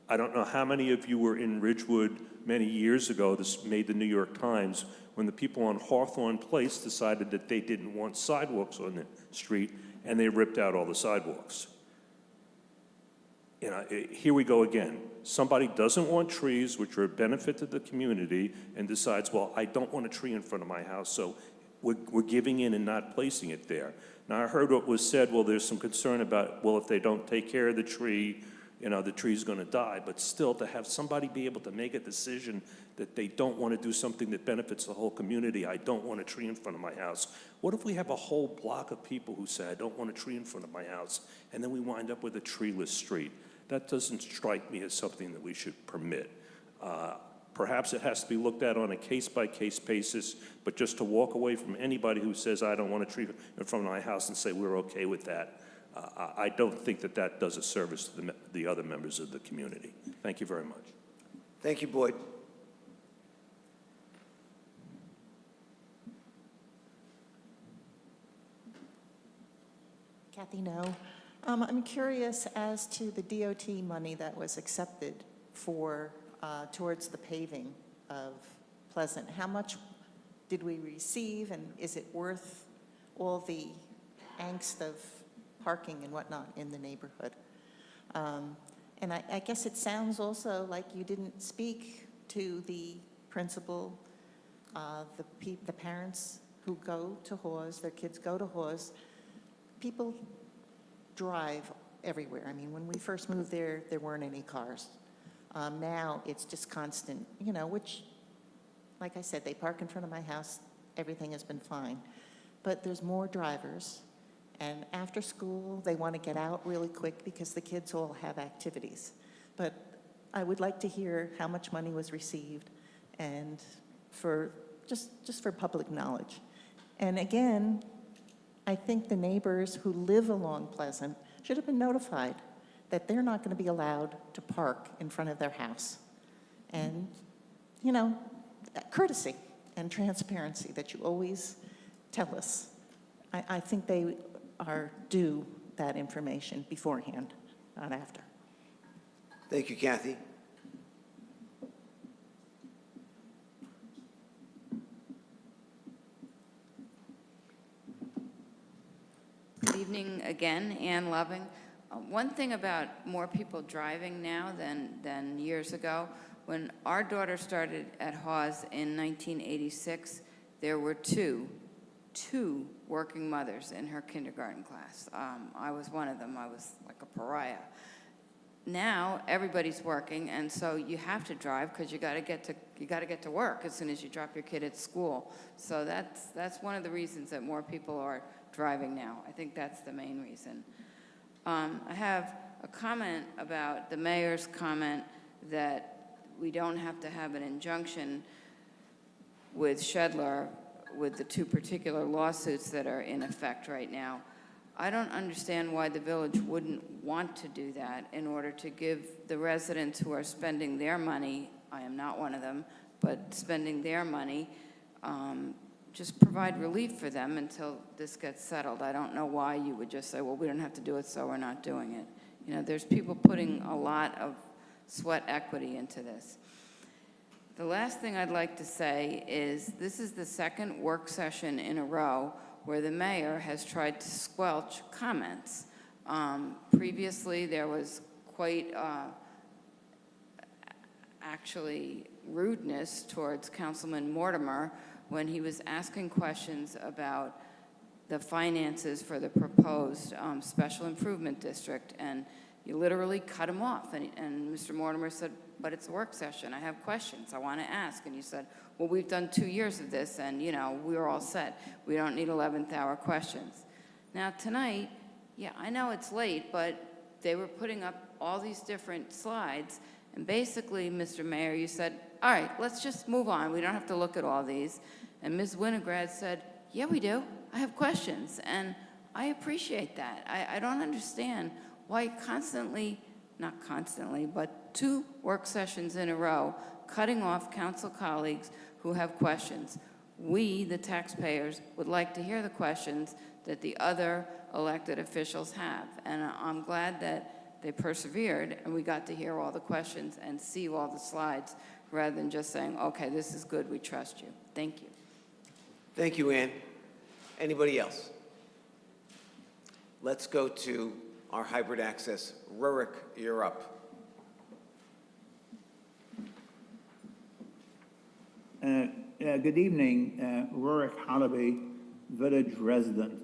S7: I don't know how many of you were in Ridgewood many years ago, this made the New York Times, when the people on Hawthorne Place decided that they didn't want sidewalks on the street, and they ripped out all the sidewalks. You know, here we go again. Somebody doesn't want trees, which are a benefit to the community, and decides, well, I don't want a tree in front of my house, so we're giving in and not placing it there. Now, I heard what was said, well, there's some concern about, well, if they don't take care of the tree, you know, the tree's gonna die, but still to have somebody be able to make a decision that they don't wanna do something that benefits the whole community, I don't want a tree in front of my house. What if we have a whole block of people who say, I don't want a tree in front of my house, and then we wind up with a treeless street? That doesn't strike me as something that we should permit. Perhaps it has to be looked at on a case-by-case basis, but just to walk away from anybody who says, I don't want a tree in front of my house and say, we're okay with that, I don't think that that does a service to the other members of the community. Thank you very much.
S2: Thank you, Boyd.
S4: Kathy No. I'm curious as to the DOT money that was accepted for, towards the paving of Pleasant. How much did we receive, and is it worth all the angst of parking and whatnot in the neighborhood? And I guess it sounds also like you didn't speak to the principal, the parents who go to Hawes, their kids go to Hawes. People drive everywhere. I mean, when we first moved there, there weren't any cars. Now it's just constant, you know, which, like I said, they park in front of my house, everything has been fine. But there's more drivers, and after school, they want to get out really quick because the kids all have activities. But I would like to hear how much money was received, and for, just for public knowledge. And again, I think the neighbors who live along Pleasant should have been notified that they're not going to be allowed to park in front of their house. And, you know, courtesy and transparency that you always tell us. I think they are due that information beforehand, not after.
S2: Thank you, Kathy.
S5: Good evening again, Ann Loving. One thing about more people driving now than years ago, when our daughter started at Hawes in 1986, there were two working mothers in her kindergarten class. I was one of them. I was like a pariah. Now everybody's working, and so you have to drive because you got to get to work as soon as you drop your kid at school. So that's one of the reasons that more people are driving now. I think that's the main reason. I have a comment about the mayor's comment that we don't have to have an injunction with Shedler with the two particular lawsuits that are in effect right now. I don't understand why the village wouldn't want to do that in order to give the residents who are spending their money, I am not one of them, but spending their money, just provide relief for them until this gets settled. I don't know why you would just say, well, we don't have to do it, so we're not doing it. You know, there's people putting a lot of sweat equity into this. The last thing I'd like to say is this is the second work session in a row where the mayor has tried to squelch comments. Previously, there was quite actually rudeness towards Councilman Mortimer when he was asking questions about the finances for the proposed special improvement district, and you literally cut him off. And Mr. Mortimer said, but it's a work session. I have questions I want to ask. And you said, well, we've done 2 years of this, and, you know, we're all set. We don't need 11th hour questions. Now, tonight, yeah, I know it's late, but they were putting up all these different slides. And basically, Mr. Mayor, you said, all right, let's just move on. We don't have to look at all these. And Ms. Winograd said, yeah, we do. I have questions. And I appreciate that. I don't understand why constantly, not constantly, but 2 work sessions in a row, cutting off council colleagues who have questions. We, the taxpayers, would like to hear the questions that the other elected officials have. And I'm glad that they persevered and we got to hear all the questions and see all the slides rather than just saying, okay, this is good, we trust you. Thank you.
S2: Thank you, Ann. Anybody else? Let's go to our hybrid access. Rurik, you're up.
S18: Good evening, Rurik Halaby, village resident.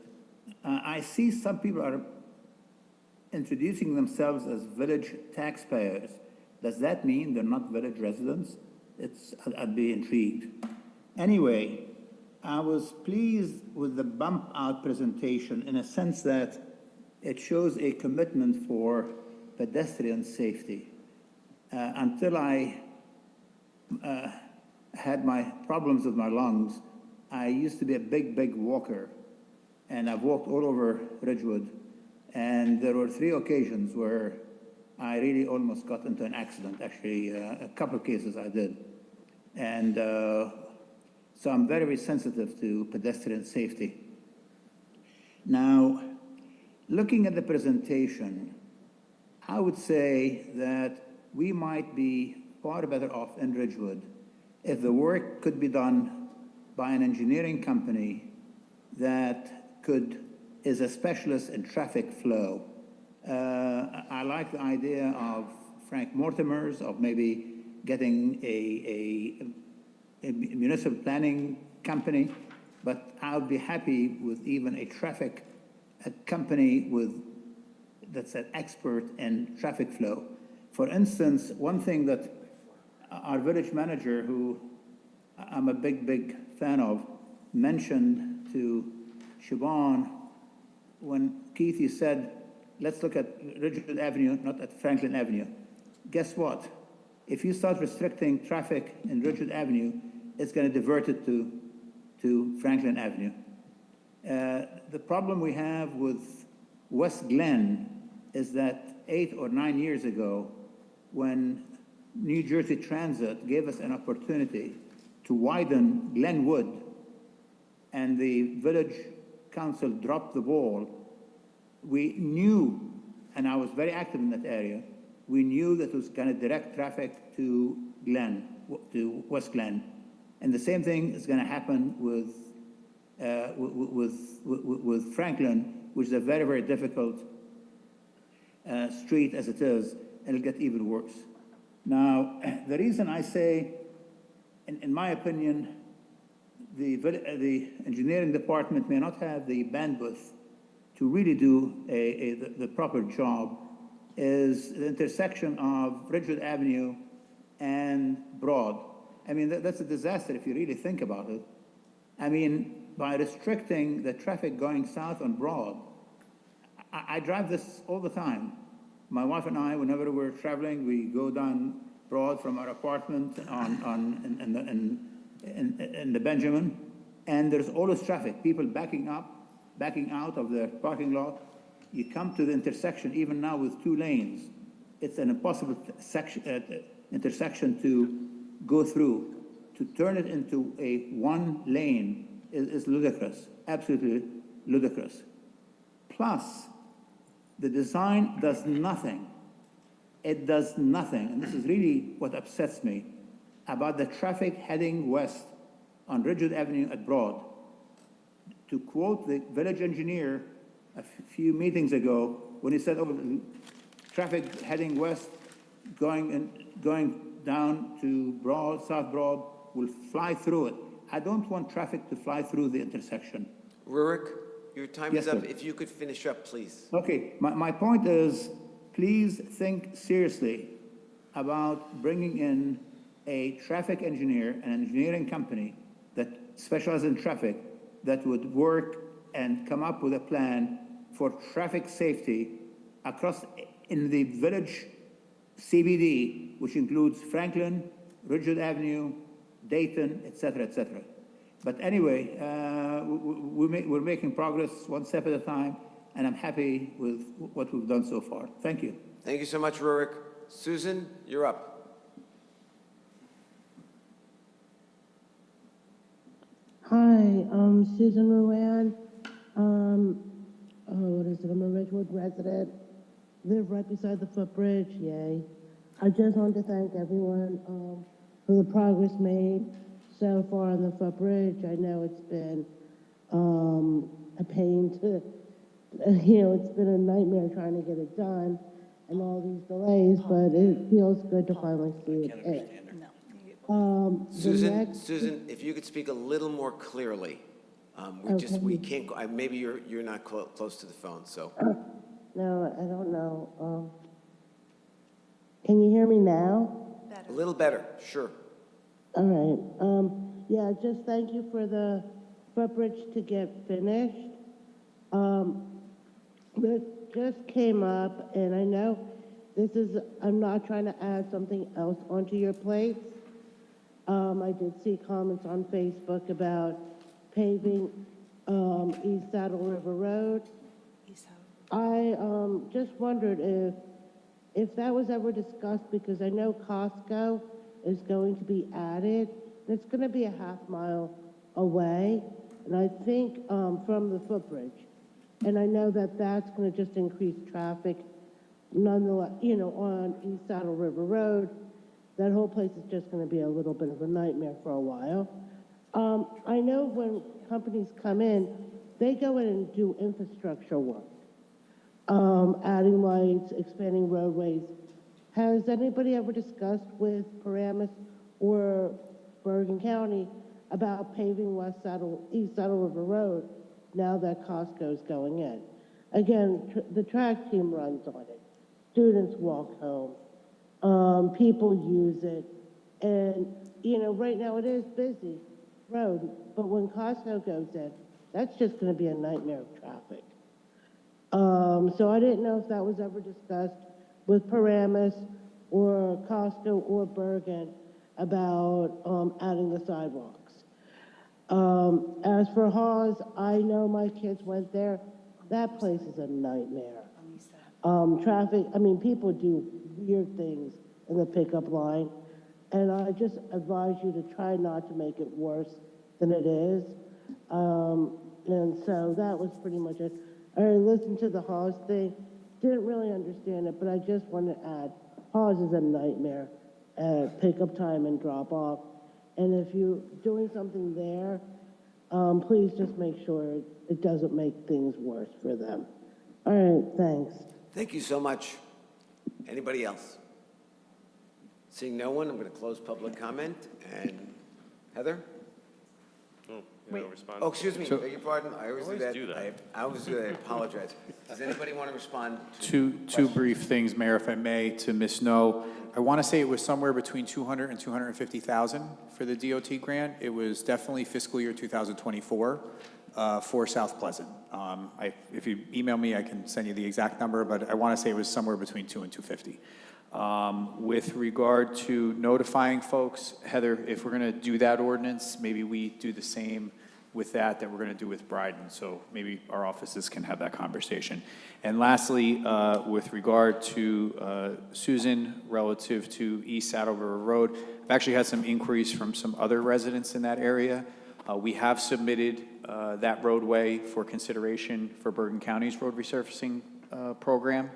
S18: I see some people are introducing themselves as village taxpayers. Does that mean they're not village residents? I'd be intrigued. Anyway, I was pleased with the bump out presentation in a sense that it shows a commitment for pedestrian safety. Until I had my problems with my lungs, I used to be a big walker, and I've walked all over Ridgewood, and there were 3 occasions where I really almost got into an accident. Actually, a couple of cases I did. And so I'm very sensitive to pedestrian safety. Now, looking at the presentation, I would say that we might be far better off in Ridgewood if the work could be done by an engineering company that is a specialist in traffic flow. I like the idea of Frank Mortimer's, of maybe getting a municipal planning company, but I would be happy with even a traffic company that's an expert in traffic flow. For instance, one thing that our village manager, who I'm a big fan of, mentioned to Siobhan when Keith said, let's look at Ridgewood Avenue, not at Franklin Avenue. Guess what? If you start restricting traffic in Ridgewood Avenue, it's going to divert it to Franklin Avenue. The problem we have with West Glen is that 8 or 9 years ago, when New Jersey Transit gave us an opportunity to widen Glenwood, and the village council dropped the ball we knew, and I was very active in that area, we knew that it was going to direct traffic to to West Glen. And the same thing is going to happen with Franklin, which is a very, very difficult street as it is, and it'll get even worse. Now, the reason I say, in my opinion, the engineering department may not have the bandwidth to really do the proper job is the intersection of Ridgewood Avenue and Broad. I mean, that's a disaster if you really think about it. I mean, by restricting the traffic going south on Broad, I drive this all the time. My wife and I, whenever we're traveling, we go down Broad from our apartment in the Benjamin, and there's always traffic, people backing out of their parking lot. You come to the intersection, even now with 2 lanes, it's an impossible intersection to go through. To turn it into a 1 lane is ludicrous, absolutely ludicrous. Plus, the design does nothing. It does nothing, and this is really what upsets me, about the traffic heading west on Ridgewood Avenue at Broad. To quote the village engineer a few meetings ago, when he said, oh, traffic heading west, going down to Broad, South Broad, will fly through it. I don't want traffic to fly through the intersection.
S2: Rurik, your time
S18: Yes,
S2: is up.
S18: sir.
S2: If you could finish up, please.
S18: Okay, my point is, please think seriously about bringing in a traffic engineer, an engineering company that specializes in traffic, that would work and come up with a plan for traffic safety across in the village CBD, which includes Franklin, Ridgewood Avenue, Dayton, et cetera, et cetera. But anyway, we're making progress one step at a time, and I'm happy with what we've done so far. Thank you.
S2: Thank you so much, Rurik. Susan, you're up.
S19: Hi, Susan Ruan. What is it? I'm a Ridgewood resident. Live right beside the footbridge. Yay. I just want to thank everyone for the progress made so far on the footbridge. I know it's been a pain to, it's been a nightmare trying to get it done and all these delays, but it feels good to finally see it.
S2: Susan, if you could speak a little more clearly. We can't, maybe you're not close to the phone, so.
S19: No, I don't know. Can you hear me now?
S2: A little better, sure.
S19: All right. Yeah, just thank you for the footbridge to get finished. This just came up, and I know I'm not trying to add something else onto your plates. I did see comments on Facebook about paving East Saddle River Road. I just wondered if that was ever discussed, because I know Costco is going to be added. It's going to be a half-mile away, and I think from the footbridge. And I know that that's going to just increase traffic nonetheless, on East Saddle River Road. That whole place is just going to be a little bit of a nightmare for a while. I know when companies come in, they go in and do infrastructure work, adding lights, expanding roadways. Has anybody ever discussed with Paramus or Bergen County about paving East Saddle River Road now that Costco's going in? Again, the track team runs on it. Students walk home. People use it. And, right now it is busy road, but when Costco goes in, that's just going to be a nightmare of traffic. So I didn't know if that was ever discussed with Paramus or Costco or Bergen about adding the sidewalks. As for Hawes, I know my kids went there. That place is a nightmare. Traffic, people do weird things in the pickup line, and I just advise you to try not to make it worse than it is. And so that was pretty much it. I listened to the Hawes thing, didn't really understand it, but I just want to add, Hawes is a nightmare at pickup time and drop off. And if you're doing something there, please just make sure it doesn't make things worse for them. All right, thanks.
S2: Thank you so much. Anybody else? Seeing no one, I'm going to close public comment. And Heather?
S13: Oh, you don't respond?
S2: Oh, excuse me, beg your pardon. I always
S13: Always
S2: do
S13: do
S2: that.
S13: that.
S2: I always do that. I apologize. Does anybody want to respond to
S12: Two brief things, Mayor, if I may, to Ms. Snow. I want to say it was somewhere between 200 and 250,000 for the DOT grant. It was definitely fiscal year 2024 for South Pleasant. If you email me, I can send you the exact number, but I want to say it was somewhere between 2 and 250. With regard to notifying folks, Heather, if we're going to do that ordinance, maybe we do the same with that we're going to do with Bryden, so maybe our offices can have that conversation. And lastly, with regard to Susan, relative to East Saddle River Road, I've actually had some inquiries from some other residents in that area. We have submitted that roadway for consideration for Bergen County's road resurfacing program.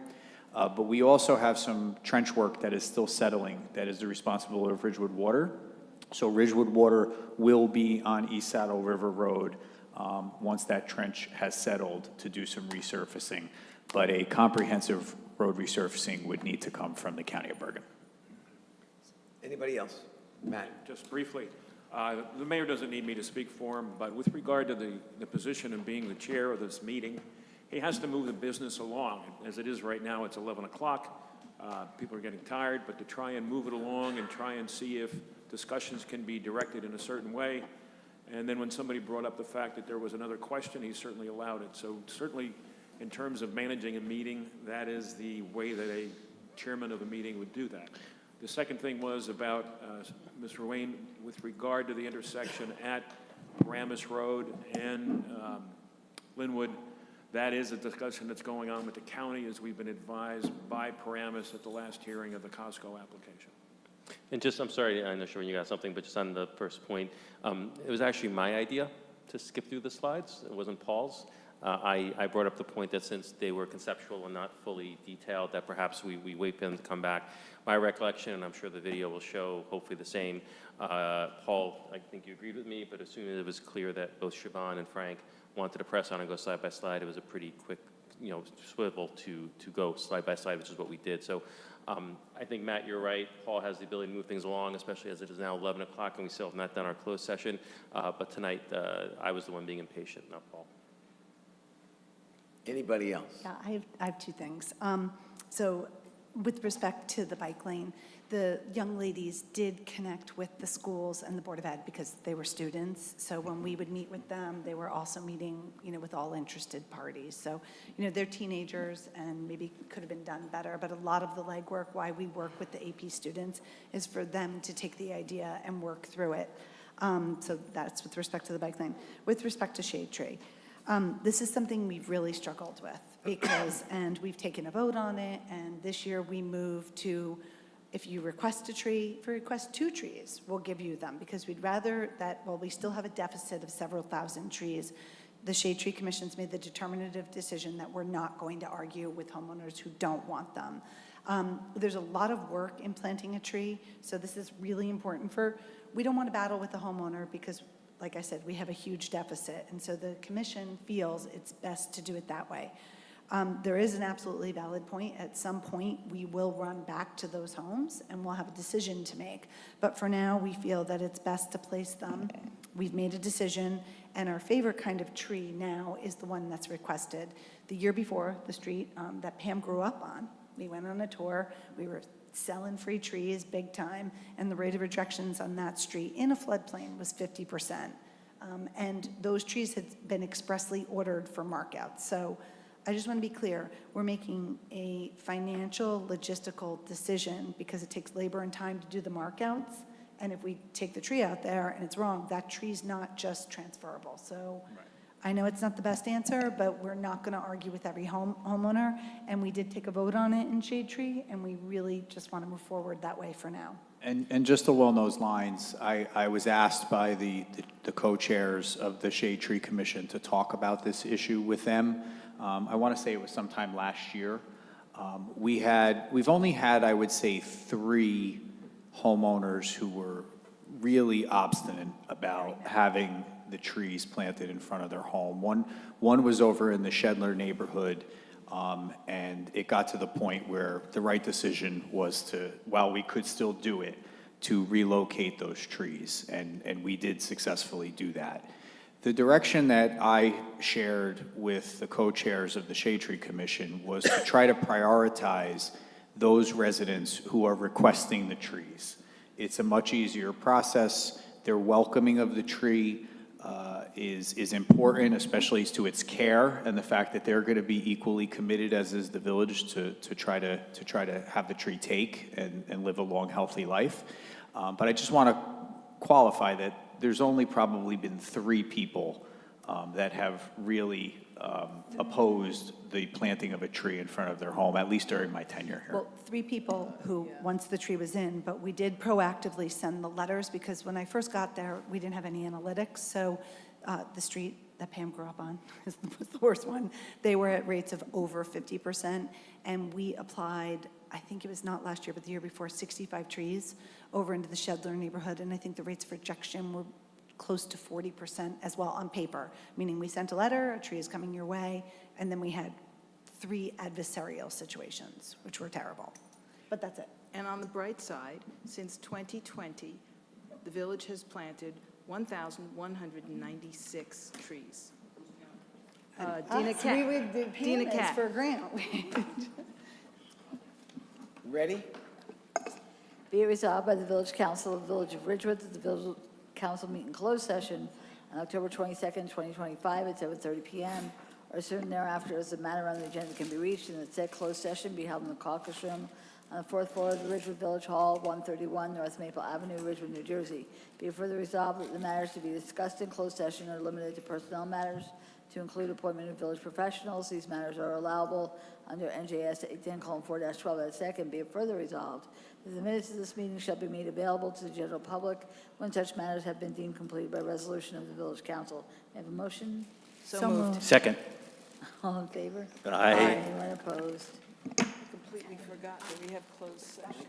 S12: But we also have some trench work that is still settling, that is the responsibility of Ridgewood Water. So Ridgewood Water will be on East Saddle River Road once that trench has settled to do some resurfacing. But a comprehensive road resurfacing would need to come from the County of Bergen.
S2: anybody else? Matt?
S14: Just briefly, the mayor doesn't need me to speak for him, but with regard to the position of being the chair of this meeting, he has to move the business along. As it is right now, it's 11 o'clock. People are getting tired, but to try and move it along and try and see if discussions can be directed in a certain way. And then when somebody brought up the fact that there was another question, he certainly allowed it. So certainly, in terms of managing a meeting, that is the way that a chairman of a meeting would do that. The second thing was about, Ms. Ruane, with regard to the intersection at Paramus Road and Linwood, that is a discussion that's going on with the county, as we've been advised by Paramus at the last hearing of the Costco application.
S13: And just, I'm sorry, I know, Sherwin, you got something, but just on the first point, it was actually my idea to skip through the slides. It wasn't Paul's. I brought up the point that since they were conceptual and not fully detailed, that perhaps we wait for them to come back. My recollection, and I'm sure the video will show hopefully the same, Paul, I think you agreed with me, but as soon as it was clear that both Siobhan and Frank wanted to press on and go slide by slide, it was a pretty quick, swivel to go slide by slide, which is what we did. So I think, Matt, you're right. Paul has the ability to move things along, especially as it is now 11 o'clock and we still have not done our closed session. But tonight, I was the one being impatient, not Paul.
S2: Anybody else?
S10: Yeah, I have two things. So with respect to the bike lane, the young ladies did connect with the schools and the Board of Ed because they were students. So when we would meet with them, they were also meeting, with all interested parties. So, they're teenagers and maybe could have been done better, but a lot of the legwork, why we work with the AP students, is for them to take the idea and work through it. So that's with respect to the bike lane. With respect to Shade Tree, this is something we've really struggled with and we've taken a vote on it, and this year we moved to, if you request a tree, if you request 2 trees, we'll give you them, because we'd rather that, while we still have a deficit of several thousand trees, the Shade Tree Commission's made the determinative decision that we're not going to argue with homeowners who don't want them. There's a lot of work in planting a tree, so this is really important we don't want to battle with the homeowner because, like I said, we have a huge deficit, and so the commission feels it's best to do it that way. There is an absolutely valid point. At some point, we will run back to those homes and we'll have a decision to make. But for now, we feel that it's best to place them. We've made a decision, and our favorite kind of tree now is the one that's requested. The year before, the street that Pam grew up on, we went on a tour. We were selling free trees big time, and the rate of rejections on that street in a floodplain was 50%. And those trees had been expressly ordered for markouts. So I just want to be clear, we're making a financial, logistical decision because it takes labor and time to do the markouts. And if we take the tree out there and it's wrong, that tree's not just transferable. So I know it's not the best answer, but we're not going to argue with every homeowner. And we did take a vote on it in Shade Tree, and we really just want to move forward that way for now.
S12: And just along those lines, I was asked by the co-chairs of the Shade Tree Commission to talk about this issue with them. I want to say it was sometime last year. We've only had, I would say, 3 homeowners who were really obstinate about having the trees planted in front of their home. One was over in the Shedler neighborhood, and it got to the point where the right decision was to, while we could still do it, to relocate those trees, and we did successfully do that. The direction that I shared with the co-chairs of the Shade Tree Commission was to try to prioritize those residents who are requesting the trees. It's a much easier process. Their welcoming of the tree is important, especially to its care, and the fact that they're going to be equally committed, as is the village, to try to have the tree take and live a long, healthy life. But I just want to qualify that there's only probably been 3 people that have really opposed the planting of a tree in front of their home, at least during my tenure here.
S10: Well, 3 people who, once the tree was in, but we did proactively send the letters, because when I first got there, we didn't have any analytics, so the street that Pam grew up on was the worst one. They were at rates of over 50%, and we applied, I think it was not last year, but the year before, 65 trees over into the Shedler neighborhood, and I think the rates of rejection were close to 40% as well on paper, meaning we sent a letter, a tree is coming your way, and then we had 3 adversarial situations, which were terrible. But that's it.
S11: And on the bright side, since 2020, the village has planted 1,196 trees. Dina Cat.
S10: We would do
S11: Dina
S10: payments
S11: Cat.
S10: for a grant.
S2: Ready?
S3: Be it resolved by the Village Council of the Village of Ridgewood that the Village Council meet in closed session on October 22nd, 2025 at 7:30 PM or soon thereafter, as the matter on the agenda can be reached, and that said closed session be held in the caucus room on the 4th floor of the Ridgewood Village Hall, 131 North Maple Avenue, Ridgewood, New Jersey. Be it further resolved that the matters to be discussed in closed session are limited to personnel matters to include appointment of village professionals. These matters are allowable under NJS 810:4-12 at second. Be it further resolved that the minutes of this meeting shall be made available to the general public when such matters have been deemed completed by resolution of the village council. May I have a motion?
S11: So moved.
S1: Second.
S3: All in favor?
S1: Aye.
S3: Anyone opposed?
S11: Completely forgot that we have closed session.